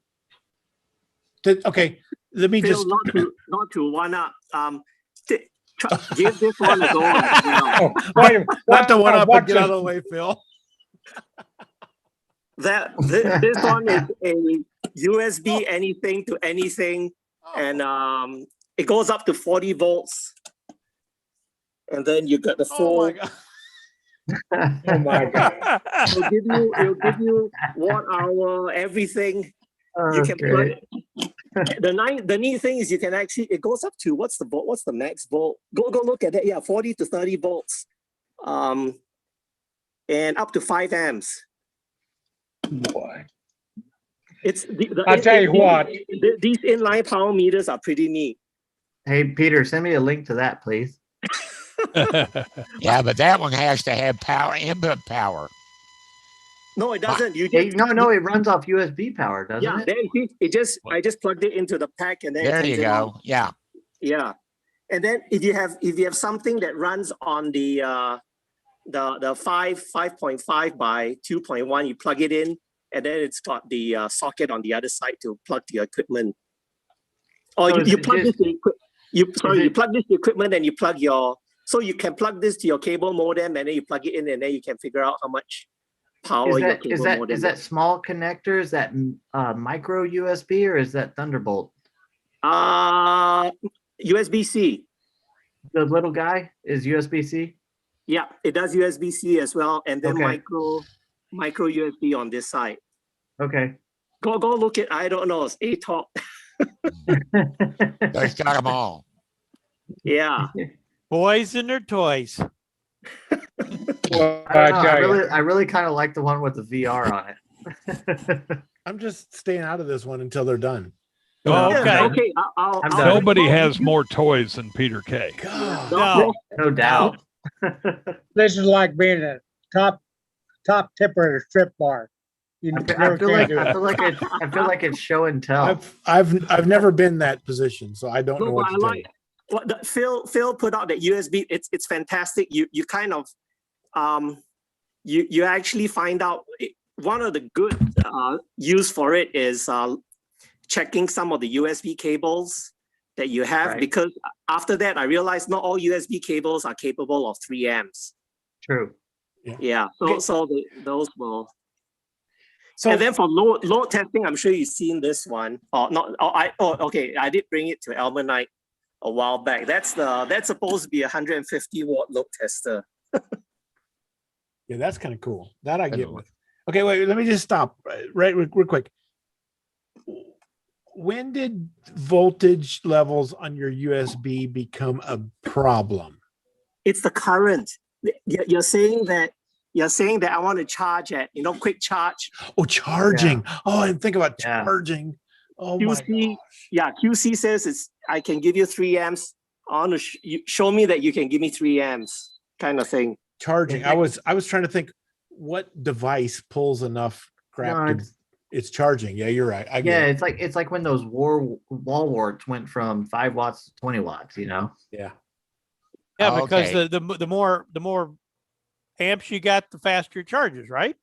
Okay. Let me Phil, just not to one up. Give this one a go. not the one up, but get out of the way, Phil. This one is a USB anything to anything, and it goes up to 40 volts, and then you got the full. Oh my God. It'll give you 1 hour, everything. You can plug it. The neat thing is you can actually, it goes up to what's the max volt? Go look at it. Yeah, 40 to 30 volts, and up to 5 amps. Boy. I'll tell you what. These inline power meters are pretty neat. Hey, Peter, send me a link to that, please. Yeah, but that one has to have input power. No, it doesn't. No, it runs off USB power, doesn't it? I just plugged it into the pack, and then there you go. Yeah. Yeah, and then if you have something that runs on the 5.5 by 2.1, you plug it in, and then it's got the socket on the other side to plug the equipment. Or So you plug this to equipment, and you plug so you can plug this to your cable modem, and then you plug it in, and then you can figure out how much power your cable modem is that small connector? Is that micro USB or is that Thunderbolt? USB-C. The little guy is USB-C? Yeah, it does USB-C as well, and then micro USB on this side. Okay. Go look at, I don't know, it's A-Top. It's got them all. Yeah. Boys and their toys. I really kind of like the one with the VR on it. I'm just staying out of this one until they're done. Oh, okay. Okay. Nobody has more toys than Peter K. No. No doubt. This is like being a top tipper at a strip bar. I feel like it's show and tell. I've never been that position, so I don't know what to tell you. Phil put out that USB. It's fantastic. You kind of you actually find out one of the good use for it is checking some of the USB cables that you have, Right. because after that I realized not all USB cables are capable of 3 amps. True. Yeah. Okay. So those will. So And then for load testing, I'm sure you've seen this one. Okay. I did bring it to Elmer Night a while back. That's supposed to be a 150-watt load tester. yeah, that's kind of cool. That I get with. Okay, wait, let me just stop real quick. When did voltage levels on your USB become a problem? It's the current. You're saying that I want to charge at, quick charge. Oh, charging. Yeah. Oh, I didn't think about Yeah. charging. Oh my QC, gosh. yeah, QC says I can give you 3 amps. I want to show me that you can give me 3 amps, kind of thing. Charging. I was trying to think what device pulls enough crap No, to it's charging. Yeah, you're right. I get Yeah, it. it's like when those wall warts went from 5 watts to 20 watts, Yeah. Yeah, because Okay. the more amps you got, the faster it charges, right?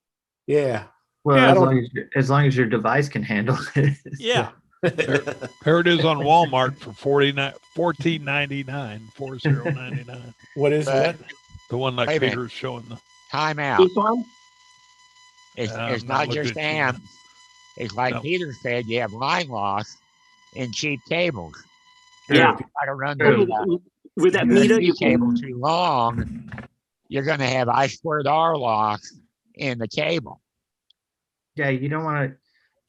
Yeah. Well, Yeah, as long as your device can handle it. Yeah. Here it is on Walmart for $14.99, $40.99. What is But- what? The one like Wait a minute. Peter's showing the. Time out. This one? It's I'm not looking just at you now. amps. It's like No. Peter said, you have line loss in cheap cables. Yeah. If you try to run True. the With that meter, USB you cable can. too long, you're going to have I2R loss in the cable. Yeah, you don't want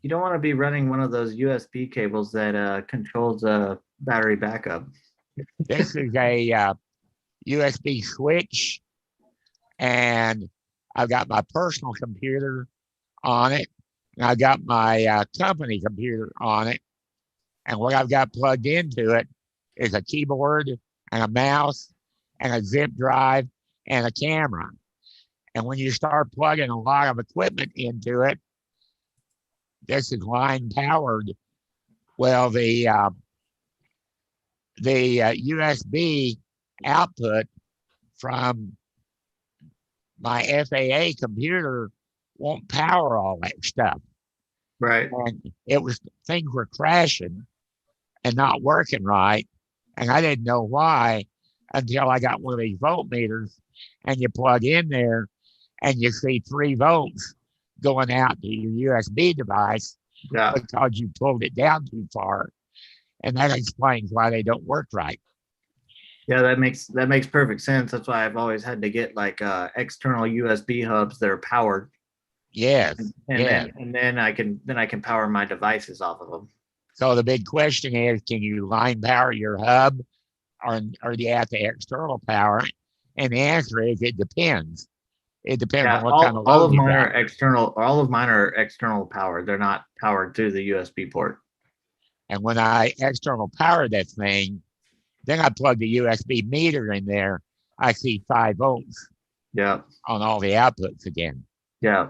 to be running one of those USB cables that controls battery backup. This is a USB switch, and I've got my personal computer on it, and I've got my company computer on it. And what I've got plugged into it is a keyboard and a mouse and a zip drive and a camera. And when you start plugging a lot of equipment into it, this is line powered. Well, the USB output from my FAA computer won't power all that stuff. Right. And things were crashing and not working right. And I didn't know why until I got one of these voltmeters, and you plug in there and you see 3 volts going out to your USB device Yeah. because you pulled it down too far. And that explains why they don't work right. Yeah, that makes perfect sense. That's why I've always had to get like external USB hubs that are powered. Yes. And Yeah. then I can power my devices off of them. So the big question is, can you line power your hub, or do you have to external power it? And the answer is it depends. It depends Yeah, on what kind of all load of you mine got. are external. All of mine are external powered. They're not powered through the USB port. And when I external power that thing, then I plug the USB meter in there. I see 5 volts Yeah. on all the outputs again. Yeah.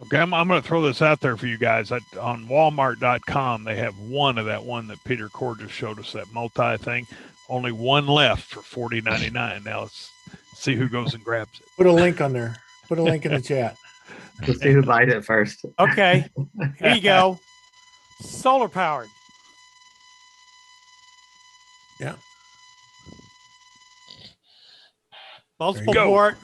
Okay, I'm going to throw this out there for you guys. On Walmart.com, they have one of that one that Peter Cord just showed us, that multi thing. Only one left for $40.99. Now let's see who goes and grabs it. Put a link on there. Put a link in the chat. Let's see who buys it first. Okay. Here you go. Solar powered. Yeah. Multiple There you port.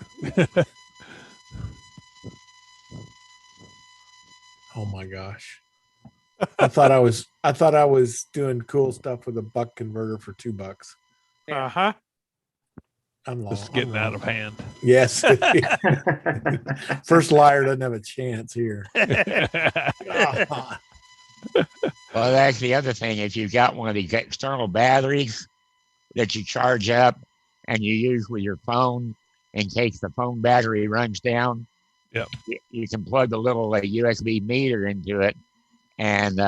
Oh my gosh. I thought I was doing cool stuff with a buck converter for $2. Uh-huh. I'm This is getting out of hand. Yes. First liar doesn't have a chance here. Well, that's the other thing. If you've got one of these external batteries that you charge up and you use with your phone in case the phone battery runs down, yep, you can plug the little USB meter into it and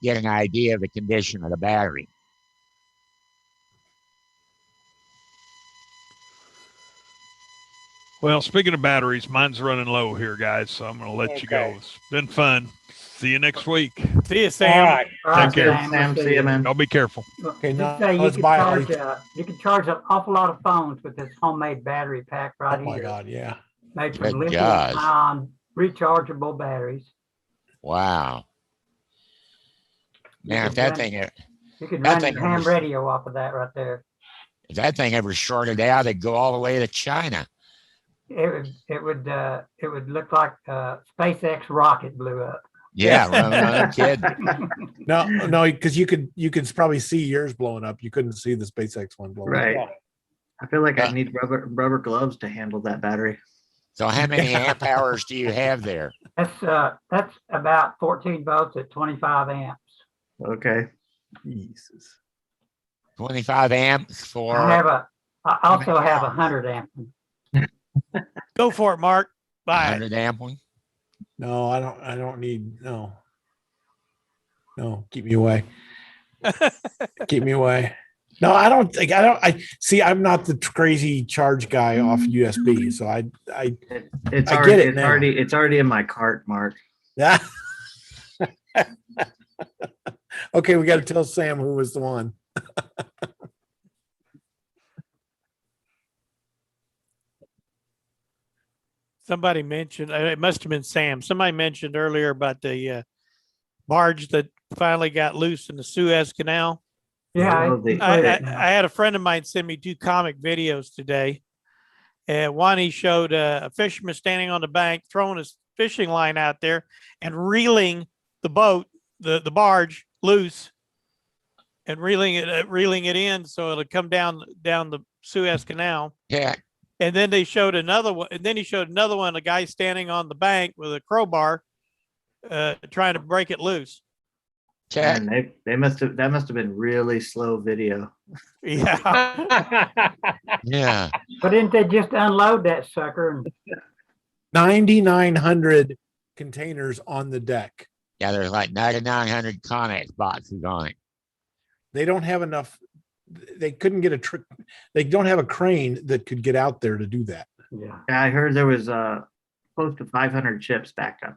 get an idea of the condition of the battery. Well, speaking of batteries, mine's running low here, guys. So I'm going to let you go. Okay. It's been fun. See you next week. See you, All Sam. right. Take care. Sam, see you, man. Y'all be careful. Okay, Just now say you let's can buy. charge an awful lot of phones with this homemade battery pack right Oh my here. God, yeah. Made Good from lithium gosh. ion rechargeable batteries. Wow. Man, if that thing, You could that run thing your ham ever- radio off of that right there. if that thing ever shorted out, it'd go all the way to China. It would look like a SpaceX rocket blew up. Yeah, no kidding. No, because you could probably see yours blowing up. You couldn't see the SpaceX one blowing up. Right. I feel like I need rubber gloves to handle that battery. So how many amp hours do you have there? That's about 14 volts at 25 amps. Okay. Jesus. 25 amps for. I also have 100 amp. Go for it, Mark. Bye. 100 amp one. No, I don't need no. Keep me away. Keep me away. No, I see. I'm not the crazy charge guy off USB, so It's already in my cart, Mark. Yeah. Okay, we got to tell Sam who was the one. Somebody mentioned, it must have been Sam. Somebody mentioned earlier about the barge that finally got loose in the Suez Canal. Yeah, I had a friend of mine send me 2 comic videos today. One, he showed a fisherman standing on the bank, throwing his fishing line out there and reeling the boat, the barge loose, and reeling it in so it'll come down the Suez Canal. Yeah. And then they showed another one. And then he showed another one, a guy standing on the bank with a crowbar, trying to break it loose. And that must have been really slow video. Yeah. Yeah. But didn't they just unload that sucker? 9,900 containers on the deck. Yeah, there's like 9,900 Connex boxes on it. They don't have enough. They couldn't get they don't have a crane that could get out there to do that. Yeah. I heard there was close to 500 ships backed up.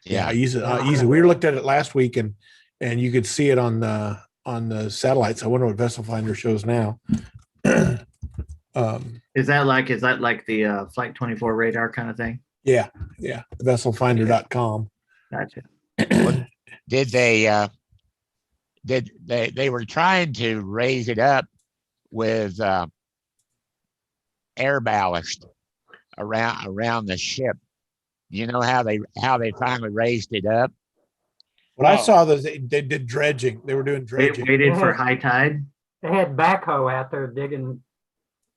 Yeah, easy. We looked at it last week, and you could see it on the satellites. I wonder what Vessel Finder shows now. Is that like the Flight 24 radar kind of thing? Yeah, vesselfinder.com. Gotcha. Did they were trying to raise it up with air ballast around the ship. You know how they finally raised it up? What I saw was they did dredging. They were doing dredging. They waited for high tide. They had backhoe out there digging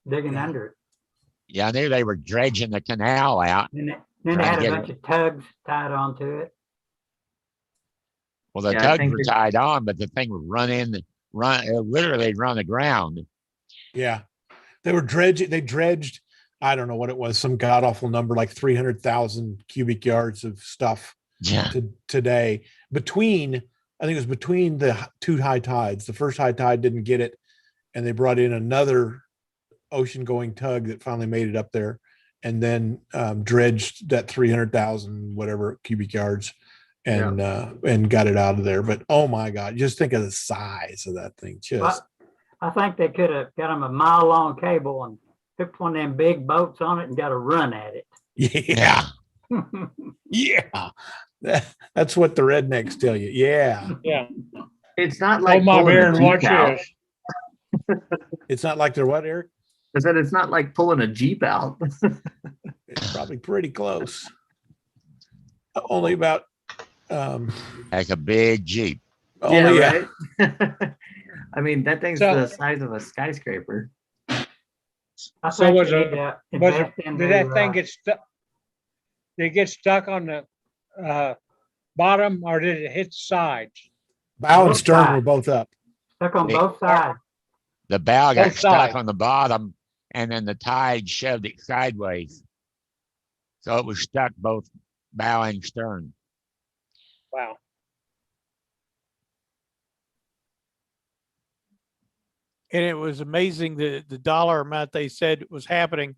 under it. Yeah, I knew they were dredging the canal out. And then they had a bunch of tugs tied onto it. Well, the tugs were tied on, but the thing would literally run aground. Yeah, they were dredging. They dredged. I don't know what it was, some god awful number, like 300,000 cubic yards of stuff. Yeah. Today, I think it was between the 2 high tides. The first high tide didn't get it, and they brought in another ocean-going tug that finally made it up there, and then dredged that 300,000 whatever cubic yards, and got it out of there. But oh my God, just think of the size of that thing. I think they could have got them a mile-long cable and hooked one of them big boats on it and got a run at it. Yeah. Yeah. That's what the rednecks tell you. Yeah. Yeah. It's not like my pulling bear a and watch Jeep out. this. It's not like they're what, Eric? I said it's not like pulling a Jeep out. It's probably pretty close. Only about like a big Jeep. Right. I mean, that thing's the size of a skyscraper. So did that thing get stuck? Did it get stuck on the bottom, or did it hit the sides? Bow and stern were both up. Stuck on both sides. The bow got Both stuck sides. on the bottom, and then the tide shoved it sideways. So it was stuck both bow and stern. Wow. And it was amazing the dollar amount they said was happening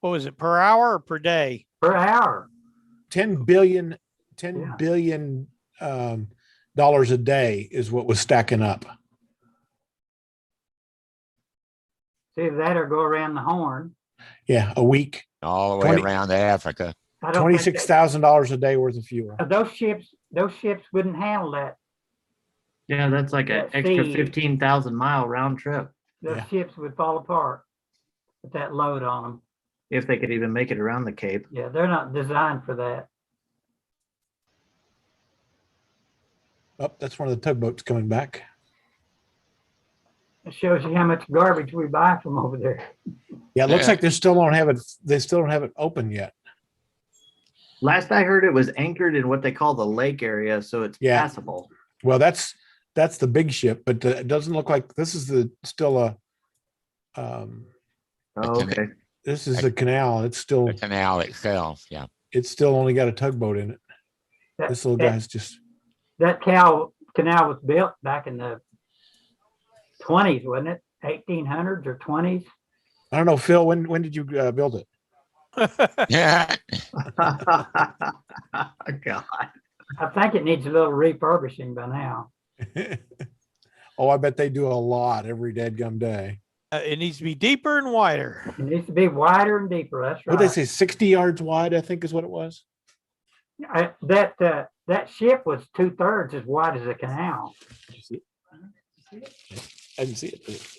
What was it, per hour or per day? per hour. 10 billion dollars a day is what was stacking up. See that or go around the horn. Yeah, a week. All the way 20 around to Africa. I don't think $26,000 a day worth of fuel. those ships wouldn't handle that. Yeah, that's like an That extra speed. 15,000-mile round trip Those Yeah. ships would fall apart with that load on them. if they could even make it around the Cape. Yeah, they're not designed for that. Oh, that's one of the tugboats coming back. It shows you how much garbage we buy from over there. Yeah, it looks Yeah. like they still don't have it open yet. Last I heard, it was anchored in what they call the lake area, so it's Yeah. passable. Well, that's the big ship, but it doesn't look like this is still a Oh, okay. this is the canal. It's still The canal itself. Yeah. it's still only got a tugboat in it. That, This little that, guy's just that canal was built back in the 20s, wasn't it? 1800s or 20s? I don't know, Phil, when did you build it? Yeah. God. I think it needs a little refurbishing by now. Oh, I bet they do a lot every dadgum day. It needs to be deeper and wider. It needs to be wider and deeper. That's right. What they say, 60 yards wide, I think is what it was. That ship was 2/3 as wide as the canal. Did you see it? I didn't see it.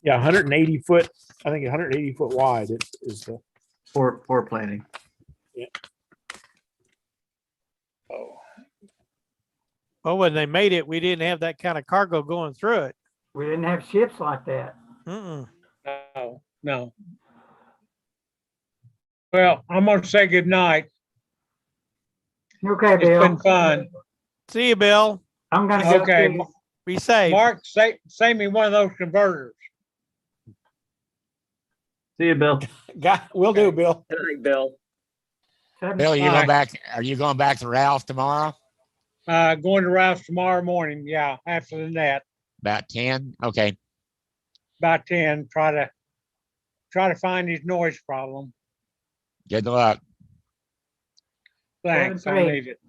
Yeah, 180 foot. I think 180 foot wide is the. Poor planning. Yeah. Oh. Well, when they made it, we didn't have that kind of cargo going through it. We didn't have ships like that. Mm-mm. No. Well, I'm gonna say good night. Okay, It's Bill. been fun. See you, Bill. I'm gonna go. Okay, see- Be safe. Mark, save me one of those converters. See you, Bill. Will do, Bill. Good night, Bill. Bill, you Bye. go back? Are you going back to Ralph tomorrow? Going to Ralph's tomorrow morning. Yeah, after the net, About 10? Okay. about 10. Try to find his noise problem. Good luck. Thanks. I 7-3. need it.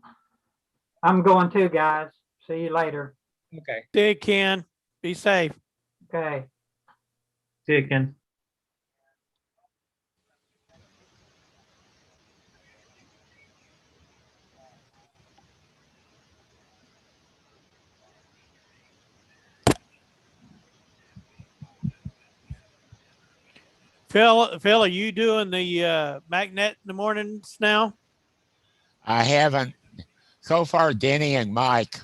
I'm going too, guys. See you later. Okay. See you, Ken. Be safe. Okay. See you, Ken. Phil, are you doing the magnet in the mornings now? I haven't. So far, Denny and Mike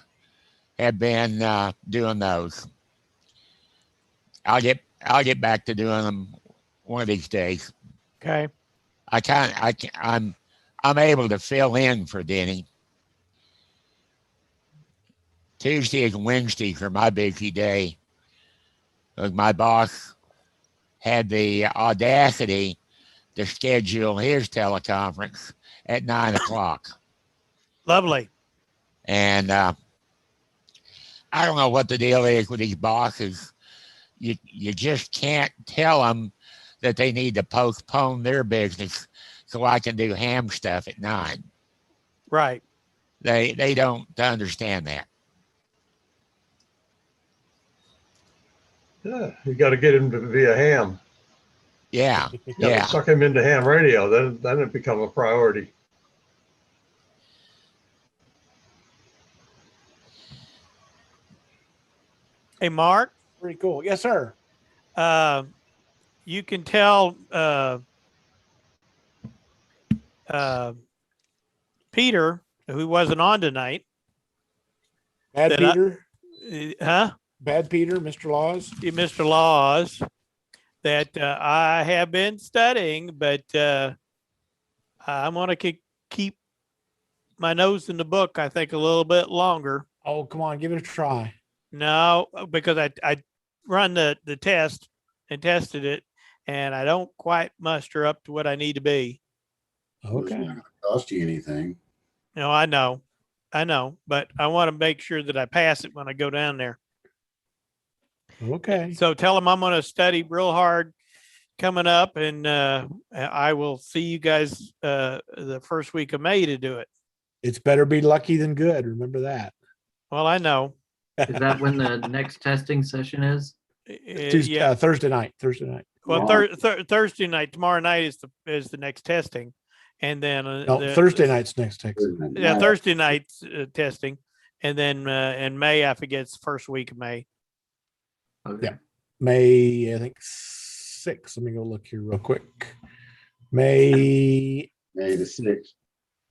have been doing those. I'll get back to doing them one of these days. Okay. I'm able to fill in for Denny. Tuesdays and Wednesdays are my busy day. My boss had the audacity to schedule his teleconference at 9 o'clock. Lovely. And I don't know what the deal is with these bosses. You just can't tell them that they need to postpone their business so I can do ham stuff at 9. Right. They don't understand that. Yeah, you got to get him to be a ham. Yeah. You gotta Yeah. suck him into ham radio. Then it become a priority. Hey, Mark. Pretty cool. Yes, sir. You can tell Peter, who wasn't on tonight. Bad That Peter. Huh? Bad Peter, Mr. Laws. Mr. Laws, that I have been studying, but I'm going to keep my nose in the book, I think, a little bit longer. Oh, come on, give it a try. No, because I run the test and tested it, and I don't quite muster up to what I need to be. Okay. It's not going to cost you anything. No, I know, but I want to make sure that I pass it when I go down there. Okay. So tell them I'm going to study real hard coming up, and I will see you guys the first week of May to do it. It's better be lucky than good. Remember that. Well, I know. Is that when the next testing session is? Yeah. Thursday night. Thursday night. Well, Thursday night. Tomorrow night is the next testing, and then Thursday night's next text. Yeah, Thursday night's testing, and then in May, I forget, it's the first week of May. Okay. Yeah. May, I think 6th. Let me go look here real quick. May the 6th.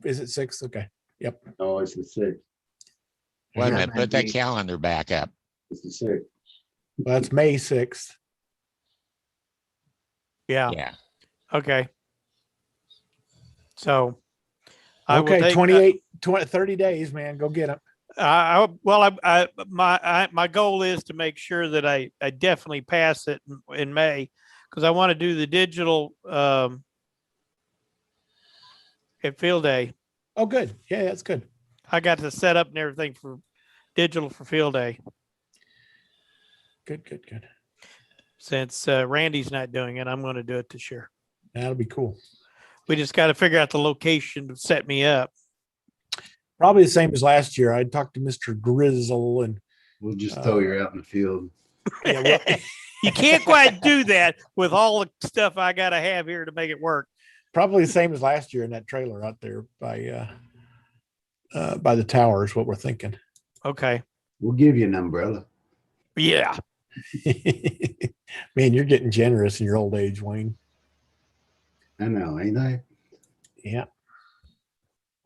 Is it 6th? Okay. Yep. No, it's the 6th. Wait a minute, put that calendar back up. It's the 6th. Well, that's May 6th. Yeah. Yeah. Okay. So I will Okay, take, 30 days, man. Go get them. My goal is to make sure that I definitely pass it in May, because I want to do the digital at field day. Oh, good. Yeah, that's good. I got the setup and everything for digital for field day. Good. Since Randy's not doing it, I'm going to do it this year. That'll be cool. We just got to figure out the location to set me up. Probably the same as last year. I talked to Mr. Grizzle, and we'll just throw you out in the field. Yeah, well, you can't quite do that with all the stuff I got to have here to make it work. Probably the same as last year in that trailer out there by the tower is what we're thinking. Okay. We'll give you an umbrella. Yeah. Man, you're getting generous in your old age, Wayne. I know, ain't I? Yeah.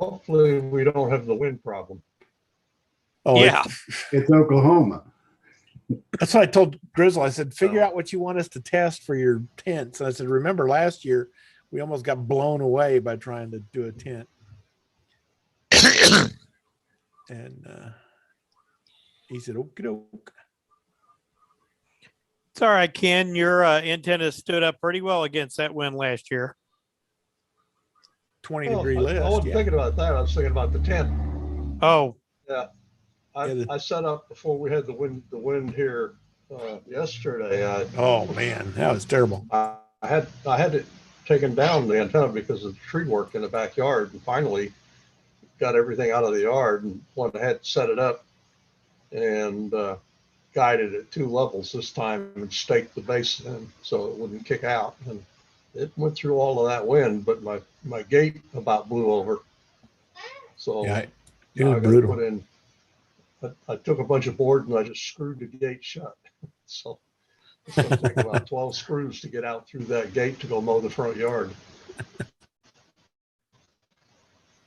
Hopefully we don't have the wind problem. Oh, yeah. It's Oklahoma. That's what I told Grizzle. I said, figure out what you want us to test for your tents. And I said, remember last year we almost got blown away by trying to do a tent. And he said, okie doke. It's all right, Ken. Your antenna stood up pretty well against that wind last year. 20-degree list. I wasn't thinking about that. I was thinking about the tent. Oh. Yeah. I set up before we had the wind here yesterday. Oh man, that was terrible. I had it taken down, the antenna, because of the tree work in the backyard, and finally got everything out of the yard and went ahead, set it up, and guided at 2 levels this time and staked the base in so it wouldn't kick out. And it went through all of that wind, but my gate about blew over. So yeah, it was brutal. Put in, I took a bunch of board and I just screwed the gate shut. So it's going to take about 12 screws to get out through that gate to go mow the front yard.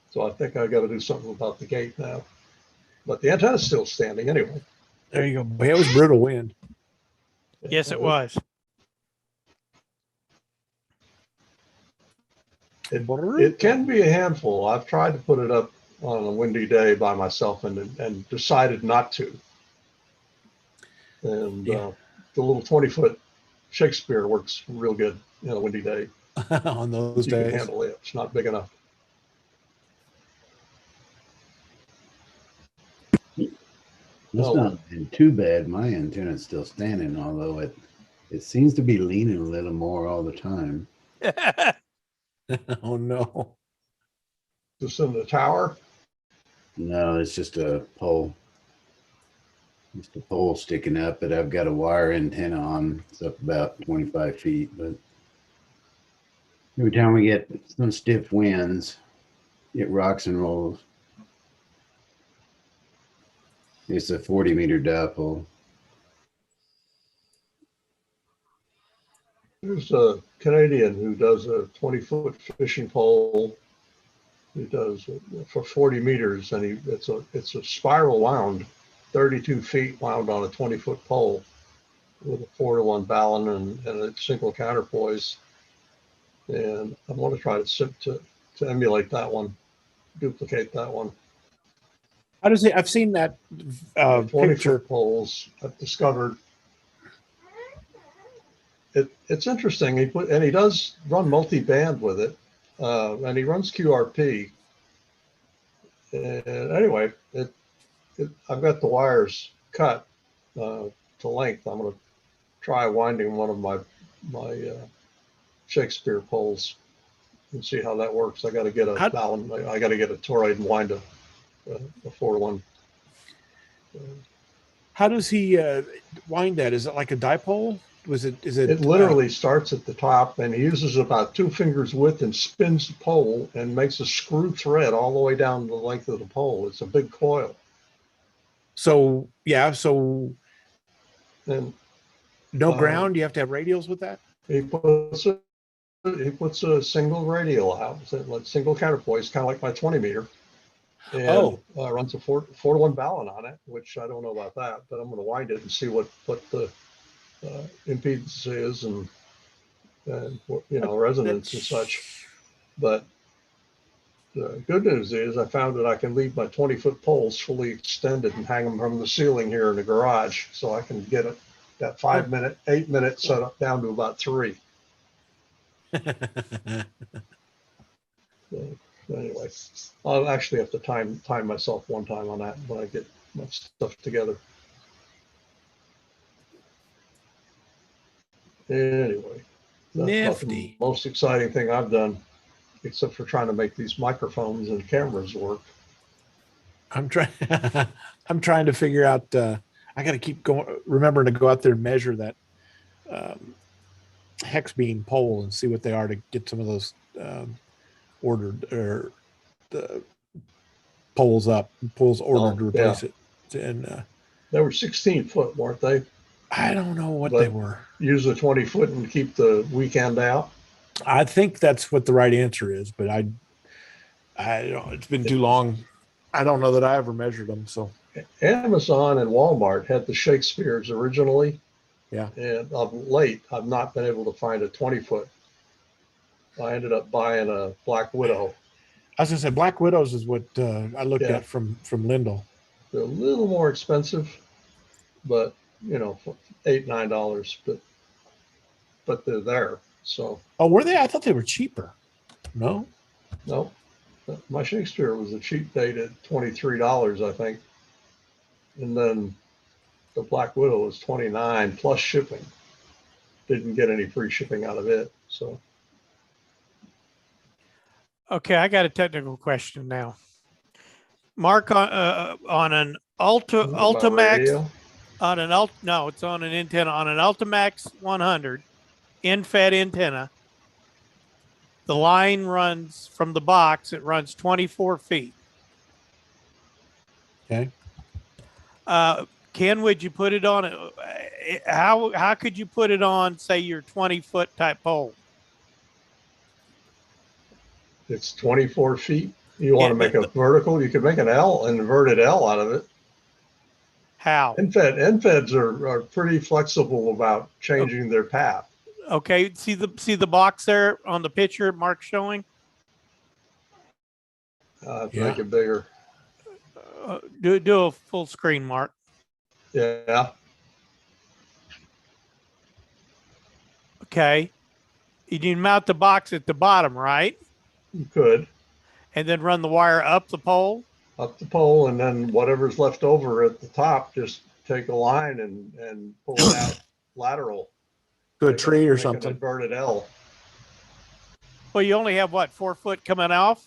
So I think I got to do something about the gate now. But the antenna's still standing anyway. There you go. It was brutal wind. Yes, it was. It can be a handful. I've tried to put it up on a windy day by myself and decided not to. And the little 20-foot Shakespeare works real good in a windy day. On those you days. can handle it. It's not big enough. It's not been too bad. My antenna's still standing, although it seems to be leaning a little more all the time. Oh no. Just in the tower? No, it's just a pole. Just a pole sticking up, but I've got a wire antenna on. It's up about 25 feet, but every time we get some stiff winds, it rocks and rolls. It's a 40-meter dipole. There's a Canadian who does a 20-foot fishing pole. He does for 40 meters, and it's a spiral wound, 32 feet wound on a 20-foot pole with a 4-to-1 balun and a single counterpoise. And I want to try to emulate that one, duplicate that one. How does it? I've seen that 20-foot poles. I've discovered it's interesting. He does run multi-band with it, and he runs QRP. And anyway, I've got the wires cut to length. I'm going to try winding one of my Shakespeare poles and see how that works. I got to get a balance. I got to get a toroid and wind a 4-1. How does he wind that? Is it like a dipole? Is it? It literally starts at the top, and he uses about 2 fingers width and spins the pole and makes a screw thread all the way down the length of the pole. It's a big coil. So yeah, so and no ground. You have to have radials with that. He puts a single radial out, like single counterpoise, kind of like my 20 meter. And runs a 4-to-1 balun on it, which I don't know about that, but I'm going to wind it and see what the impedance is and resonance and such. But the good news is I found that I can leave my 20-foot poles fully extended and hang them from the ceiling here in the garage, so I can get that 5-minute, 8-minute setup down to about 3. So, anyway, I'll actually have to time myself one time on that when I get my stuff together. Anyway, that's not the most exciting thing I've done, except for trying to make these microphones and cameras work. I'm trying. I'm trying to figure out. I got to keep going. Remembering to go out there and measure that hex beam pole and see what they are to get some of those ordered or the poles ordered to replace it. And they were 16 foot, weren't they? I don't know what they were. Use the 20 foot and keep the weekend out. I think that's what the right answer is, but I don't. It's been too long. I don't know that I ever measured them. So Amazon and Walmart had the Shakespeare's originally. Yeah. And of late, I've not been able to find a 20 foot. I ended up buying a Black Widow. I was gonna say Black Widows is what I looked at from Lindell. They're a little more expensive, but $8-9, but they're there. So. Oh, were they? I thought they were cheaper. No. My Shakespeare was a cheap date at $23, I think, and then the Black Widow was $29 plus shipping. Didn't get any free shipping out of it. So. Okay, I got a technical question now. Mark, on an Ultimax, it's on an antenna on an Ultimax 100 in-fed antenna. The line runs from the box. It runs 24 feet. Okay. Ken, would you put it on? How could you put it on, say, your 20-foot type pole? It's 24 feet. You want to make a vertical? You could make an L, an inverted L out of it. How? End-feds are pretty flexible about changing their path. Okay, see the box there on the picture Mark's showing? Make it bigger. Do a full screen, Mark. Yeah. Okay. You can mount the box at the bottom, right? You could. And then run the wire up the pole? Up the pole, and then whatever's left over at the top, just take a line and pull it out lateral. To a tree or something. An inverted L. Well, you only have, what, 4 foot coming off?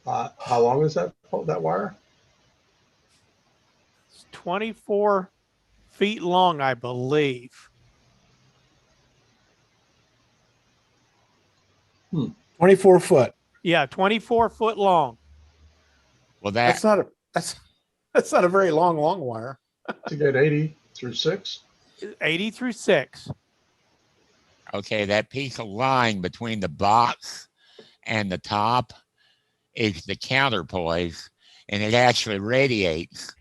How long is that wire? It's 24 feet long, I believe. 24 foot. Yeah, 24 foot long. Well, that's not a very long wire. To get 80 through 6. 80 through 6. Okay, that piece of line between the box and the top is the counterpoise, and it actually radiates.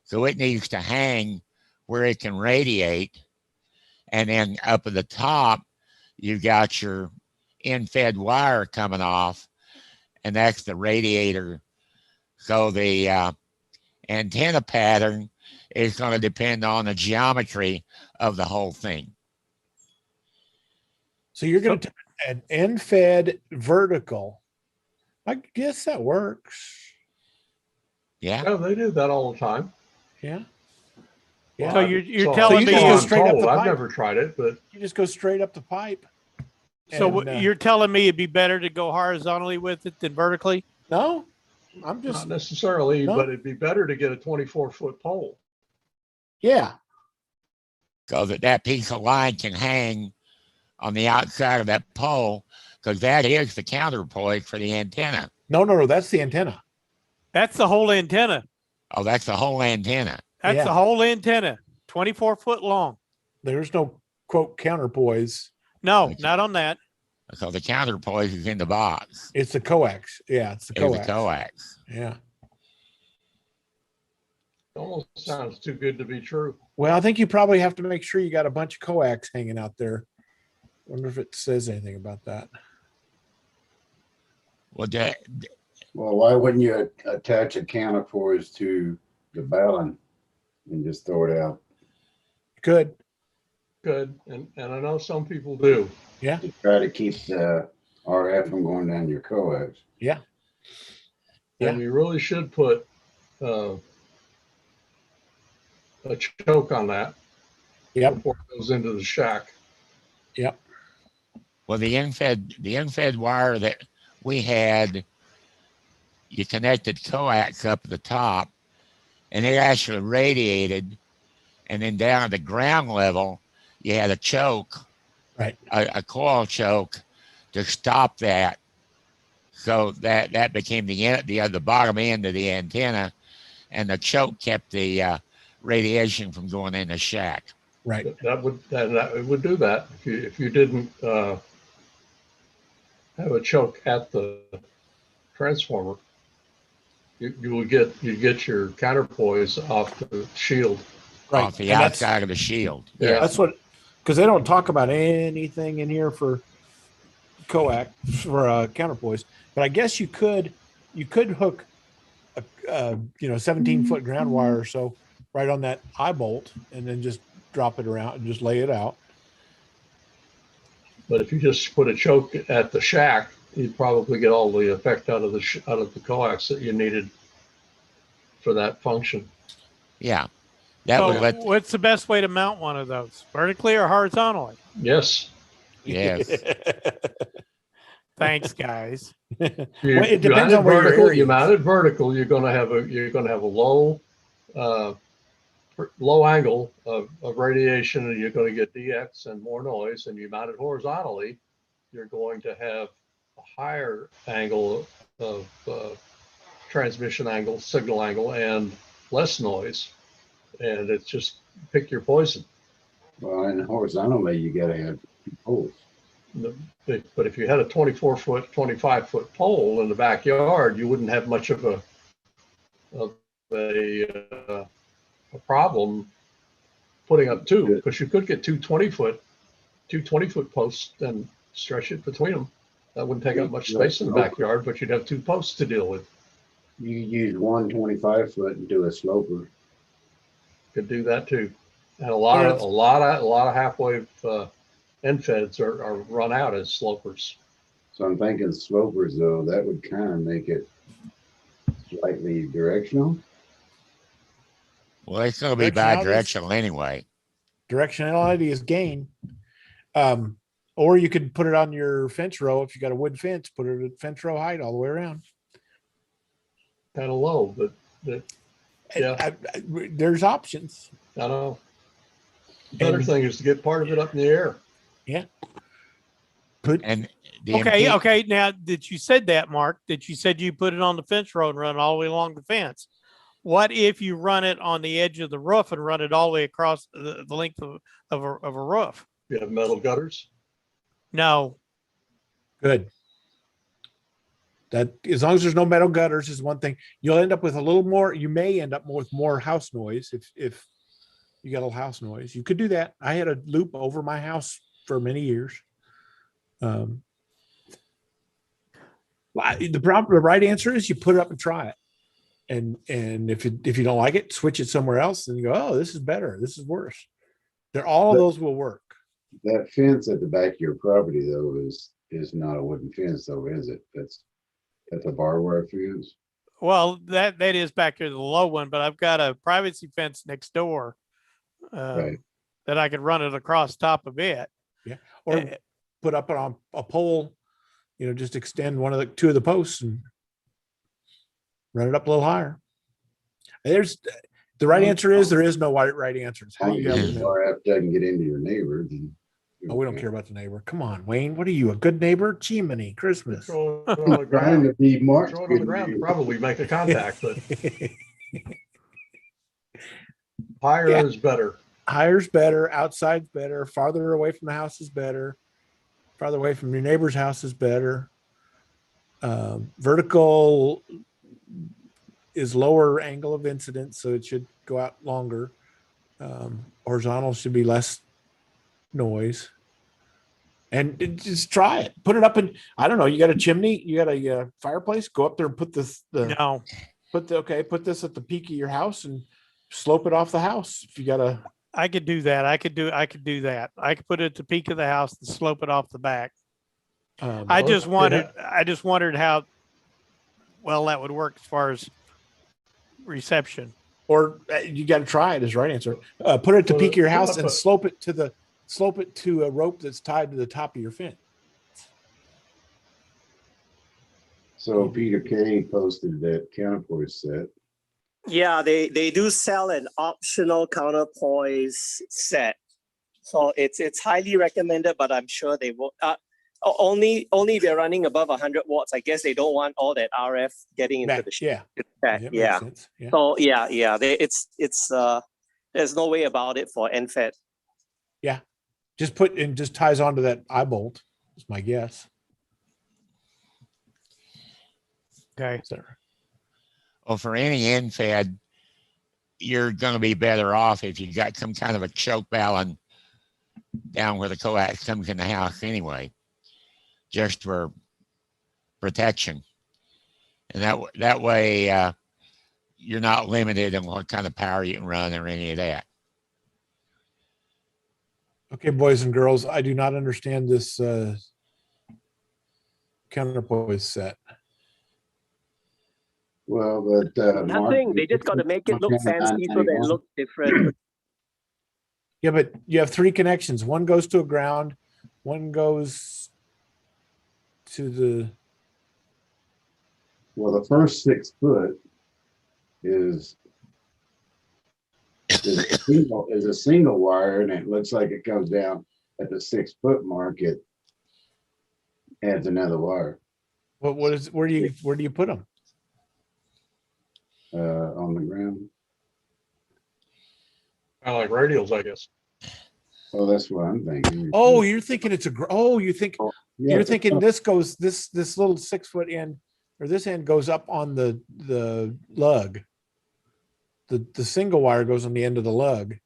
So it needs to hang where it can radiate. And then up at the top, you've got your in-fed wire coming off, and that's the radiator. So the antenna pattern is going to depend on the geometry of the whole thing. So you're going to take an end-fed vertical. I guess that works. Yeah. Yeah, they do that all the time. Yeah. Yeah. So you're So- telling you me just so go I'm straight up told. the I've pipe. never tried it, but You just go straight up the pipe. so And, you're telling me it'd be better to go horizontally with it than vertically? no, I'm just, not necessarily, No. but it'd be better to get a 24-foot pole. yeah. So that piece of line can hang on the outside of that pole, because that is the counterpoint for the antenna. No, that's the antenna. That's the whole antenna. Oh, that's the whole antenna. That's Yeah. the whole antenna, 24 foot long. There's no quote counterpoise. No, not on that. So the counterpoint is in the box. It's the coax. Yeah, it's the Is the coax. coax. Yeah. Almost sounds too good to be true. Well, I think you probably have to make sure you got a bunch of coax hanging out there. Wonder if it says anything about that. Well, Well, why wouldn't you attach a counterpoise to the ballon and just throw it out Good. Good, and I know some people do. Yeah. to try to keep the RF from going down your coax? Yeah. And you really should put a choke on that Yep. before it goes into the shack. Yep. well, the infed wire that we had, you connected coax up at the top, and it actually radiated, and then down at the ground level, you had a choke, Right. a coil choke to stop that. So that became the bottom end of the antenna, and the choke kept the radiation from going in the shack. Right. That would do that if you didn't have a choke at the transformer. You'd get your counterpoise off the shield. Right. Off the And that's- outside of the shield. Yeah. That's what, because they don't talk about anything in here for coax for counterpoise. But I guess you could hook a 17-foot ground wire or so right on that eye bolt and then just drop it around and just lay it out. But if you just put a choke at the shack, you'd probably get all the effect out of the coax that you needed for that function. Yeah. That So would let. what's the best way to mount one of those? Vertically or horizontally? Yes. Yes. Thanks, guys. Well, it depends on where your vertical. area You is. mount it vertical, you're going to have a low angle of radiation, and you're going to get DX and more noise. And you mount it horizontally, you're going to have a higher angle of transmission angle, signal angle, and less noise. And it's just pick your poison. Well, and horizontally, you got to have two poles. But if you had a 24-foot, 25-foot pole in the backyard, you wouldn't have much of a problem putting up two, because you could get two 20-foot posts and stretch it between them. That wouldn't take up much space in the backyard, but you'd have two posts to deal with. You could use one 25-foot and do a sloper. Could do that too. And a lot of half-wave end feds are run out as slopers. So I'm thinking slopers, though, that would kind of make it slightly directional. Well, it's going to be bi-directional anyway. Directionality is gain. Or you could put it on your fence row. If you got a wood fence, put it at fence row height all the way around. Kind of low, but yeah. There's options. I know. The better thing is to get part of it up in the air. Yeah. Okay. Now that you said that, Mark, that you said you put it on the fence row and run all the way along the fence. What if you run it on the edge of the roof and run it all the way across the length of a roof? You have metal gutters? No. Good. That as long as there's no metal gutters is one thing. You'll end up with a little more. You may end up with more house noise if you got a little house noise. You could do that. I had a loop over my house for many years. The right answer is you put it up and try it. And if you don't like it, switch it somewhere else, and you go, oh, this is better. This is worse. All of those will work. That fence at the back of your property, though, is not a wooden fence, though, is it? That's a barbed wire fence. Well, that is back here, the low one, but I've got a privacy fence next door Right. that I could run it across top of it. Yeah. Or put up on a pole, just extend two of the posts and run it up a little higher. There's the right answer is there is no right answer. It's how you have to know. RF doesn't get into your neighbor, then Oh, we don't care about the neighbor. Come on, Wayne. What are you, a good neighbor? Chimney, Christmas. Throw it on the Trying to ground. be Mark's Throw it on the good ground, neighbor. probably make a contact, but higher Yeah. is better. Higher's better. Outside's better. Farther away from the house is better. Farther away from your neighbor's house is better. Vertical is lower angle of incidence, so it should go out longer. Horizontal should be less noise. And just try it. Put it up in, I don't know, you got a chimney, you got a fireplace, go up there and put this No, put this at the peak of your house and slope it off the house. If you got a I could do that. I could do that. I could put it at the peak of the house and slope it off the back. I just wondered how well that would work as far as reception. or you got to try it is the right answer. Put it at the peak of your house and slope it to a rope that's tied to the top of your fence. So Peter Kane posted that counterpoise set. Yeah, they do sell an optional counterpoise set. So it's highly recommended, but I'm sure they will only if you're running above 100 watts. I guess they don't want all that RF getting into the yeah. Yeah. So yeah. It's there's no way about it for NFET. Yeah. Just ties onto that eye bolt. Is my guess. Okay. Well, for any NFED, you're going to be better off if you got some kind of a choke balun down where the coax comes in the house anyway, just for protection. And that way you're not limited in what kind of power you can run or any of that. Okay, boys and girls, I do not understand this counterpoise set. Well, but Nothing. They just got to make it look fancy so that it looks different. Yeah, but you have three connections. One goes to a ground, one goes to the. Well, the first 6 foot is a single wire, and it looks like it comes down at the 6 foot mark. It adds another wire. Where do you put them? On the ground. Kind of like radials, I guess. Oh, that's what I'm thinking. Oh, you're thinking you're thinking this goes this little 6 foot end, or this end goes up on the lug. The single wire goes on the end of the lug.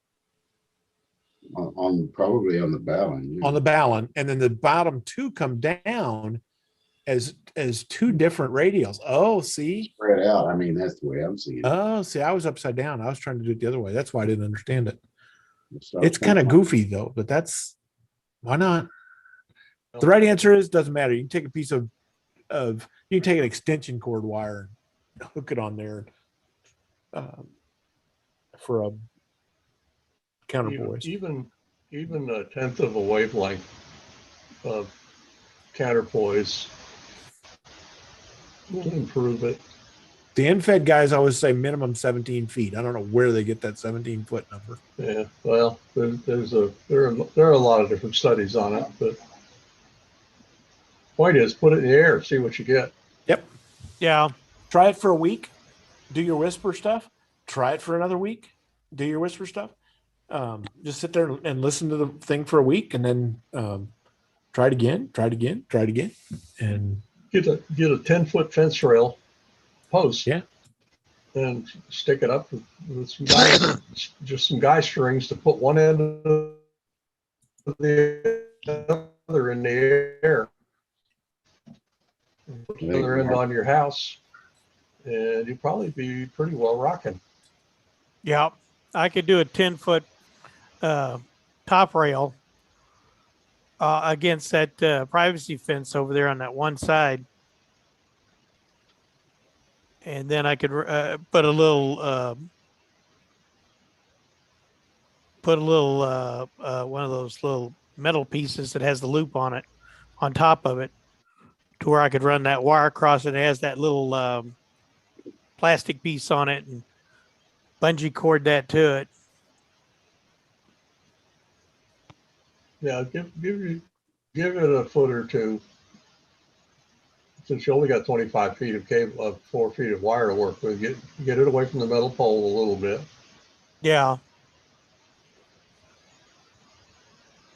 Probably on the balun. Yeah. On the balun, and then the bottom two come down as two different radials. Oh, see? Spread out. I mean, that's the way I'm seeing it. Oh, see, I was upside down. I was trying to do it the other way. That's why I didn't understand it. It's kind of goofy though, but why not? The right answer is doesn't matter. You can take a piece of you can take an extension cord wire and hook it on there for a counterpoise. Even a tenth of a wavelength of counterpoise will improve it. The NFED guys always say minimum 17 feet. I don't know where they get that 17 foot number. Yeah, well, there are a lot of different studies on it, but point is, put it in the air, see what you get. Yep. Yeah. Try it for a week. Do your whisper stuff. Try it for another week. Do your whisper stuff. Just sit there and listen to the thing for a week, and then try it again, and Get a 10-foot fence rail post. Yeah. And stick it up with some just some guy strings to put one end of the other in the air. Put the other end on your house, and you'll probably be pretty well rocking. Yeah, I could do a 10-foot top rail against that privacy fence over there on that one side. And then I could put a little put a little one of those little metal pieces that has the loop on it on top of it, to where I could run that wire across it. It has that little plastic piece on it, and bungee cord that to it. Yeah, give it a foot or two. Since you only got 25 feet of cable, 4 feet of wire to work with, get it away from the metal pole a little bit, Yeah.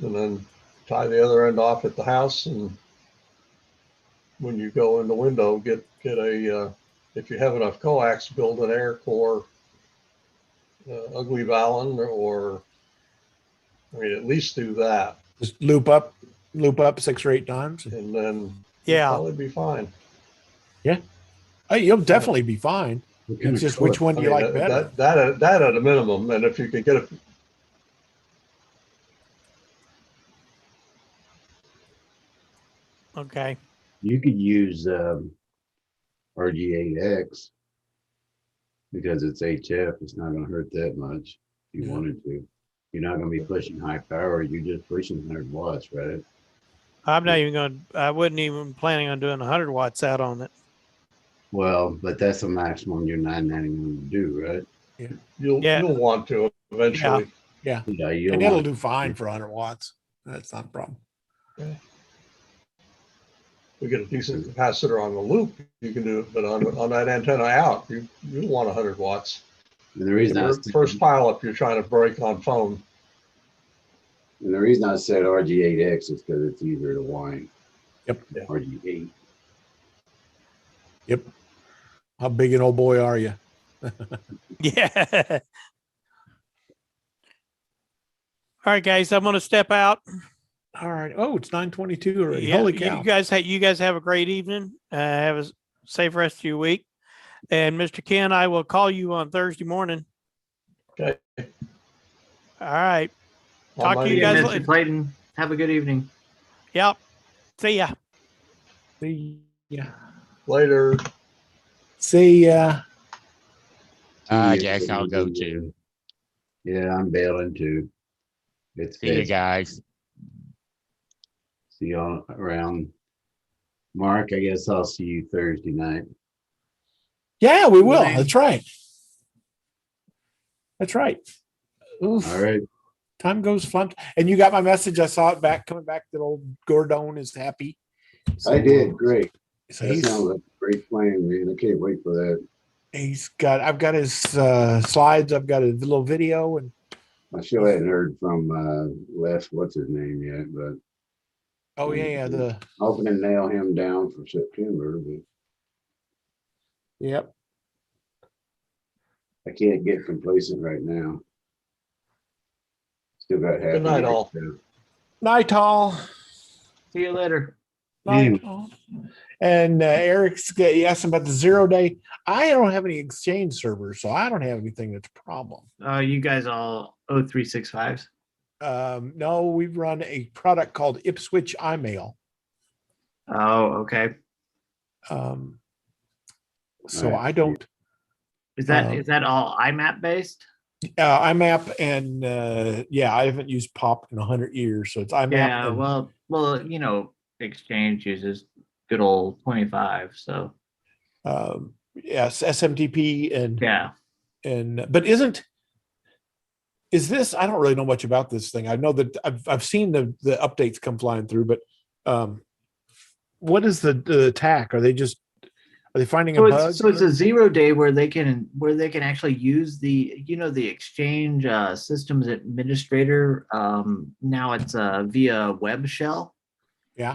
and then tie the other end off at the house. And when you go in the window, get a if you have enough coax, build an air core ugly Vallon, or I mean, at least do that. Just loop up 6 or 8 times, and then Yeah, you'll probably be fine. Yeah, you'll definitely be fine. It's just which one do you like better? That at a minimum, and if you can get it. Okay. You could use RG8X because it's HF. It's not going to hurt that much if you wanted to. You're not going to be pushing high power. You're just pushing 100 watts, right? I'm not even going to, I wasn't even planning on doing 100 watts out on it. Well, but that's the maximum you're 991 to do, right? Yeah. You'll want to eventually. Yeah. Yeah, And it'll do fine for 100 watts. That's not a problem. Okay. We get a decent capacitor on the loop, you can do it, but on that antenna out, you want 100 watts. And the reason I first pile up, you're trying to break on phone. And the reason I said RG8X is because it's easier to wind. Yep. Yeah. RG8. Yep. How big an old boy are you? Yeah. All right, guys, I'm going to step out. All right. Oh, it's 9:22 already. Yeah, Holy cow. You guys have a great evening. Have a safe rest of your week. And Mr. Ken, I will call you on Thursday morning. Okay. All right. Talk to you guys later. Mr. Clayton, have a good evening. Yep. See ya. See ya. Later. See ya. I guess I'll go too. Yeah, I'm bailing too. See you guys. See you around. Mark, I guess I'll see you Thursday night. Yeah, we will. That's right. That's right. Oof. All right. Time goes fun. And you got my message. I saw it coming back that old Gordon is happy. So, I did. Great. So that sounds like a great plan, man. I can't wait for that. I've got his slides. I've got a little video, and I still hadn't heard from Les, what's his name yet, but oh yeah, the hoping to nail him down for September, but yep. I can't get complacent right now. Still got half. Good night, all. Night, all. See you later. Night, all. And Eric's asked about the 0-day. I don't have any Exchange servers, so I don't have anything that's a problem. You guys all 0365s? No, we've run a product called Ipswich iMail. Oh, okay. So right. I don't. Is that all IMAP based? IMAP and I haven't used POP in 100 years, so it's IMAP. Yeah, and, well, Exchange uses good old 25, so. Yes, SMTP and yeah, but is this? I don't really know much about this thing. I know that I've seen the updates come flying through, but what is the attack? Are they finding a bug? So it's a 0-day where they can actually use the Exchange systems administrator. Now it's via web shell.